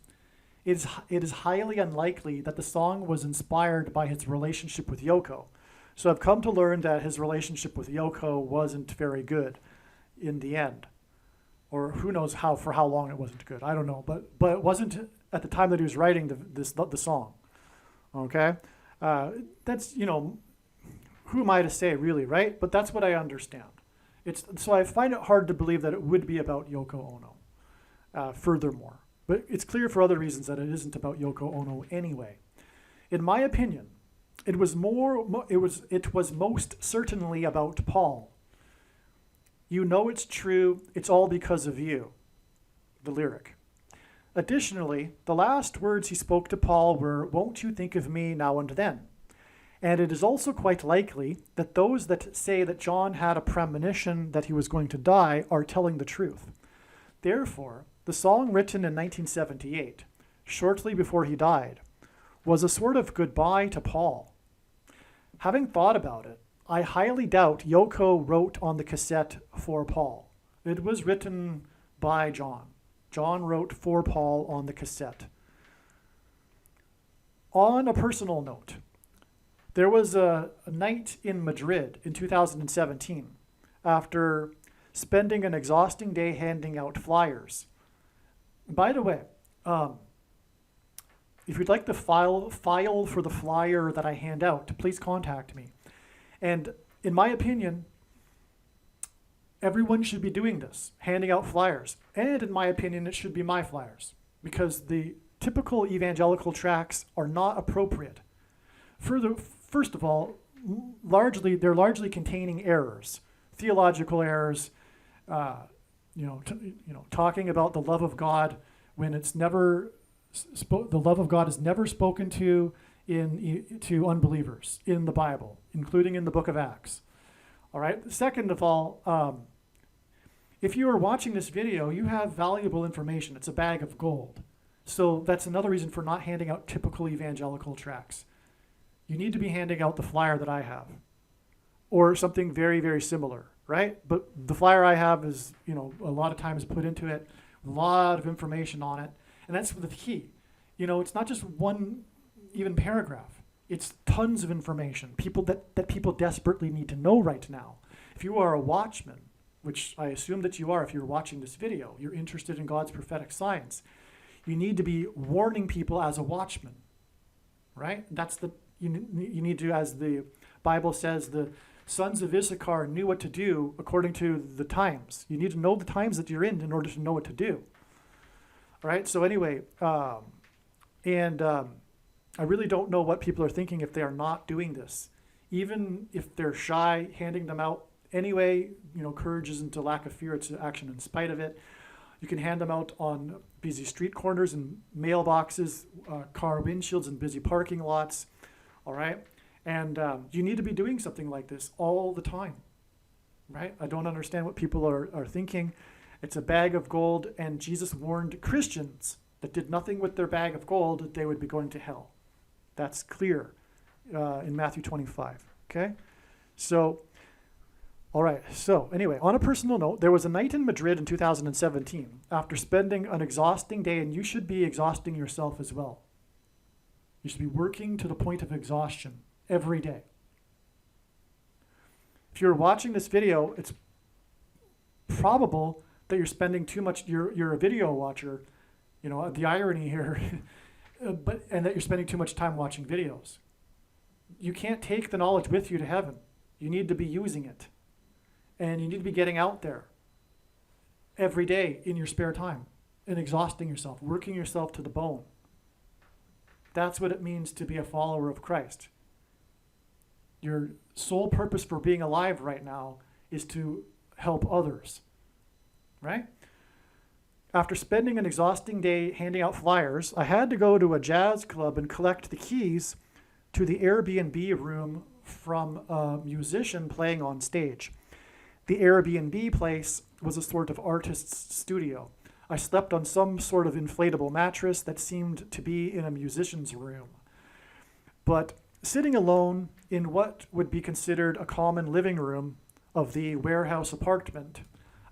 it is highly unlikely that the song was inspired by his relationship with Yoko. So I've come to learn that his relationship with Yoko wasn't very good in the end. Or who knows for how long it wasn't good. I don't know. But it wasn't at the time that he was writing the song. Okay? That's, who am I to say, really, right? But that's what I understand. So I find it hard to believe that it would be about Yoko Ono, furthermore. But it's clear for other reasons that it isn't about Yoko Ono anyway. In my opinion, it was most certainly about Paul. You know it's true, it's all because of you, the lyric. Additionally, the last words he spoke to Paul were, "Won't you think of me now and then?" And it is also quite likely that those that say that John had a premonition that he was going to die are telling the truth. Therefore, the song written in 1978, shortly before he died, was a sort of goodbye to Paul. Having thought about it, I highly doubt Yoko wrote on the cassette for Paul. It was written by John. John wrote for Paul on the cassette. On a personal note, there was a night in Madrid in 2017 after spending an exhausting day handing out flyers. By the way, if you'd like the file for the flyer that I hand out, please contact me. And in my opinion, everyone should be doing this, handing out flyers. And in my opinion, it should be my flyers, because the typical evangelical tracts are not appropriate. First of all, they're largely containing errors, theological errors, talking about the love of God when it's never the love of God is never spoken to to unbelievers in the Bible, including in the book of Acts. All right. Second of all, if you are watching this video, you have valuable information. It's a bag of gold. So that's another reason for not handing out typical evangelical tracts. You need to be handing out the flyer that I have, or something very, very similar, right? But the flyer I have is, a lot of time is put into it, a lot of information on it, and that's the key. It's not just one even paragraph. It's tons of information, that people desperately need to know right now. If you are a watchman, which I assume that you are if you're watching this video, you're interested in God's prophetic science, you need to be warning people as a watchman, right? You need to, as the Bible says, the sons of Issachar knew what to do according to the times. You need to know the times that you're in order to know what to do. All right, so anyway, I really don't know what people are thinking if they are not doing this. Even if they're shy, handing them out anyway, courage isn't a lack of fear, it's action in spite of it. You can hand them out on busy street corners and mailboxes, car windshields and busy parking lots, all right? And you need to be doing something like this all the time, right? I don't understand what people are thinking. It's a bag of gold, and Jesus warned Christians that did nothing with their bag of gold that they would be going to hell. That's clear in Matthew 25, okay? So, all right, so anyway, on a personal note, there was a night in Madrid in 2017 after spending an exhausting day, and you should be exhausting yourself as well. You should be working to the point of exhaustion every day. If you're watching this video, it's probable that you're spending too much, you're a video watcher, the irony here, and that you're spending too much time watching videos. You can't take the knowledge with you to heaven. You need to be using it. And you need to be getting out there every day in your spare time and exhausting yourself, working yourself to the bone. That's what it means to be a follower of Christ. Your sole purpose for being alive right now is to help others, right? After spending an exhausting day handing out flyers, I had to go to a jazz club and collect the keys to the Airbnb room from a musician playing on stage. The Airbnb place was a sort of artist's studio. I slept on some sort of inflatable mattress that seemed to be in a musician's room. But sitting alone in what would be considered a common living room of the warehouse apartment,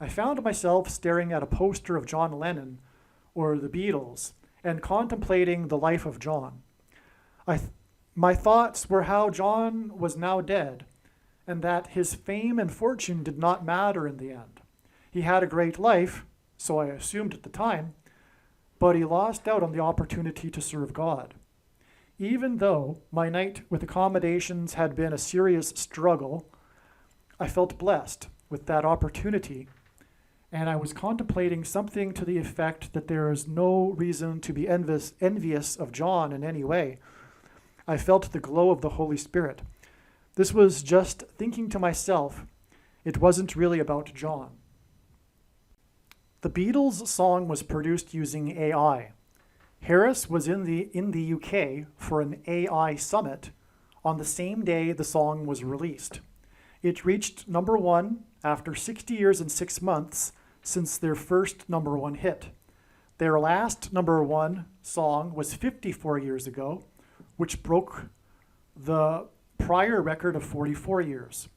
I found myself staring at a poster of John Lennon or the Beatles and contemplating the life of John. My thoughts were how John was now dead and that his fame and fortune did not matter in the end. He had a great life, so I assumed at the time, but he lost out on the opportunity to serve God. Even though my night with accommodations had been a serious struggle, I felt blessed with that opportunity, and I was contemplating something to the effect that there is no reason to be envious of John in any way. I felt the glow of the Holy Spirit. This was just thinking to myself, it wasn't really about John. The Beatles song was produced using AI. Harris was in the UK for an AI summit on the same day the song was released. It reached number one after 60 years and 6 months since their first number one hit. Their last number one song was 54 years ago, which broke the prior record of 44 years.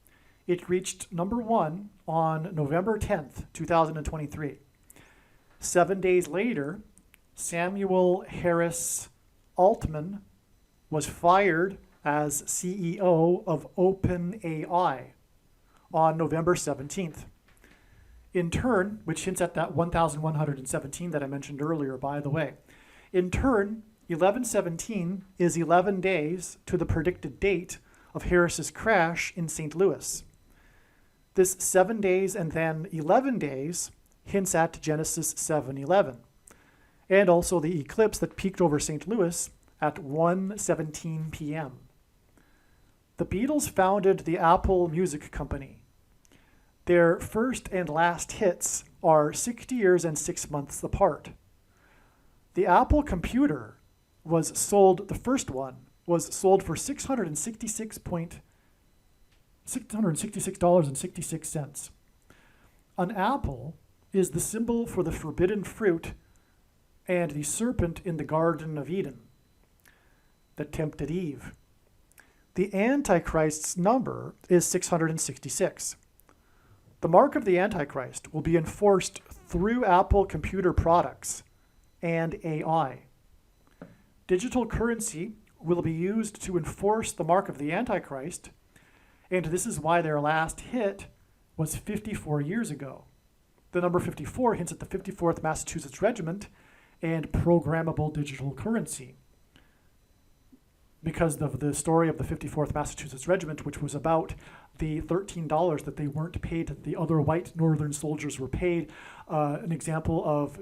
It reached number one on November 10th, 2023. 7 days later, Samuel Harris Altman was fired as CEO of OpenAI on November 17th. In turn, which hints at that 1,117 that I mentioned earlier, by the way. In turn, 11/17 is 11 days to the predicted date of Harris's crash in St. Louis. This 7 days and then 11 days hints at Genesis 7:11, and also the eclipse that peaked over St. Louis at 1:17 p.m. The Beatles founded the Apple Music Company. Their first and last hits are 60 years and 6 months apart. The Apple computer was sold, the first one, was sold for $666.66. An apple is the symbol for the forbidden fruit and the serpent in the Garden of Eden that tempted Eve. The Antichrist's number is 666. The mark of the Antichrist will be enforced through Apple computer products and AI. Digital currency will be used to enforce the mark of the Antichrist, and this is why their last hit was 54 years ago. The number 54 hints at the 54th Massachusetts Regiment and programmable digital currency, because of the story of the 54th Massachusetts Regiment, which was about the $13 that they weren't paid, that the other white northern soldiers were paid, an example of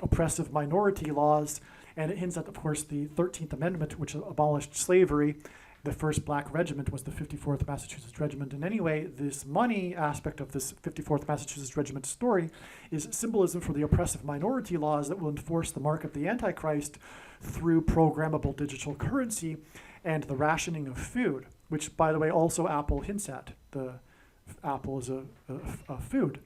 oppressive minority laws. And it hints at, of course, the 13th Amendment, which abolished slavery. The first black regiment was the 54th Massachusetts Regiment. And anyway, this money aspect of this 54th Massachusetts Regiment story is symbolism for the oppressive minority laws that will enforce the mark of the Antichrist through programmable digital currency and the rationing of food, which, by the way, also Apple hints at. The apple is a food.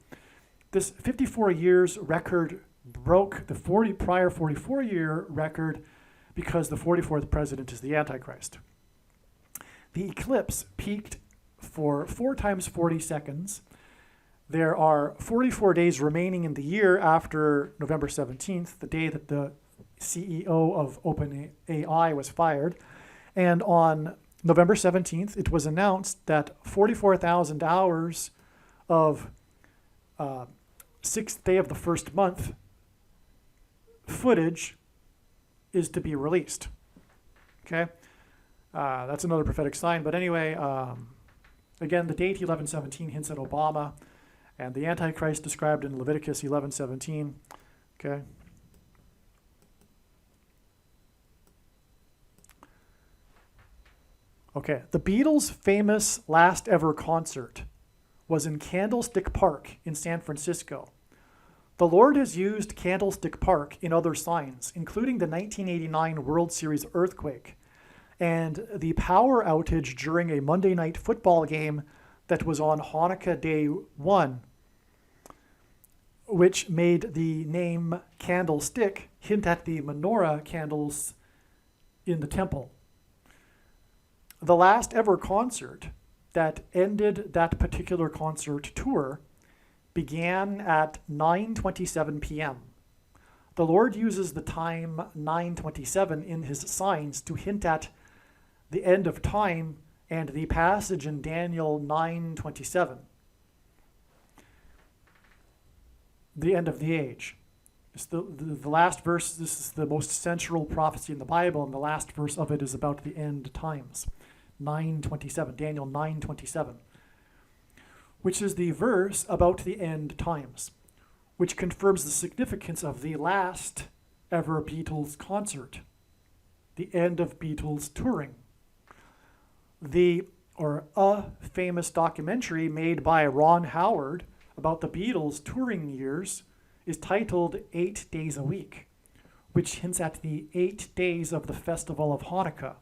This 54 years record broke the prior 44-year record because the 44th president is the Antichrist. The eclipse peaked for 4 times 40 seconds. There are 44 days remaining in the year after November 17th, the day that the CEO of OpenAI was fired. And on November 17th, it was announced that 44,000 hours of 6th day of the first month footage is to be released. Okay? That's another prophetic sign. But anyway, again, the date 11/17 hints at Obama, and the Antichrist described in Leviticus 11:17. Okay. Okay. The Beatles' famous last ever concert was in Candlestick Park in San Francisco. The Lord has used Candlestick Park in other signs, including the 1989 World Series earthquake and the power outage during a Monday night football game that was on Hanukkah Day 1, which made the name Candlestick hint at the menorah candles in the temple. The last ever concert that ended that particular concert tour began at 9:27 p.m. The Lord uses the time 9:27 in his signs to hint at the end of time and the passage in Daniel 9:27, the end of the age. It's the last verse. This is the most central prophecy in the Bible, and the last verse of it is about the end times. 9:27, Daniel 9:27, which is the verse about the end times, which confirms the significance of the last ever Beatles concert, the end of Beatles touring. A famous documentary made by Ron Howard about the Beatles' touring years is titled 8 Days a Week, which hints at the 8 days of the festival of Hanukkah.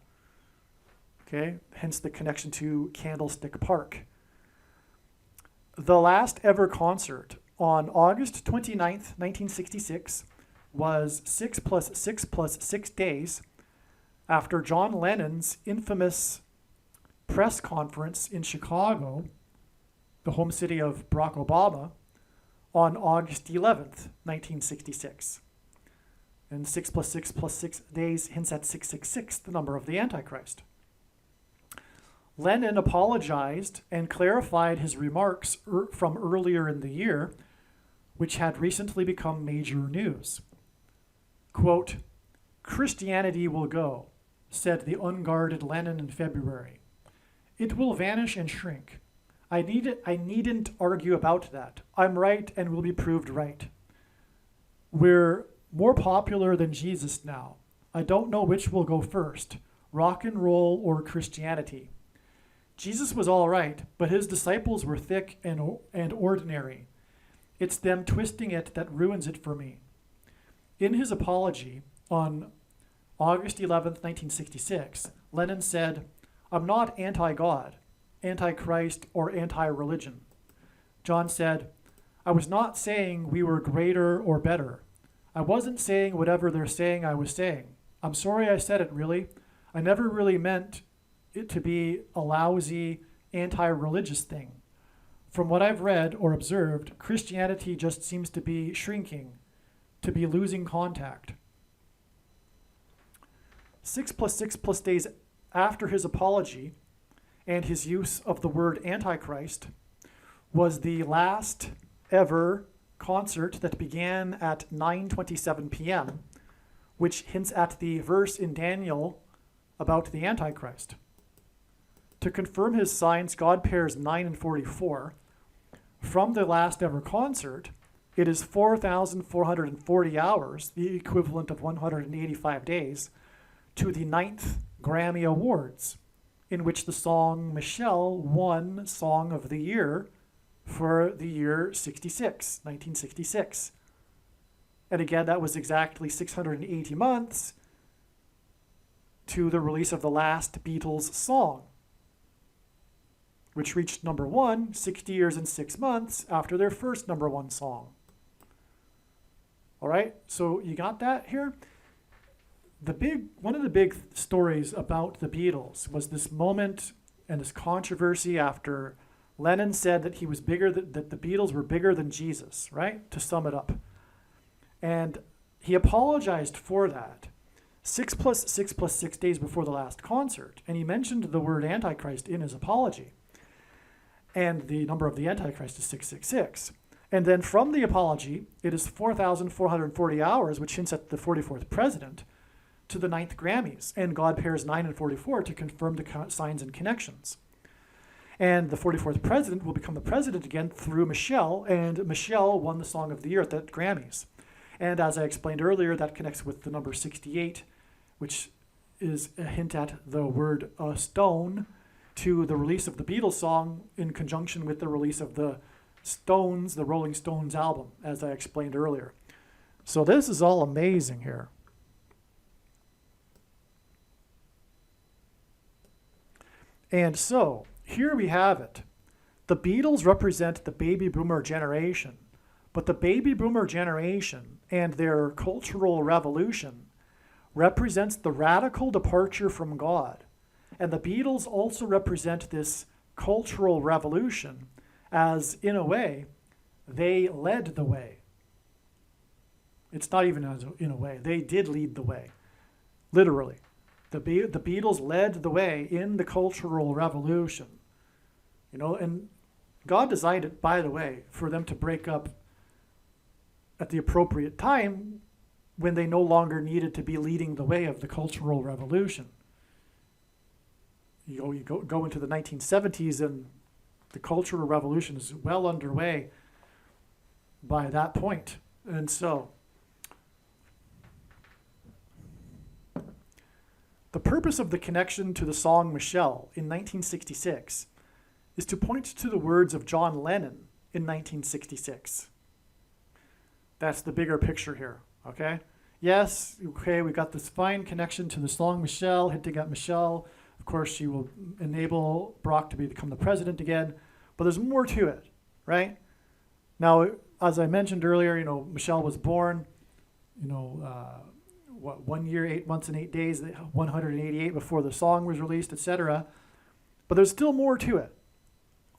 Okay, hence the connection to Candlestick Park. The last ever concert on August 29th, 1966 was 6 plus 6 plus 6 days after John Lennon's infamous press conference in Chicago, the home city of Barack Obama, on August 11th, 1966. And 6 plus 6 plus 6 days hints at 666, the number of the Antichrist. Lennon apologized and clarified his remarks from earlier in the year, which had recently become major news. Quote, "Christianity will go," said the unguarded Lennon in February. "It will vanish and shrink. I needn't argue about that. I'm right and will be proved right. We're more popular than Jesus now. I don't know which will go first, rock and roll or Christianity. Jesus was all right, but his disciples were thick and ordinary. It's them twisting it that ruins it for me." In his apology on August 11th, 1966, Lennon said, "I'm not anti-God, anti-Christ, or anti-religion." John said, "I was not saying we were greater or better. I wasn't saying whatever they're saying I was saying. I'm sorry I said it, really. I never really meant it to be a lousy, anti-religious thing. From what I've read or observed, Christianity just seems to be shrinking, to be losing contact." 6 plus 6 plus days after his apology and his use of the word Antichrist was the last ever concert that began at 9:27 p.m., which hints at the verse in Daniel about the Antichrist. To confirm his signs, God pairs 9 and 44. From the last ever concert, it is 4,440 hours, the equivalent of 185 days, to the 9th Grammy Awards, in which the song Michelle won Song of the Year for the year 1966. And again, that was exactly 680 months to the release of the last Beatles song, which reached number one 60 years and 6 months after their first number one song. All right, so you got that here? One of the big stories about the Beatles was this moment and this controversy after Lennon said that he was that the Beatles were bigger than Jesus, right? To sum it up. And he apologized for that 6 plus 6 plus 6 days before the last concert. And he mentioned the word Antichrist in his apology. And the number of the Antichrist is 666. And then from the apology, it is 4,440 hours, which hints at the 44th president, to the 9th Grammys. And God pairs 9 and 44 to confirm the signs and connections. And the 44th president will become the president again through Michelle, and Michelle won the Song of the Year at the Grammys. And as I explained earlier, that connects with the number 68, which is a hint at the word stone, to the release of the Beatles song in conjunction with the release of the Stones, the Rolling Stones album, as I explained earlier. So this is all amazing here. And so here we have it. The Beatles represent the baby boomer generation, but the baby boomer generation and their cultural revolution represents the radical departure from God. And the Beatles also represent this cultural revolution as, in a way, they led the way. It's not even as in a way. They did lead the way, literally. The Beatles led the way in the cultural revolution. You know, and God designed it, by the way, for them to break up at the appropriate time when they no longer needed to be leading the way of the cultural revolution. You go into the 1970s and the cultural revolution is well underway by that point. And so the purpose of the connection to the song Michelle in 1966 is to point to the words of John Lennon in 1966. That's the bigger picture here, okay? Yes, okay, we got this fine connection to the song Michelle, hinting at Michelle. Of course, she will enable Barack to become the president again, but there's more to it, right? Now, as I mentioned earlier, you know, Michelle was born, 1 year, 8 months, and 8 days, 188 before the song was released, etc. But there's still more to it.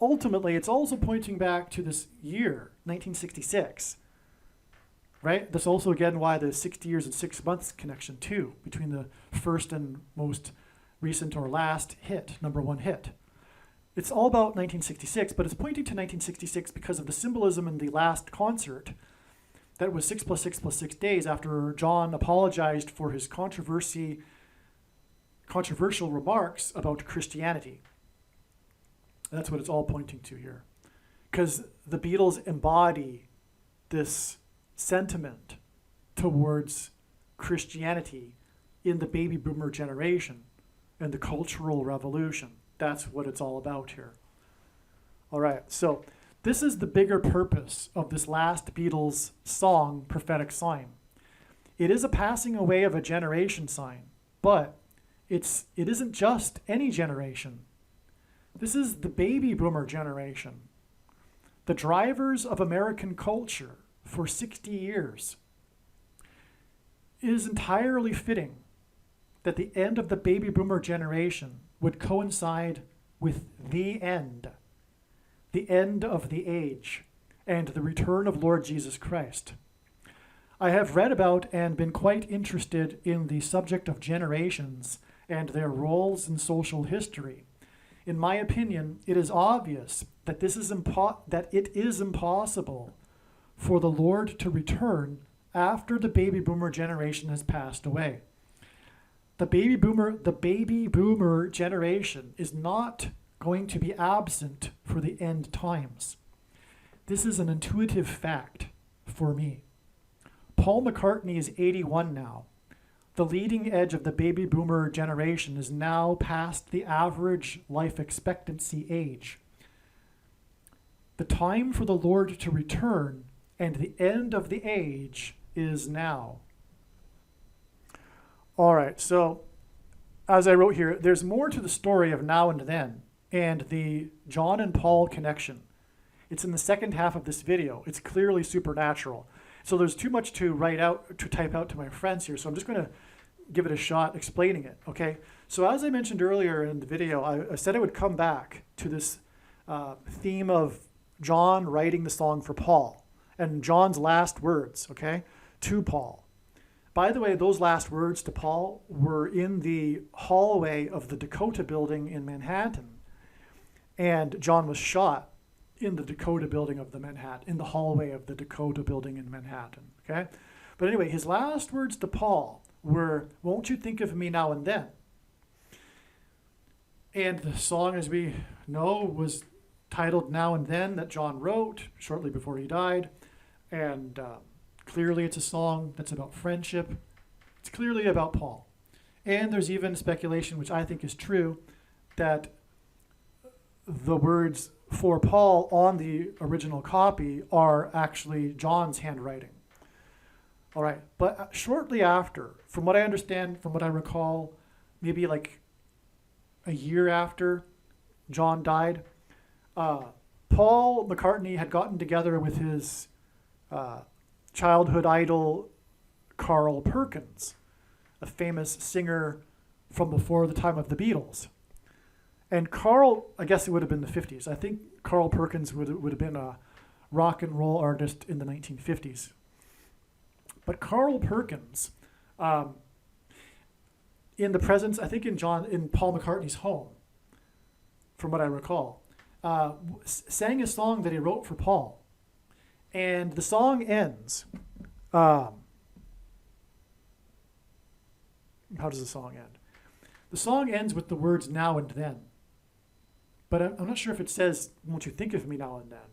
Ultimately, it's also pointing back to this year, 1966, right? That's also, again, why the 60 years and 6 months connection, too, between the first and most recent or last hit, number one hit. It's all about 1966, but it's pointing to 1966 because of the symbolism in the last concert that was 6 + 6 + 6 days after John apologized for his controversial remarks about Christianity. That's what it's all pointing to here. Because the Beatles embody this sentiment towards Christianity in the baby boomer generation and the cultural revolution. That's what it's all about here. All right, so this is the bigger purpose of this last Beatles song, Prophetic Sign. It is a passing away of a generation sign, but it isn't just any generation. This is the baby boomer generation, the drivers of American culture for 60 years. It is entirely fitting that the end of the baby boomer generation would coincide with the end of the age, and the return of Lord Jesus Christ. I have read about and been quite interested in the subject of generations and their roles in social history. In my opinion, it is obvious that it is impossible for the Lord to return after the baby boomer generation has passed away. The baby boomer generation is not going to be absent for the end times. This is an intuitive fact for me. Paul McCartney is 81 now. The leading edge of the baby boomer generation is now past the average life expectancy age. The time for the Lord to return and the end of the age is now. All right, so as I wrote here, there's more to the story of Now and Then and the John and Paul connection. It's in the second half of this video. It's clearly supernatural. So there's too much to type out to my friends here, so I'm just going to give it a shot explaining it, okay? So as I mentioned earlier in the video, I said I would come back to this theme of John writing the song for Paul and John's last words, okay, to Paul. By the way, those last words to Paul were in the hallway of the Dakota building in Manhattan. And John was shot in the Dakota building of in the hallway of the Dakota building in Manhattan, okay? But anyway, his last words to Paul were, "Won't you think of me now and then?" And the song, as we know, was titled Now and Then, that John wrote shortly before he died. And clearly it's a song that's about friendship. It's clearly about Paul. And there's even speculation, which I think is true, that the words for Paul on the original copy are actually John's handwriting. All right, but shortly after, from what I understand, from what I recall, maybe like a year after John died, Paul McCartney had gotten together with his childhood idol, Carl Perkins, a famous singer from before the time of the Beatles. And Carl, I guess it would have been the 50s. I think Carl Perkins would have been a rock and roll artist in the 1950s. But Carl Perkins, in the presence, I think in Paul McCartney's home, from what I recall, sang a song that he wrote for Paul. And the song ends. How does the song end? The song ends with the words "now and then." But I'm not sure if it says, "Won't you think of me now and then?"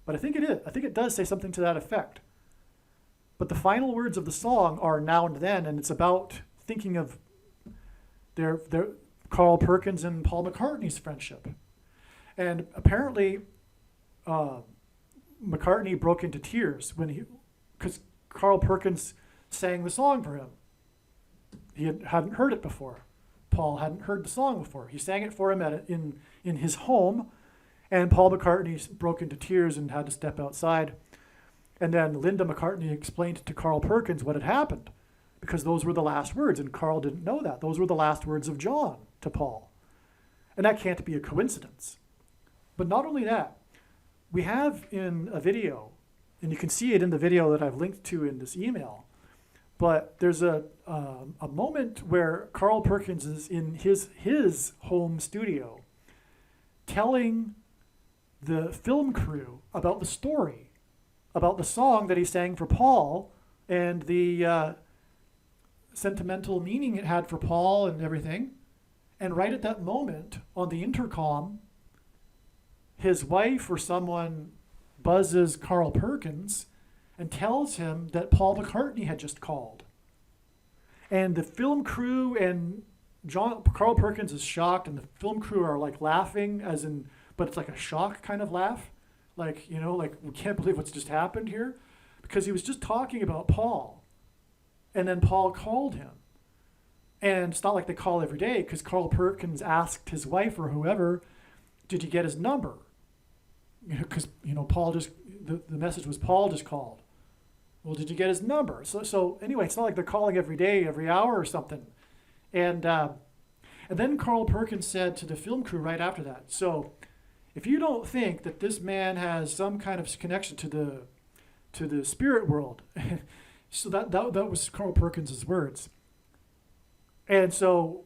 But I think it is. I think it does say something to that effect. But the final words of the song are "now and then," and it's about thinking of their Carl Perkins and Paul McCartney's friendship. And apparently, McCartney broke into tears because Carl Perkins sang the song for him. He hadn't heard it before. Paul hadn't heard the song before. He sang it for him in his home, and Paul McCartney broke into tears and had to step outside. And then Linda McCartney explained to Carl Perkins what had happened, because those were the last words, and Carl didn't know that. Those were the last words of John to Paul. And that can't be a coincidence. But not only that, we have in a video, and you can see it in the video that I've linked to in this email, but there's a moment where Carl Perkins is in his home studio telling the film crew about the story, about the song that he sang for Paul and the sentimental meaning it had for Paul and everything. And right at that moment, on the intercom, his wife or someone buzzes Carl Perkins and tells him that Paul McCartney had just called. And the film crew and Carl Perkins is shocked, and the film crew are like laughing, but it's like a shock kind of laugh. Like, we can't believe what's just happened here. Because he was just talking about Paul. And then Paul called him. And it's not like they call every day, because Carl Perkins asked his wife or whoever, "Did you get his number?" Because, Paul just, the message was Paul just called. Well, did you get his number? So anyway, it's not like they're calling every day, every hour or something. And then Carl Perkins said to the film crew right after that, "So if you don't think that this man has some kind of connection to the spirit world," so that was Carl Perkins' words. And so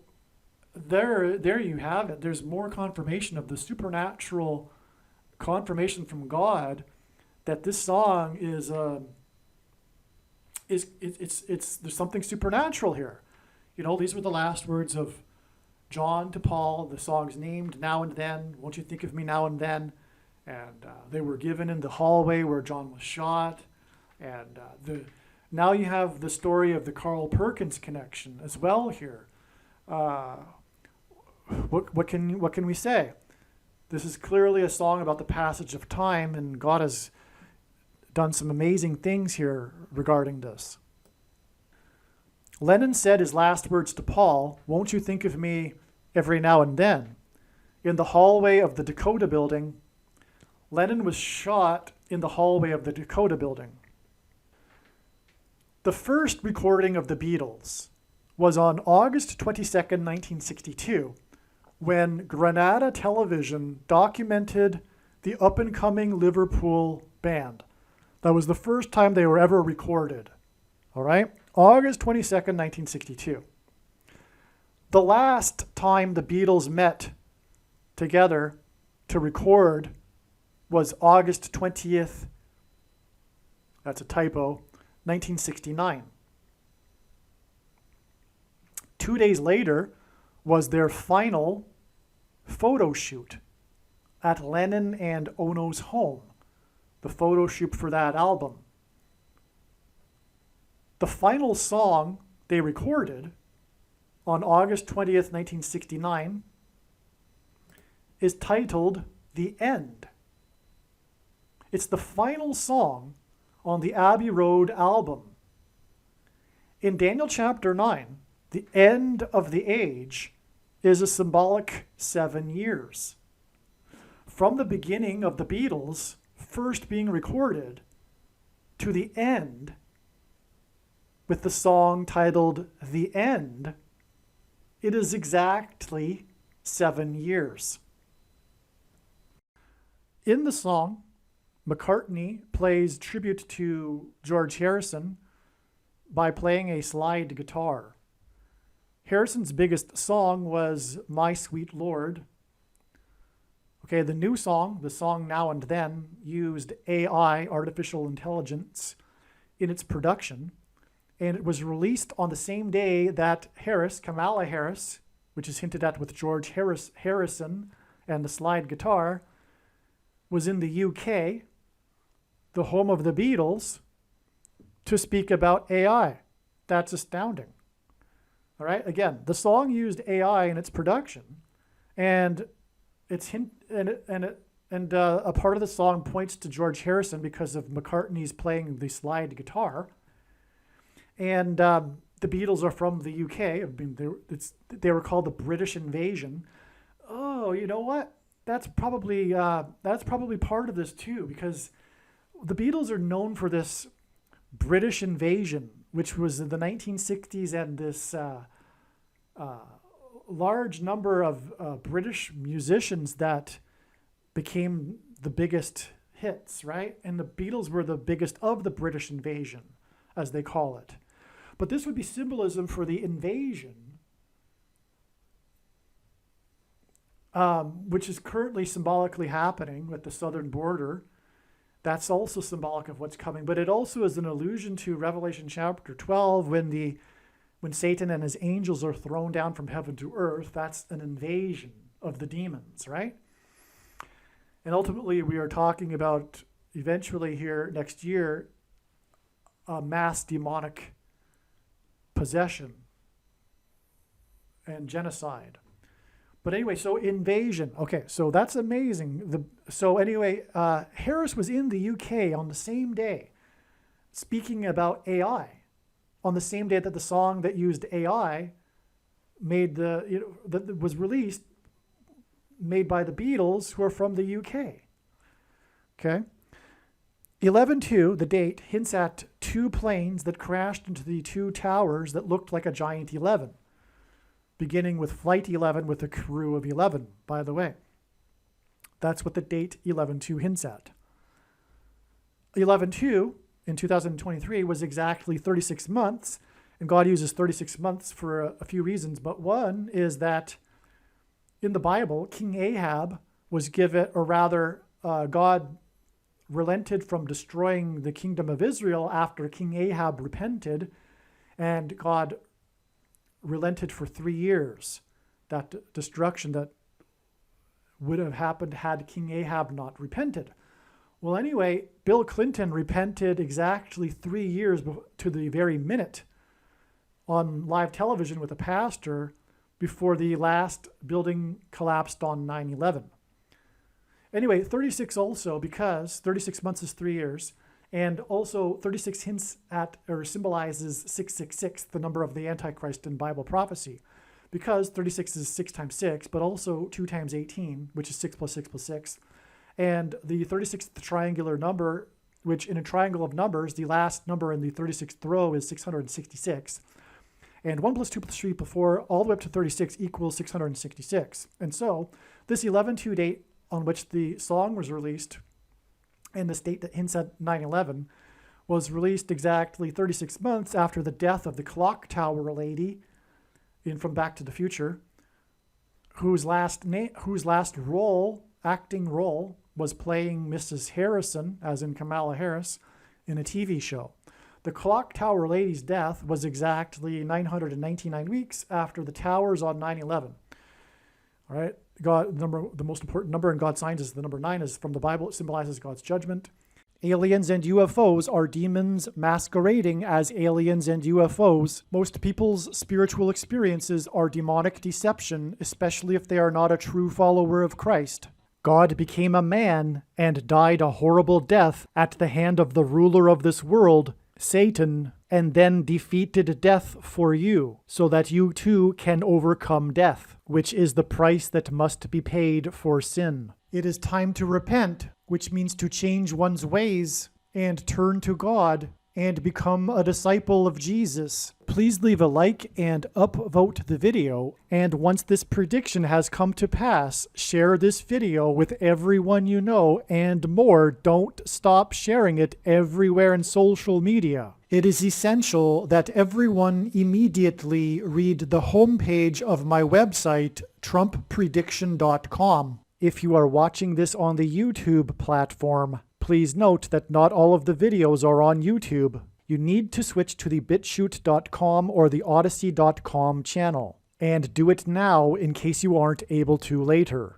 there you have it. There's more confirmation of the supernatural confirmation from God that this song is there's something supernatural here. These were the last words of John to Paul. The song's named "Now and Then." "Won't you think of me now and then?" And they were given in the hallway where John was shot. And now you have the story of the Carl Perkins connection as well here. What can we say? This is clearly a song about the passage of time, and God has done some amazing things here regarding this. Lennon said his last words to Paul, "Won't you think of me every now and then?" in the hallway of the Dakota Building. Lennon was shot in the hallway of the Dakota Building. The first recording of the Beatles was on August 22nd, 1962, when Granada Television documented the up-and-coming Liverpool band. That was the first time they were ever recorded. All right? August 22nd, 1962. The last time the Beatles met together to record was August 20th, that's a typo, 1969. 2 days later was their final photo shoot at Lennon and Ono's home, the photo shoot for that album. The final song they recorded on August 20th, 1969 is titled the end. It's the final song on the Abbey Road album. In Daniel chapter 9, the end of the age is a symbolic 7 years. From the beginning of the Beatles first being recorded to the end with the song titled The End, it is exactly 7 years. In the song, McCartney plays tribute to George Harrison by playing a slide guitar. Harrison's biggest song was My Sweet Lord. Okay, the new song, the song Now and Then, used AI, artificial intelligence, in its production, and it was released on the same day that Kamala Harris, which is hinted at with George Harrison and the slide guitar, was in the UK, the home of the Beatles, to speak about AI. That's astounding. All right, again, the song used AI in its production, and a part of the song points to George Harrison because of McCartney's playing the slide guitar. And the Beatles are from the UK. I mean, they were called the British Invasion. Oh, you know what? That's probably part of this too, because the Beatles are known for this British invasion, which was in the 1960s, and this large number of British musicians that became the biggest hits, right? And the Beatles were the biggest of the British invasion, as they call it. But this would be symbolism for the invasion, which is currently symbolically happening with the southern border. That's also symbolic of what's coming. But it also is an allusion to Revelation chapter 12, when Satan and his angels are thrown down from heaven to earth. That's an invasion of the demons, right? And ultimately, we are talking about, eventually here next year, a mass demonic possession and genocide. But anyway, so invasion. Okay, so that's amazing. Harris was in the UK on the same day, speaking about AI, on the same day that the song that used AI that was released, made by the Beatles, who are from the UK. Okay. 11/2, the date, hints at two planes that crashed into the two towers that looked like a giant 11, beginning with Flight 11 with a crew of 11, by the way. That's what the date 11/2 hints at. 11/2 in 2023 was exactly 36 months, and God uses 36 months for a few reasons, but one is that in the Bible, King Ahab was given, or rather, God relented from destroying the kingdom of Israel after King Ahab repented, and God relented for 3 years. That destruction that would have happened had King Ahab not repented. Well, anyway, Bill Clinton repented exactly 3 years to the very minute on live television with a pastor before the last building collapsed on 9/11. Anyway, 36 also, because 36 months is 3 years, and also 36 hints at or symbolizes 666, the number of the Antichrist in Bible prophecy, because 36 is 6 times 6, but also 2 times 18, which is 6 plus 6 plus 6. And the 36th triangular number, which in a triangle of numbers, the last number in the 36th row is 666. And 1 plus 2 plus 3 plus 4, all the way up to 36 equals 666. And so this 11/2 date on which the song was released, and this date that hints at 9/11, was released exactly 36 months after the death of the clock tower lady from Back to the Future, whose last acting role was playing Mrs. Harrison, as in Kamala Harris, in a TV show. The clock tower lady's death was exactly 999 weeks after the towers on 9/11. All right, the most important number in God's signs is the number 9, is from the Bible. It symbolizes God's judgment. Aliens and UFOs are demons masquerading as aliens and UFOs. Most people's spiritual experiences are demonic deception, especially if they are not a true follower of Christ. God became a man and died a horrible death at the hand of the ruler of this world, Satan, and then defeated death for you, so that you too can overcome death, which is the price that must be paid for sin. It is time to repent, which means to change one's ways and turn to God and become a disciple of Jesus. Please leave a like and upvote the video, and once this prediction has come to pass, share this video with everyone you know, and more, don't stop sharing it everywhere in social media. It is essential that everyone immediately read the homepage of my website, TrumpPrediction.com. If you are watching this on the YouTube platform, please note that not all of the videos are on YouTube. You need to switch to the BitChute.com or the Odyssey.com channel. And do it now in case you aren't able to later.